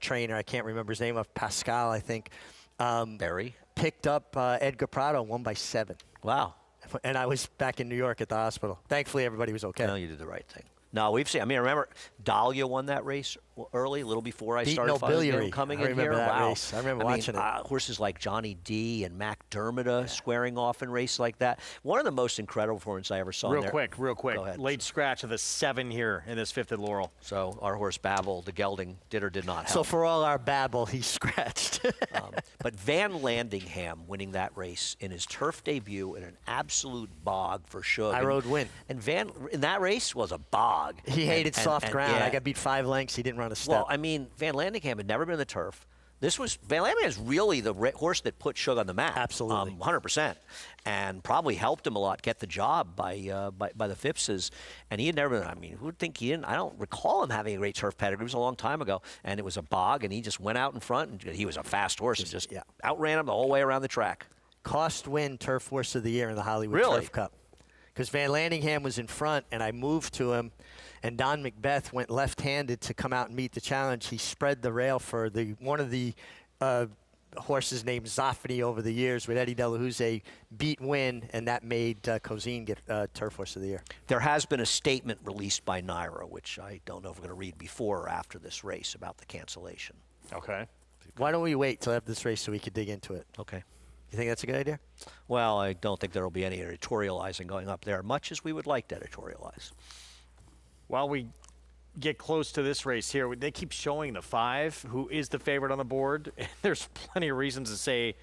trainer, I can't remember his name, of Pascal, I think. Barry. Picked up Edgar Prado, won by 7. Wow. And I was back in New York at the hospital. Thankfully, everybody was okay. No, you did the right thing. No, we've seen. I mean, I remember Dahlia won that race early, a little before I Beat started Nobiliary. coming I in remember here. that Wow. race. I remember watching it. Horses like Johnny D and Mac Dermida squaring off in races like that. One of the most incredible performances I ever saw. Real there. quick. Go ahead. Late scratch of the 7 here in this 5th at Laurel. So our horse Babel, the gelding, did or did not help. So for all our babble, he scratched. But Van Landingham winning that race in his turf debut in an absolute bog for Shug. I rode Win. And Van in that race was a bog. He hated soft ground. yeah. I got beat 5 lengths. He didn't run a step. Well, I mean, Van Landingham had never been in the turf. Van Landingham is really the horse that put Shug on the map. Absolutely. 100%. And probably helped him a lot get the job by the Phippses. And he had never been, I mean, who would think he didn't? I don't recall him having a great turf pedigree. It was a long time ago. And it was a bog, and he just went out in front, and he was a fast horse and just outran him the whole way around the track. Cost Win Turf Horse of the Year in the Hollywood Really? Turf Cup. Because Van Landingham was in front, and I moved to him, and Don Macbeth went left-handed to come out and meet the challenge. He spread the rail for one of the horses named Zoffany over the years with Eddie Delahousse, beat Win, and that made Cozine get Turf Horse of the Year. There has been a statement released by Naira, which I don't know if we're going to read before or after this race, about the cancellation. Okay. Why don't we wait till after this race so we could dig into it? Okay. You think that's a good idea? Well, I don't think there will be any editorializing going up there, much as we would like to editorialize. While we get close to this race here, they keep showing the 5, who is the favorite on the board. And there's plenty of reasons to say,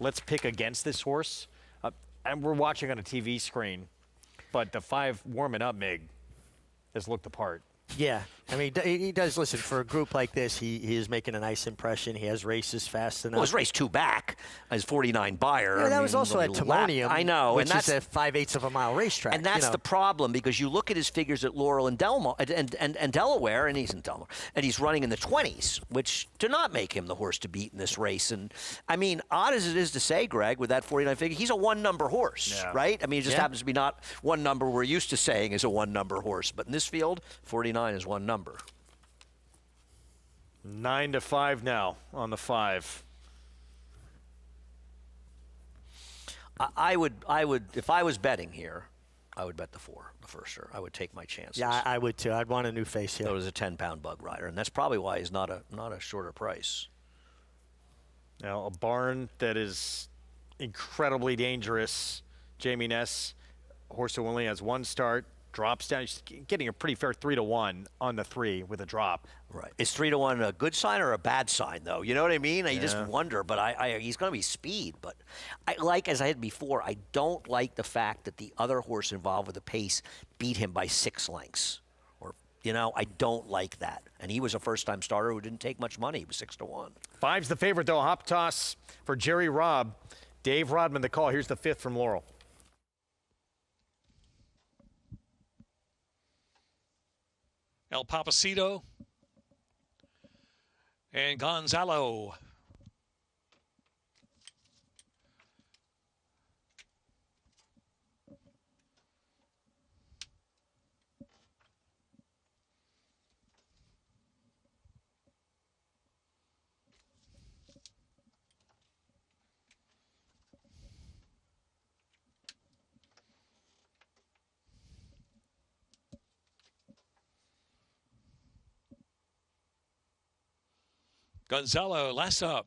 let's pick against this horse. And we're watching on a TV screen, but the 5 warming up, Mig, has looked the part. Yeah, I mean, he does. Listen, for a group like this, he is making a nice impression. He has races fast enough. Well, his race 2 back as 49 Buyer. Yeah, that was also at Timonium. I know, which and that's is a 5/8 of a mile racetrack. And that's the problem, because you look at his figures at Laurel and Delaware, and he's in Delaware, and he's running in the 20s, which do not make him the horse to beat in this race. And I mean, odd as it is to say, Greg, with that 49 figure, he's a 1-number horse, right? I mean, it just happens to be not 1 number we're used to saying is a 1-number horse, but in this field, 49 is 1 number. 9-5 now on the 5. I would, if I was betting here, I would bet the 4, the firster. I would take my chances. Yeah, I would too. I'd want a new face here. So it was a 10-pound bug rider, and that's probably why he's not a shorter price. Now, a barn that is incredibly dangerous. Jamie Ness, horse who only has 1 start, drops down. He's getting a pretty fair 3-1 on the 3 with a drop. Right. Is 3-1 a good sign or a bad sign, though? You know what I mean? You just wonder. But he's going to be speed. But as I had before, I don't like the fact that the other horse involved with the pace beat him by 6 lengths. I don't like that. And he was a first-time starter who didn't take much money. He was 6-1. 5's the favorite, though. Hop toss for Jerry Robb. Dave Rodman, the call. Here's the 5th from Laurel. El Papacito and Gonzalo. Gonzalo, last up.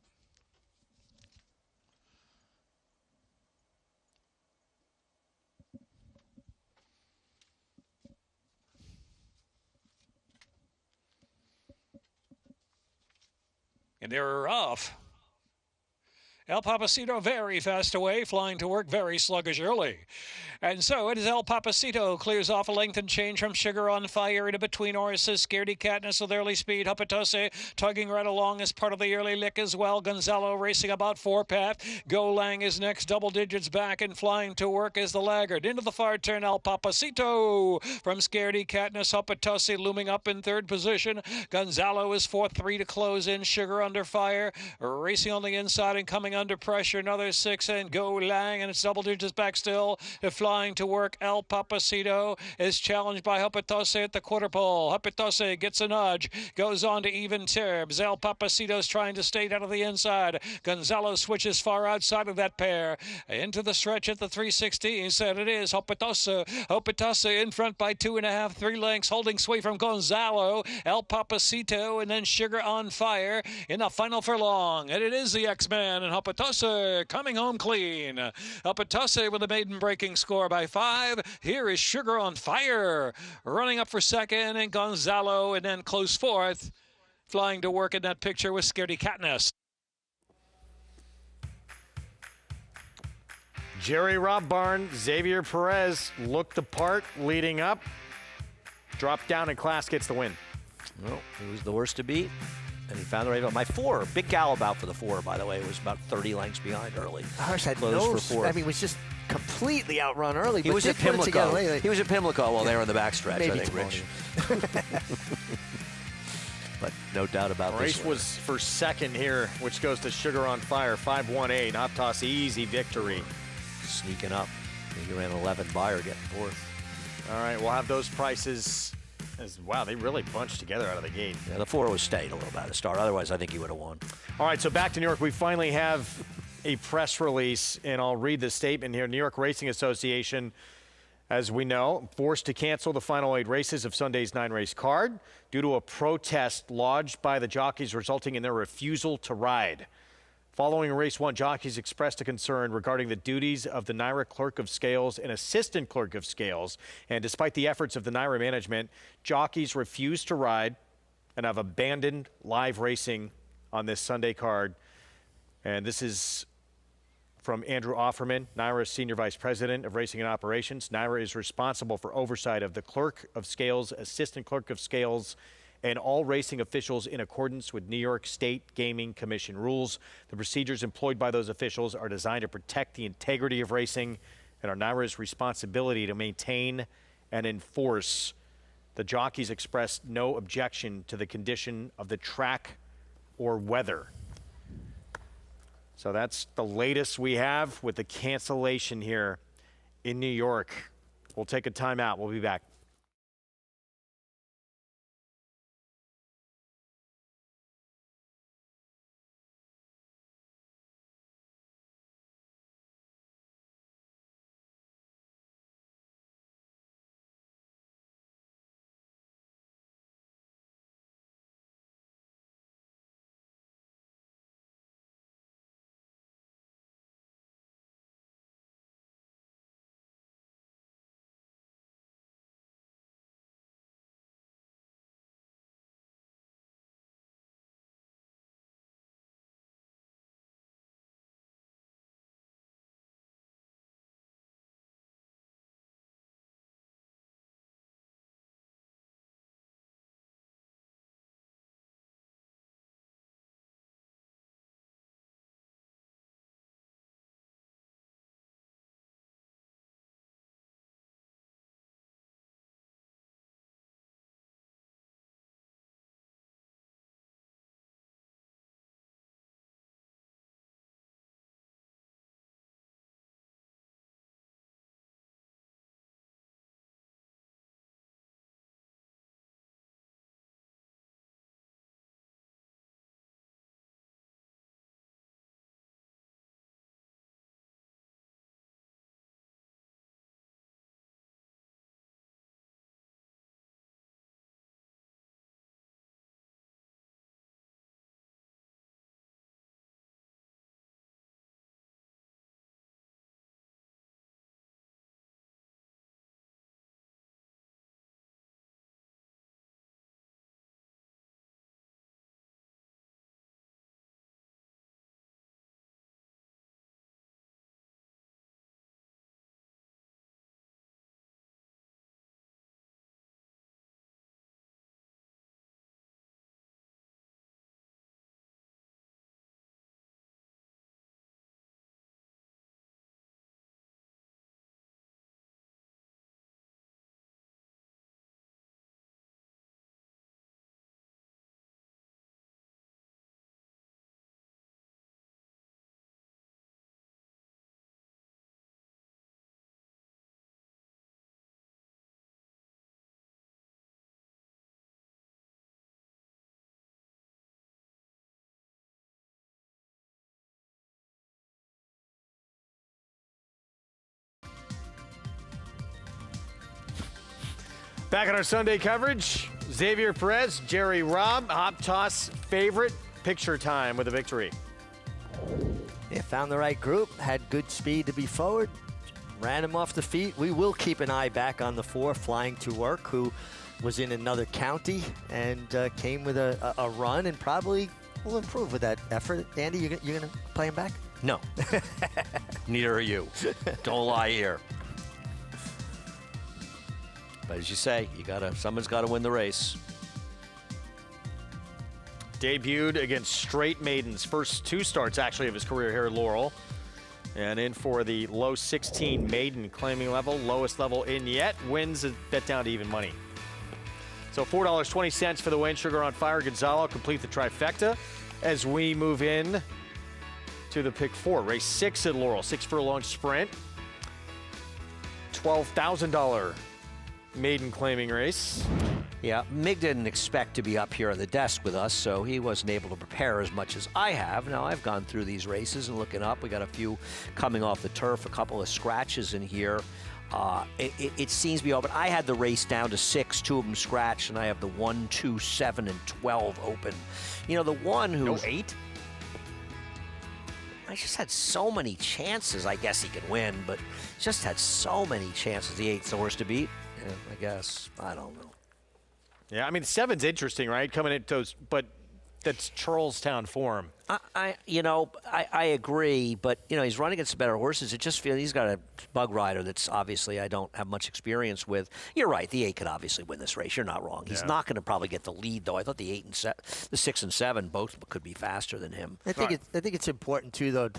And they're off. El Papacito very fast away, flying to work very sluggish early. And so it is El Papacito clears off a length and change from Sugar on Fire into between horses. Scaredy Katniss with early speed. Hupatose tugging right along as part of the early lick as well. Gonzalo racing about 4-path. Go Lang is next, double digits back and flying to work as the laggard. Into the far turn, El Papacito from Scaredy Katniss. Hupatose looming up in third position. Gonzalo is fourth, 3 to close in. Sugar under fire. Racing on the inside and coming under pressure. Another 6 and Go Lang, and it's double digits back still. Flying to work, El Papacito is challenged by Hupatose at the quarter pole. Hupatose gets a nudge, goes on to even terbs. El Papacito's trying to stay out of the inside. Gonzalo switches far outside of that pair. Into the stretch at the 360. He said it is Hupatose. Hupatose in front by 2.5, 3 lengths, holding sway from Gonzalo. El Papacito, and then Sugar on Fire in the final furlong. And it is the X-Man, and Hupatose coming home clean. Hupatose with a maiden breaking score by 5. Here is Sugar on Fire running up for second, and Gonzalo, and then close fourth. Flying to work in that picture with Scaredy Katniss. Jerry Robb Barn, Xavier Perez looked the part leading up. Dropped down, and Class gets the win. Well, he was the worst to beat, and he found the right about my 4. Big gallop out for the 4, by the way. It was about 30 lengths behind early. Gosh, I Closed for 4. I mean, it was just completely outrun early. He but was they at put it together Pimlico. lately. He was at Pimlico while they were in the backstretch, Maybe I think, Rich. But no doubt about The this. race was for second here, which goes to Sugar on Fire, 5-1-8. Hop Toss, easy victory. Sneaking up. He ran 11 Buyer getting fourth. All right, we'll have those prices. Wow, they really bunched together out of the gate. Yeah, the 4 was stayed a little bit at the start. Otherwise, I think he would have won. All right, so back to New York. We finally have a press release, and I'll read the statement here. New York Racing Association, as we know, forced to cancel the final 8 races of Sunday's 9-race card due to a protest lodged by the jockeys resulting in their refusal to ride. Following race 1, jockeys expressed a concern regarding the duties of the NYRA clerk of scales and assistant clerk of scales. And despite the efforts of the NYRA management, jockeys refused to ride and have abandoned live racing on this Sunday card. And this is from Andrew Offerman, NYRA's Senior Vice President of Racing and Operations. NYRA is responsible for oversight of the clerk of scales, assistant clerk of scales, and all racing officials in accordance with New York State Gaming Commission rules. The procedures employed by those officials are designed to protect the integrity of racing and are NYRA's responsibility to maintain and enforce. The jockeys expressed no objection to the condition of the track or weather. So that's the latest we have with the cancellation here in New York. We'll take a timeout. We'll be back. Back on our Sunday coverage, Xavier Perez, Jerry Robb, hop toss favorite, picture time with a victory. Yeah, found the right group, had good speed to be forward, ran him off the feet. We will keep an eye back on the 4, Flying to Work, who was in another county and came with a run and probably will improve with that effort. Andy, you're going to play him back? No. Neither are you. Don't lie here. But as you say, someone's got to win the race. Debuted against straight maidens. First 2 starts, actually, of his career here at Laurel. And in for the low 16 maiden claiming level, lowest level in yet. Wins a bet down to even money. So $4.20 for the win. Sugar on Fire, Gonzalo complete the trifecta as we move in to the pick 4. Race 6 at Laurel, 6 furlong sprint. $12,000 maiden claiming race. Yeah, Mig didn't expect to be up here on the desk with us, so he wasn't able to prepare as much as I have. Now, I've gone through these races and looking up. We got a few coming off the turf, a couple of scratches in here. It seems to be open. I had the race down to 6, 2 of them scratched, and I have the 1, 2, 7, and 12 open. You know, the one who... No 8? I just had so many chances. I guess he could win, but just had so many chances. The 8's the horse to beat. Yeah, I guess. I don't know. Yeah, I mean, 7's interesting, right? Coming into those, but that's Charlestown form. I agree, but, he's running against better horses. It just feels he's got a bug rider that's obviously I don't have much experience with. You're right. The 8 could obviously win this race. You're not wrong. He's not going to probably get the lead, though. I thought the 6 and 7 both could be faster than him. I think it's important, too, though,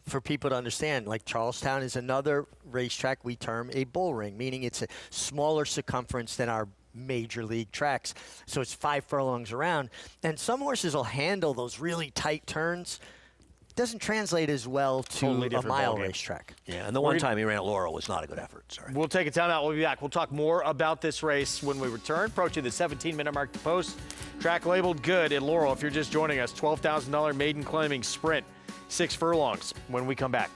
for people to understand, like Charlestown is another racetrack we term a bull ring, meaning it's a smaller circumference than our major league tracks. So it's 5 furlongs around. And some horses will handle those really tight turns. Doesn't translate as well to a mile racetrack. Yeah, and the one time he ran at Laurel was not a good effort. Sorry. We'll take a timeout. We'll be back. We'll talk more about this race when we return. Approaching the 17-minute mark to post. Track labeled good at Laurel. If you're just joining us, $12,000 maiden claiming sprint. 6 furlongs when we come back.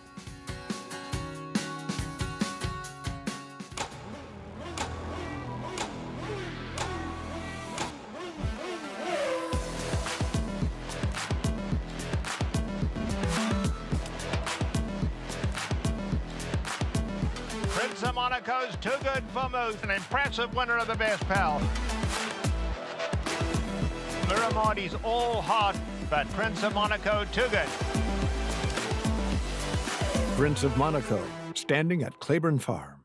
Prince of Monaco's too good for Moose, an impressive winner of the Best Pal. Miramondi's all hot, but Prince of Monaco too good. Prince of Monaco, standing at Claiborne Farm.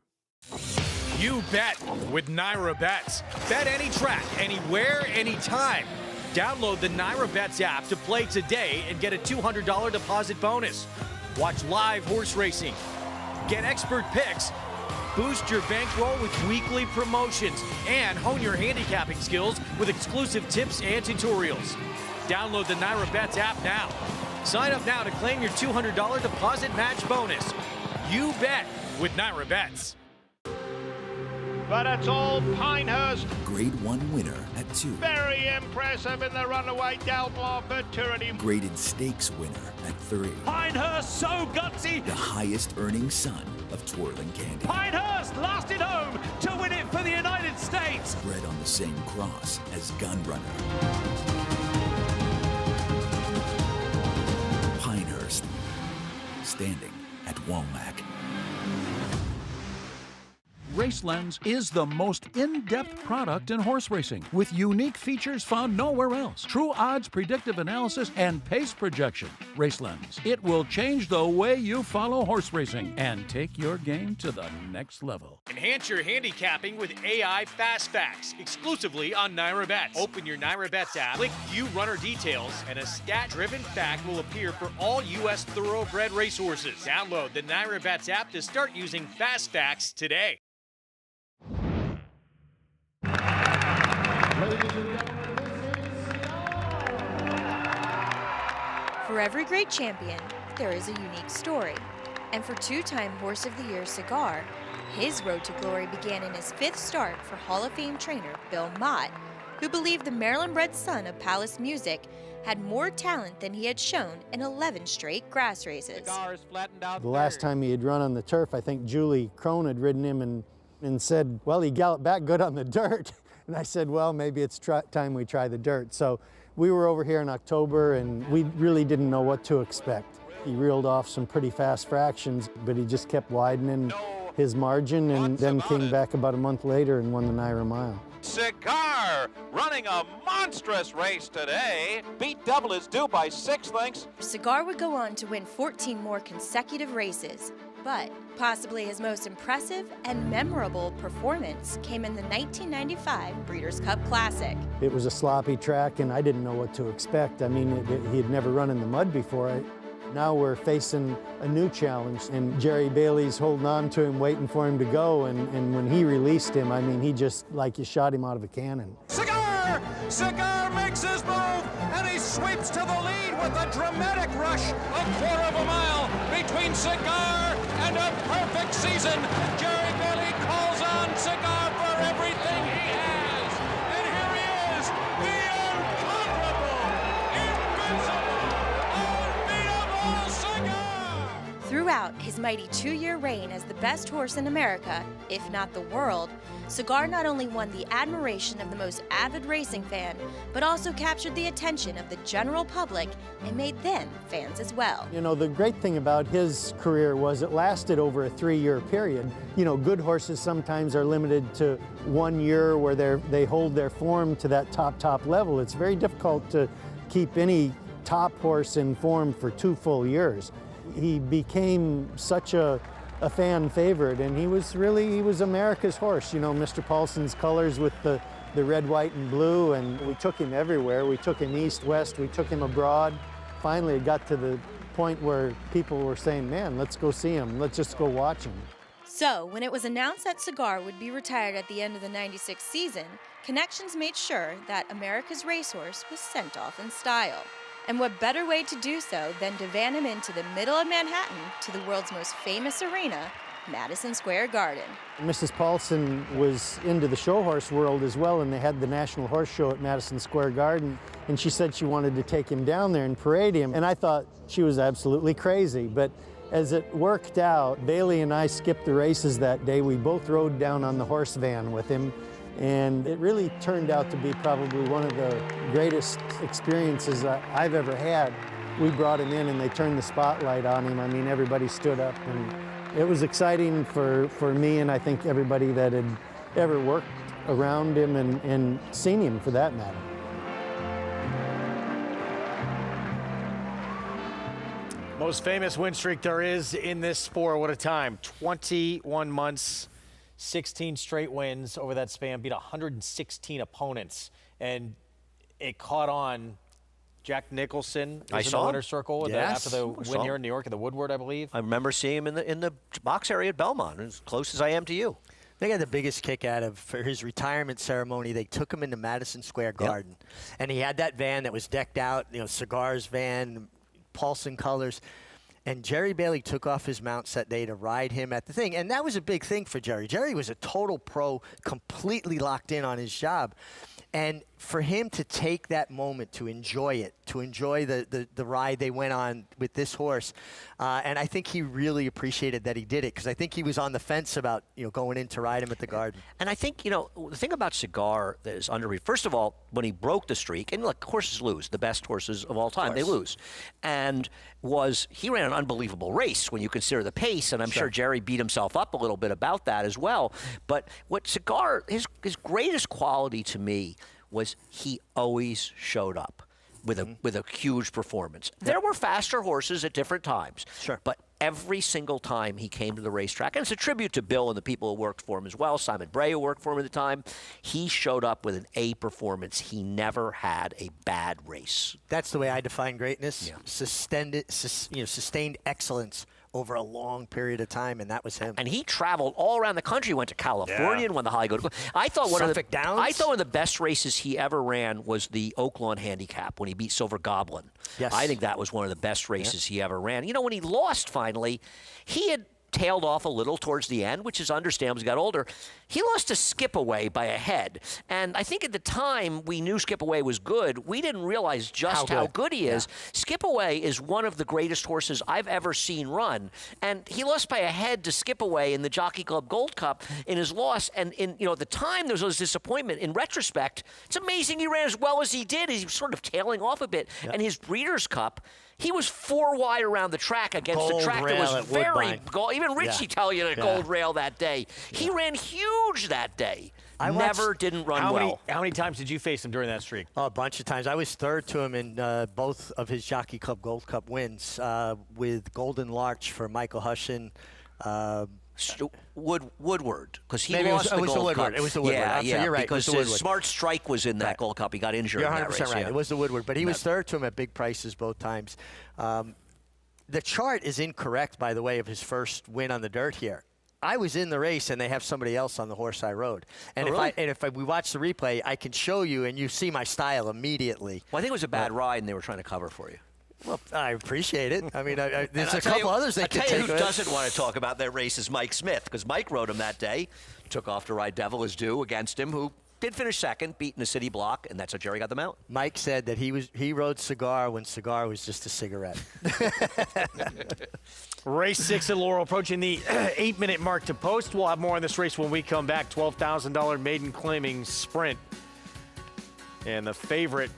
You bet with Naira Bets. Bet any track, anywhere, anytime. Download the Naira Bets app to play today and get a $200 deposit bonus. Watch live horse racing. Get expert picks. Boost your bankroll with weekly promotions and hone your handicapping skills with exclusive tips and tutorials. Download the Naira Bets app now. Sign up now to claim your $200 deposit match bonus. You bet with Naira Bets. But it's all Pinehurst. Grade 1 winner at 2. Very impressive in the runaway Delmore Futurity. Graded stakes winner at 3. Pinehurst so gutsy. The highest earning son of Twirling Candy. Pinehurst lasted home to win it for the United States. Bred on the same cross as Gunrunner. Pinehurst, standing at Womack. RaceLens is the most in-depth product in horse racing, with unique features found nowhere else. True odds, predictive analysis, and pace projection. RaceLens. It will change the way you follow horse racing and take your game to the next level. Enhance your handicapping with AI Fast Facts, exclusively on Naira Bets. Open your Naira Bets app, click View Runner Details, and a stat-driven fact will appear for all U.S. thoroughbred racehorses. Download the Naira Bets app to start using Fast Facts today. For every great champion, there is a unique story. And for 2-time Horse of the Year Cigar, his road to glory began in his 5th start for Hall of Fame trainer Bill Mott, who believed the Maryland-bred son of Palace Music had more talent than he had shown in 11 straight grass races. The last time he had run on the turf, I think Julie Crone had ridden him, and and said, well, he galloped back good on the dirt. And I said, well, maybe it's time we try the dirt. So we were over here in October, and we really didn't know what to expect. He reeled off some pretty fast fractions, but he just kept widening his margin, and then came back about a month later and won the Naira Mile. Cigar running a monstrous race today. Beat Double is due by 6 lengths. Cigar would go on to win 14 more consecutive races, but possibly his most impressive and memorable performance came in the 1995 Breeders' Cup Classic. It was a sloppy track, and I didn't know what to expect. I mean, he had never run in the mud before. Now we're facing a new challenge, and Jerry Bailey's holding on to him, waiting for him to go, and when he released him, I mean, he just, like you shot him out of a cannon. Cigar! Cigar makes his move, and he sweeps to the lead with a dramatic rush, a 1/4 mile between Cigar and a perfect season. Jerry Bailey calls on Cigar for everything he has, and here he is, the incomparable, invincible, unbeatable Cigar! Throughout his mighty 2-year reign as the best horse in America, if not the world, Cigar not only won the admiration of the most avid racing fan, but also captured the attention of the general public and made them fans as well. You know, the great thing about his career was it lasted over a 3-year period. You know, good horses sometimes are limited to 1 year where they hold their form to that top level. It's very difficult to keep any top horse in form for 2 full years. He became such a fan favorite, and he was America's horse. You know, Mr. Paulson's colors with the red, white, and blue, and we took him everywhere. We took him east, west, we took him abroad. Finally, it got to the point where people were saying, man, let's go see him. Let's just go watch him. So, when it was announced that Cigar would be retired at the end of the '96 season, Connections made sure that America's racehorse was sent off in style. And what better way to do so than to van him into the middle of Manhattan to the world's most famous arena, Madison Square Garden. Mrs. Paulson was into the show horse world as well, and they had the National Horse Show at Madison Square Garden, and she said she wanted to take him down there and parade him, and I thought she was absolutely crazy. But as it worked out, Bailey and I skipped the races that day. We both rode down on the horse van with him, and it really turned out to be probably one of the greatest experiences I've ever had. We brought him in and they turned the spotlight on him. I mean, everybody stood up, and it was exciting for me, and I think everybody that had ever worked around him and seen him for that matter. Most famous win streak there is in this sport. What a time. 21 months. 16 straight wins over that span, beat 116 opponents, and it caught on. Jack Nicholson was in the winner's circle after the win here in New York at the Woodward, I believe. I remember seeing him in the box area at Belmont, as close as I am to you. They got the biggest kick out of for his retirement ceremony. They took him into Madison Square Garden, and he had that van that was decked out, you know, Cigars van, Paulson colors. And Jerry Bailey took off his mounts that day to ride him at the thing. And that was a big thing for Jerry. Jerry was a total pro, completely locked in on his job. And for him to take that moment to enjoy it, to enjoy the ride they went on with this horse, and I think he really appreciated that he did it, because I think he was on the fence about, you know, going in to ride him at the Garden. And I think, you know, the thing about Cigar that is underrated, first of all, when he broke the streak, and look, horses lose, the best horses of all time, they lose. And he ran an unbelievable race when you consider the pace, and I'm sure Jerry beat himself up a little bit about that as well. But what Cigar, his greatest quality to me was he always showed up with a huge performance. There were faster horses at different times, but every single time he came to the racetrack, and it's a tribute to Bill and the people who worked for him as well, Simon Bray, who worked for him at the time, he showed up with an A performance. He never had a bad race. That's the way I define greatness, sustained excellence over a long period of time, and that was him. And he traveled all around the country, went to California and won the Hollywood. I thought one of the best races he ever ran was the Oaklawn Handicap when he beat Silver Goblin. Yes. I think that was one of the best races he ever ran. You know, when he lost finally, he had tailed off a little towards the end, which is understandable as he got older. He lost to Skip Away by a head. And I think at the time we knew Skip Away was good. We didn't realize just how good he is. Yeah. Skip Away is one of the greatest horses I've ever seen run. And he lost by a head to Skip Away in the Jockey Club Gold Cup in his loss. And at the time there was disappointment. In retrospect, it's amazing he ran as well as he did. He was sort of tailing off a bit. Yep. And his Breeders' Cup, he was 4 wide around the track against a track that was very gold. Even Richie tell you the gold rail that day. He ran huge that day. Didn't run well. How many times did you face him during that streak? Oh, a bunch of times. I was third to him in both of his Jockey Club Gold Cup wins with Golden Larch for Michael Hushin. Woodward, because he Maybe lost the Gold Cup. It was the Woodward. Yeah, you're right. Because Smart Strike was in that Gold Cup. He got injured. You're 100% in that race, right. It was the Woodward, but he was third to him at big prices both times. The chart is incorrect, by the way, of his first win on the dirt here. I was in the race, and they have somebody else on the horse I rode. And if we watch the replay, I can show you, and you see my style immediately. Well, I think it was a bad ride, and they were trying to cover for you. Well, I appreciate it. I mean, there's a couple others they could take. Who doesn't want to talk about that race is Mike Smith, because Mike rode him that day, took off to ride Devil Is Due against him, who did finish second, beating the city block, and that's how Jerry got them out. Mike said that he rode Cigar when Cigar was just a cigarette. Race 6 at Laurel approaching the 8-minute mark to post. We'll have more on this race when we come back. $12,000 maiden claiming sprint. And the favorite,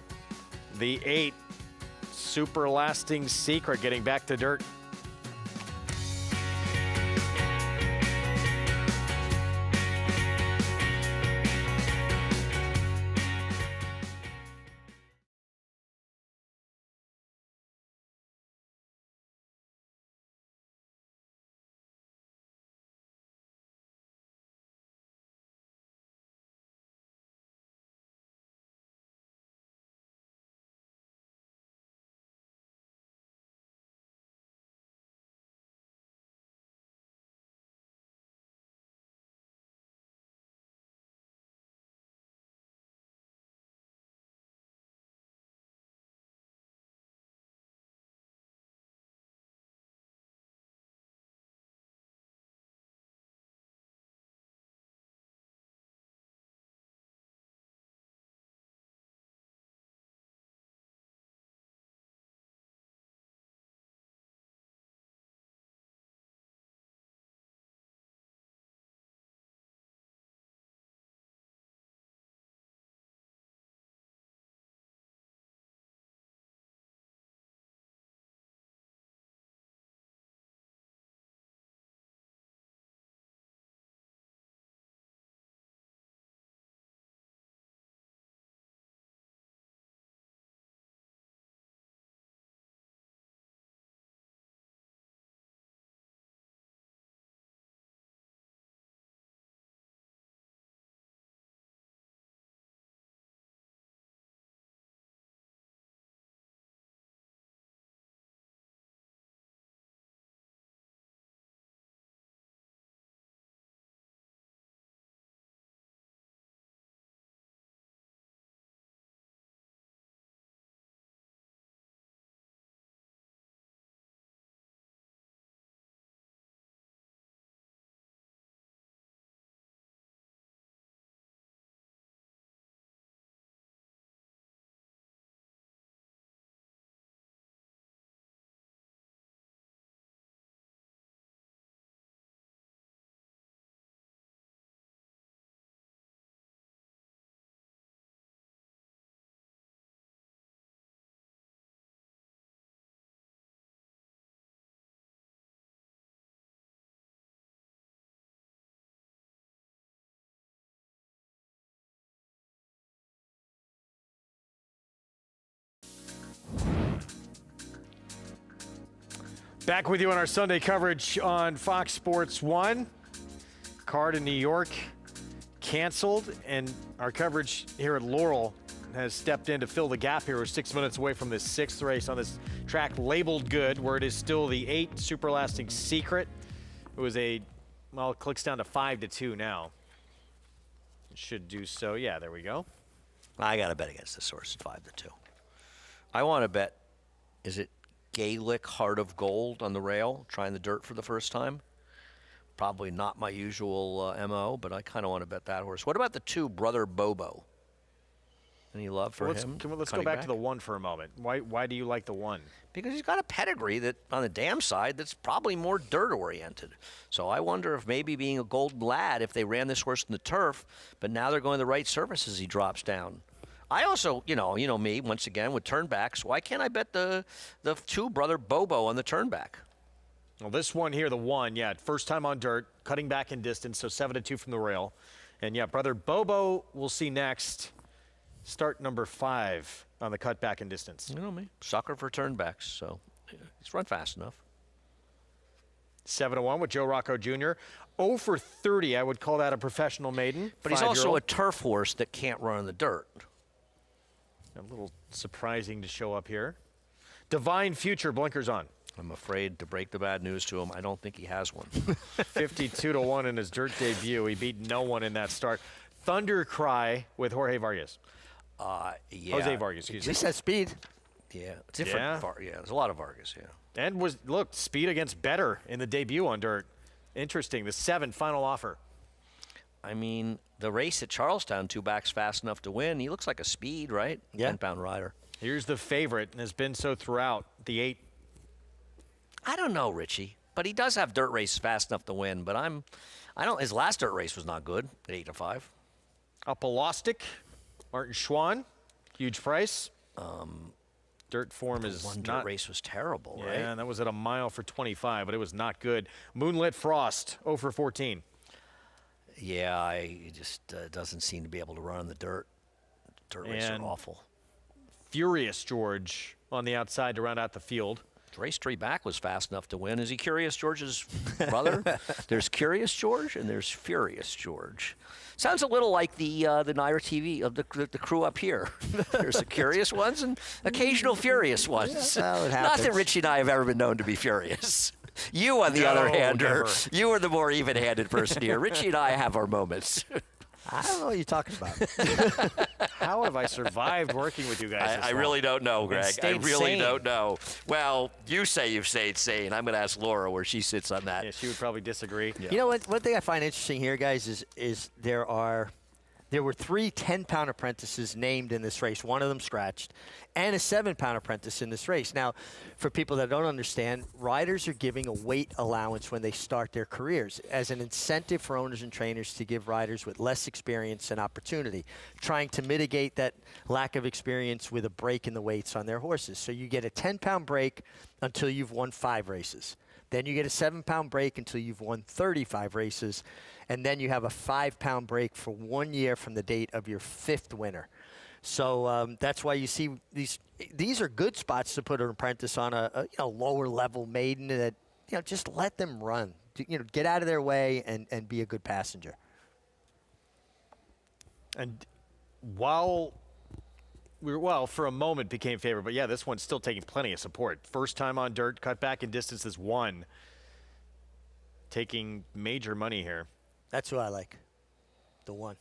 the 8, Super Lasting Secret, getting back to dirt. Back with you on our Sunday coverage on Fox Sports 1. Card in New York canceled, and our coverage here at Laurel has stepped in to fill the gap here. We're 6 minutes away from this 6th race on this track labeled good, where it is still the 8 Super Lasting Secret. It was it clicks down to 5-2 now. It should do so. Yeah, there we go. I got to bet against this horse, 5-2. I want to bet, is it Gaelic Heart of Gold on the rail, trying the dirt for the first time? Probably not my usual MO, but I kind of want to bet that horse. What about the 2, Brother Bobo? Any love for him? Let's go back to the 1 for a moment. Why do you like the 1? Because he's got a pedigree that, on the dam side, that's probably more dirt-oriented. So I wonder if maybe being a Gold Lad, if they ran this horse in the turf, but now they're going the right surface as he drops down. I also, you know me, once again, with turnbacks, why can't I bet the 2, Brother Bobo on the turnback? Well, this one here, the 1, yeah, first time on dirt, cutting back in distance, so 7-2 from the rail. And yeah, Brother Bobo, we'll see next. Start number 5 on the cut back in distance. You know me, sucker for turnbacks, so he's run fast enough. 7-1 with Joe Rocco Jr. 0 for 30, I would call that a professional maiden. But he's also a turf horse that can't run in the dirt. A little surprising to show up here. Divine Future, blinkers on. I'm afraid to break the bad news to him. I don't think he has one. 52-1 in his dirt debut. He beat no one in that start. Thunder Cry with Jorge Vargas. Yeah. Jose Vargas, excuse me. At least has speed. Yeah, different. Yeah, there's a lot of Vargas, yeah. And look, speed against better in the debut on dirt. Interesting. The 7, final offer. I mean, the race at Charlestown, 2 backs fast enough to win. He looks like a speed, right? Yeah. 10-pound rider. Here's the favorite, and has been so throughout, the 8. I don't know, Richie, but he does have dirt races fast enough to win. But his last dirt race was not good at 8-5. Apolostic, Martin Schwann, huge price. Dirt form is one not. Dirt race was terrible, right? Yeah, and that was at a mile for 25, but it was not good. Moonlit Frost, 0 for 14. Yeah, he just doesn't seem to be able to run in the dirt. Dirt races are awful. Furious George on the outside to round out the field. Race 3 back was fast enough to win. Is he Curious George's brother? There's Curious George and there's Furious George. Sounds a little like the Naira TV of the crew up here. There's the curious ones and occasional furious ones. Yeah, well, it Not that Richie and I have ever been known to be furious. You, on the other hand, you are the more even-handed person here. Richie and I have our moments. I don't know what you're talking about. How have I survived working with you guys? I really don't know, Greg. I really sane. don't know. Well, you say you've stayed sane. I'm going to ask Laura where she sits on that. Yeah, she would probably disagree. Yeah. You know what? One thing I find interesting here, guys, is there were 3 10-pound apprentices named in this race. One of them scratched, and a 7-pound apprentice in this race. Now, for people that don't understand, riders are giving a weight allowance when they start their careers as an incentive for owners and trainers to give riders with less experience an opportunity, trying to mitigate that lack of experience with a break in the weights on their horses. So you get a 10-pound break until you've won 5 races. Then you get a 7-pound break until you've won 35 races. And then you have a 5-pound break for 1 year from the date of your 5th winner. So that's why you see these are good spots to put an apprentice on a lower level maiden that, just let them run. Get out of their way and be a good passenger. And for a moment became favorite, but yeah, this one's still taking plenty of support. First time on dirt, cut back in distance is 1. Taking major money here. That's who I like. The 1.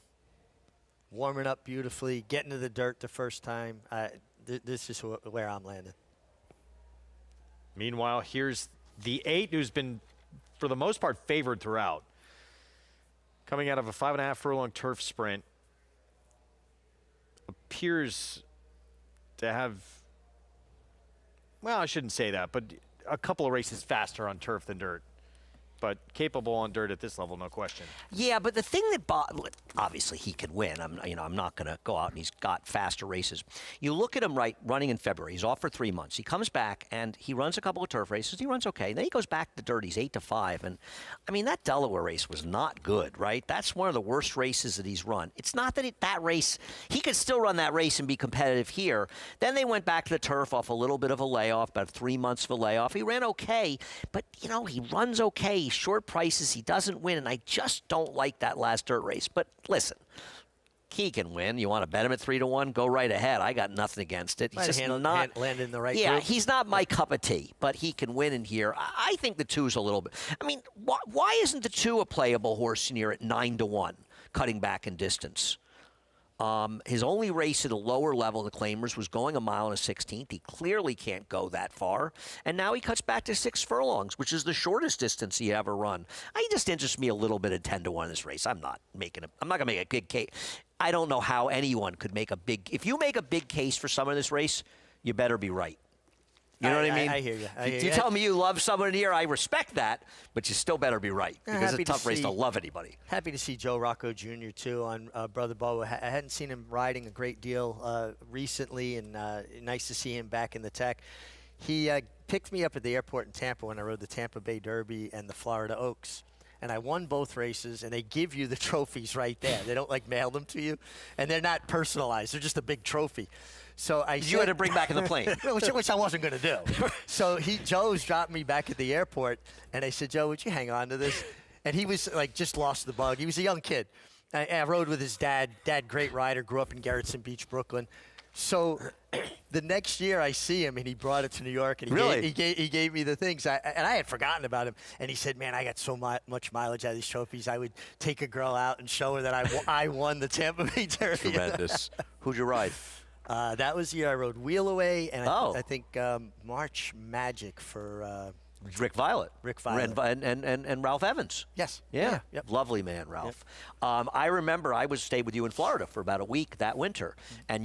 Warming up beautifully, getting to the dirt the first time. This is where I'm landing. Meanwhile, here's the 8, who's been, for the most part, favored throughout. Coming out of a 5.5 furlong turf sprint. Appears to have, well, I shouldn't say that, but a couple of races faster on turf than dirt. But capable on dirt at this level, no question. Yeah, but the thing that obviously he could win. I'm not going to go out and he's got faster races. You look at him running in February. He's off for 3 months. He comes back and he runs a couple of turf races. He runs okay. Then he goes back to dirt. He's 8-5, and that Delaware race was not good, right? That's one of the worst races that he's run. It's not that that race he could still run that race and be competitive here. Then they went back to the turf off a little bit of a layoff, about 3 months of a layoff. He ran okay, but he runs okay. Short prices, he doesn't win, and I just don't like that last dirt race. But listen, he can win. You want to bet him at 3-1? Go right ahead. I got nothing against it. He's just not landing in the right. Yeah, group. He's not my cup of tea, but he can win in here. I think the 2's a little bit. Why isn't the 2 a playable horse in here at 9-1, cutting back in distance? His only race at a lower level in the Claimers was going 1 mile and a 16th. He clearly can't go that far. And now he cuts back to 6 furlongs, which is the shortest distance he ever run. He just interests me a little bit at 10-1 in this race. I'm not going to make a big case. I don't know how anyone could make a big. If you make a big case for someone in this race, you better be right. You know what I mean? I hear you. You tell me you love someone here, I respect that, but you still better be right because it's a tough race to love anybody. Happy to see Joe Rocco Jr. too on Brother Bo. I hadn't seen him riding a great deal recently, and nice to see him back in the tech. He picked me up at the airport in Tampa when I rode the Tampa Bay Derby and the Florida Oaks. And I won both races, and they give you the trophies right there. They don't mail them to you, and they're not personalized. They're just a big trophy. So you had to bring back in the plane, which I wasn't going to do. So Joe's dropped me back at the airport, and I said, Joe, would you hang on to this? And he was just lost the bug. He was a young kid. I rode with his dad. Dad, great rider, grew up in Gerritsen Beach, Brooklyn. So the next year I see him, and he brought it to New York, and he gave me the things. And I had forgotten about him. And he said, man, I got so much mileage out of these trophies. I would take a girl out and show her that I won the Tampa Bay Derby. Tremendous. Who'd you ride? That was the year I rode Wheel Away, and I think March Magic for Rick Violet. And Ralph Evans. Yes. Yeah. Yep. Lovely man, Ralph. Yep. I remember I stayed with you in Florida for about a week that winter, and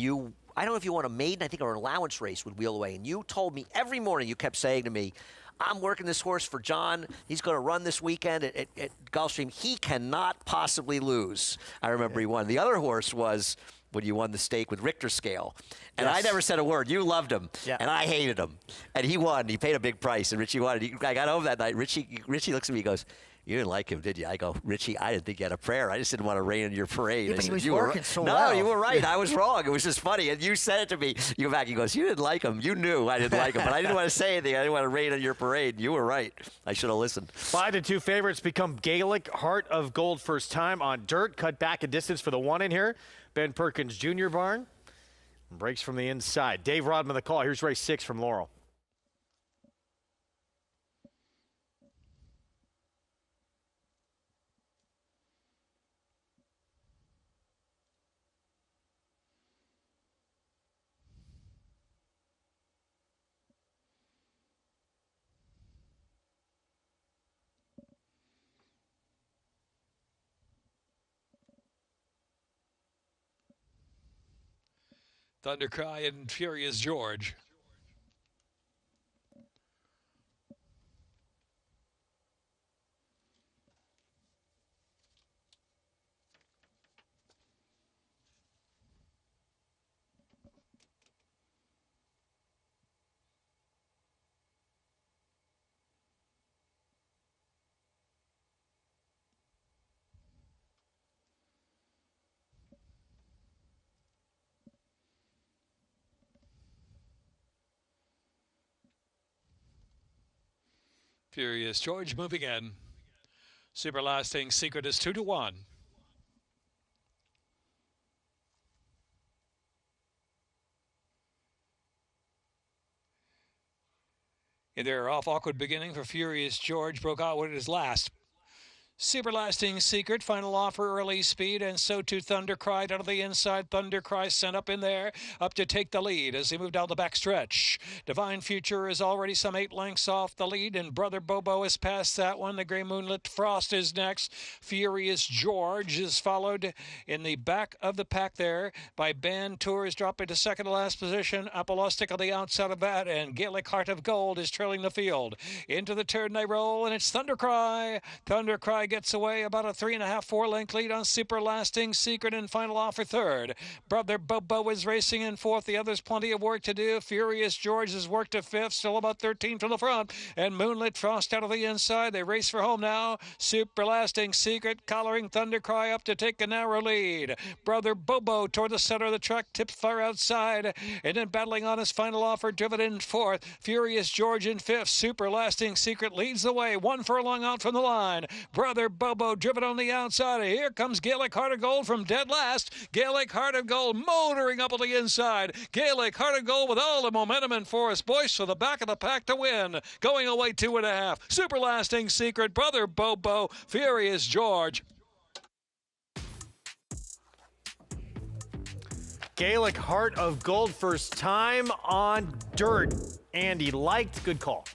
I don't know if you won a maiden, I think, or an allowance race with Wheel Away, and you told me every morning, you kept saying to me, I'm working this horse for John. He's going to run this weekend at Gulfstream. He cannot possibly lose. I remember he won. The other horse was when you won the stake with Richter Scale. And I never said a word. You loved him. Yeah. And I hated him. And he won. He paid a big price. And Richie won. I got home that night. Richie looks at me and goes, you didn't like him, did you? I go, Richie, I didn't think you had a prayer. I just didn't want to rain on your parade. Yeah, but he was working so well. well. No, you were right. I was wrong. It was just funny. And you said it to me. You go back. He goes, you didn't like him. You knew I didn't like him. But I didn't want to say anything. I didn't want to rain on your parade. You were right. I should have listened. 5-2 favorites become Gaelic. Heart of Gold first time on dirt. Cut back a distance for the one in here. Ben Perkins Jr. barn. Breaks from the inside. Dave Rodman the call. Here's race 6 from Laurel. Thundercry and Furious George. Furious George moving in. Super Lasting Secret is 2-1. In their off awkward beginning for Furious George, broke out with his last. Super Lasting Secret, final offer, early speed, and so too Thundercry out of the inside. Thundercry sent up in there, up to take the lead as they move down the back stretch. Divine Future is already some 8 lengths off the lead, and Brother Bobo is past that one. The Gray Moonlit Frost is next. Furious George is followed in the back of the pack there by Band Tours, dropping to second to last position. Apolostic on the outside of that, and Gaelic Heart of Gold is trailing the field. Into the turn they roll, and it's Thundercry. Thundercry gets away about a 3.5, 4-length lead on Super Lasting Secret and final offer third. Brother Bobo is racing in fourth. The others plenty of work to do. Furious George has worked to fifth, still about 13 from the front. And Moonlit Frost out of the inside. They race for home now. Super Lasting Secret collaring Thundercry up to take a narrow lead. Brother Bobo toward the center of the track, tipped far outside. And then battling on his final offer, driven in fourth. Furious George in fifth. Super Lasting Secret leads the way. 1 furlong out from the line. Brother Bobo driven on the outside. Here comes Gaelic Heart of Gold from dead last. Gaelic Heart of Gold motoring up on the inside. Gaelic Heart of Gold with all the momentum and Forest Boyce for the back of the pack to win. Going away 2.5. Super Lasting Secret, Brother Bobo, Furious George. Gaelic Heart of Gold, first time on dirt. Andy liked, good call.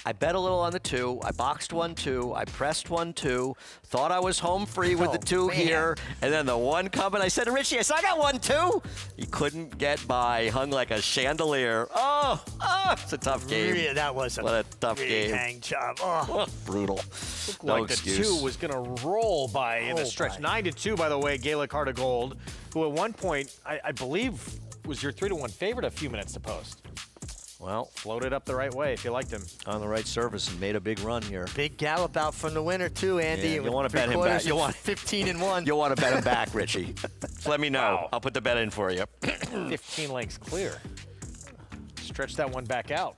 I bet a little on the 2. I boxed 1, 2. I pressed 1, 2. Thought I was home free with the 2 here. And then the 1 coming. I said to Richie, I got 1, 2. He couldn't get by. Hung like a chandelier. Oh, it's a tough game. Yeah, that was a tough game. Hang job. Oh. Brutal. Looked No like excuse. the 2 was going to roll by in the stretch. 9-2, by the way, Gaelic Heart of Gold, who at one point, I believe, was your 3-1 favorite a few minutes to post. Well, floated up the right way if you liked him. On the right surface and made a big run here. Big gallop out from the winner, too, Andy. Yeah, you want to bet him back. You want 15-1. You'll want to bet him back, Richie. Let me know. Wow. I'll put the bet in for you. 15 lengths clear. Stretch that one back out.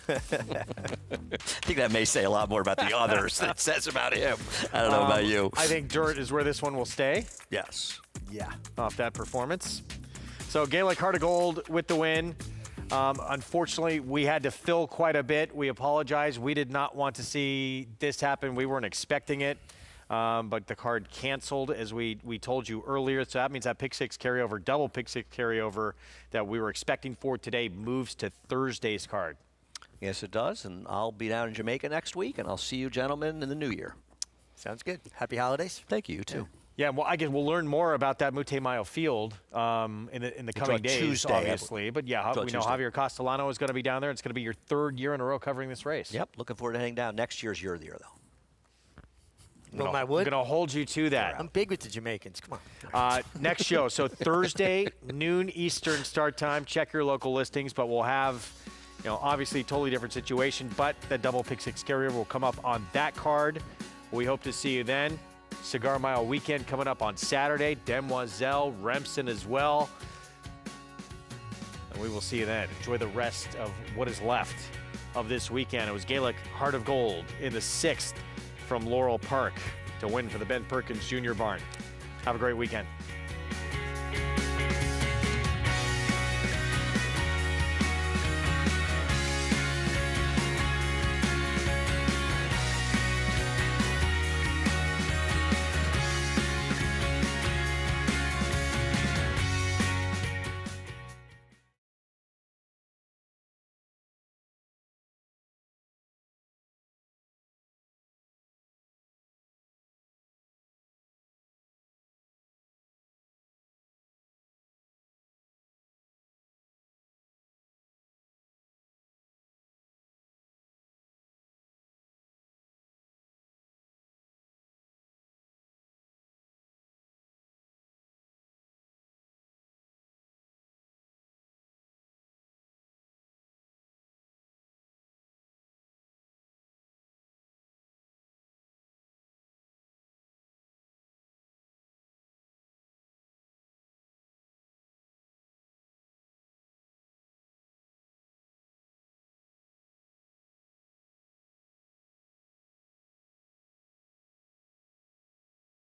I think that may say a lot more about the others than it says about him. I don't know about you. I think dirt is where this one will stay. Yes. Yeah. Off that performance. So Gaelic Heart of Gold with the win. Unfortunately, we had to fill quite a bit. We apologize. We did not want to see this happen. We weren't expecting it. But the card canceled, as we told you earlier. So that means that pick 6 carryover, double pick 6 carryover that we were expecting for today moves to Thursday's card. Yes, it does. And I'll be down in Jamaica next week, and I'll see you gentlemen in the new year. Sounds good. Happy holidays. Thank you, you too. Yeah, well, I guess we'll learn more about that Mute Mayo field in the coming days, Tuesday, obviously. But yeah, we know Javier Castellano is going to be down there. It's going to be your 3rd year in a row covering this race. Yep, looking forward to heading down. Next year's your year, though. I'm going to hold you to that. I'm big with the Jamaicans. Come on. Next show. So Thursday, noon Eastern start time. Check your local listings, but we'll have, obviously a totally different situation. But the double pick 6 carryover will come up on that card. We hope to see you then. Cigar Mile weekend coming up on Saturday. Demoiselle, Remsen as well. And we will see you then. Enjoy the rest of what is left of this weekend. It was Gaelic Heart of Gold in the 6th from Laurel Park to win for the Ben Perkins Jr. Barn. Have a great weekend.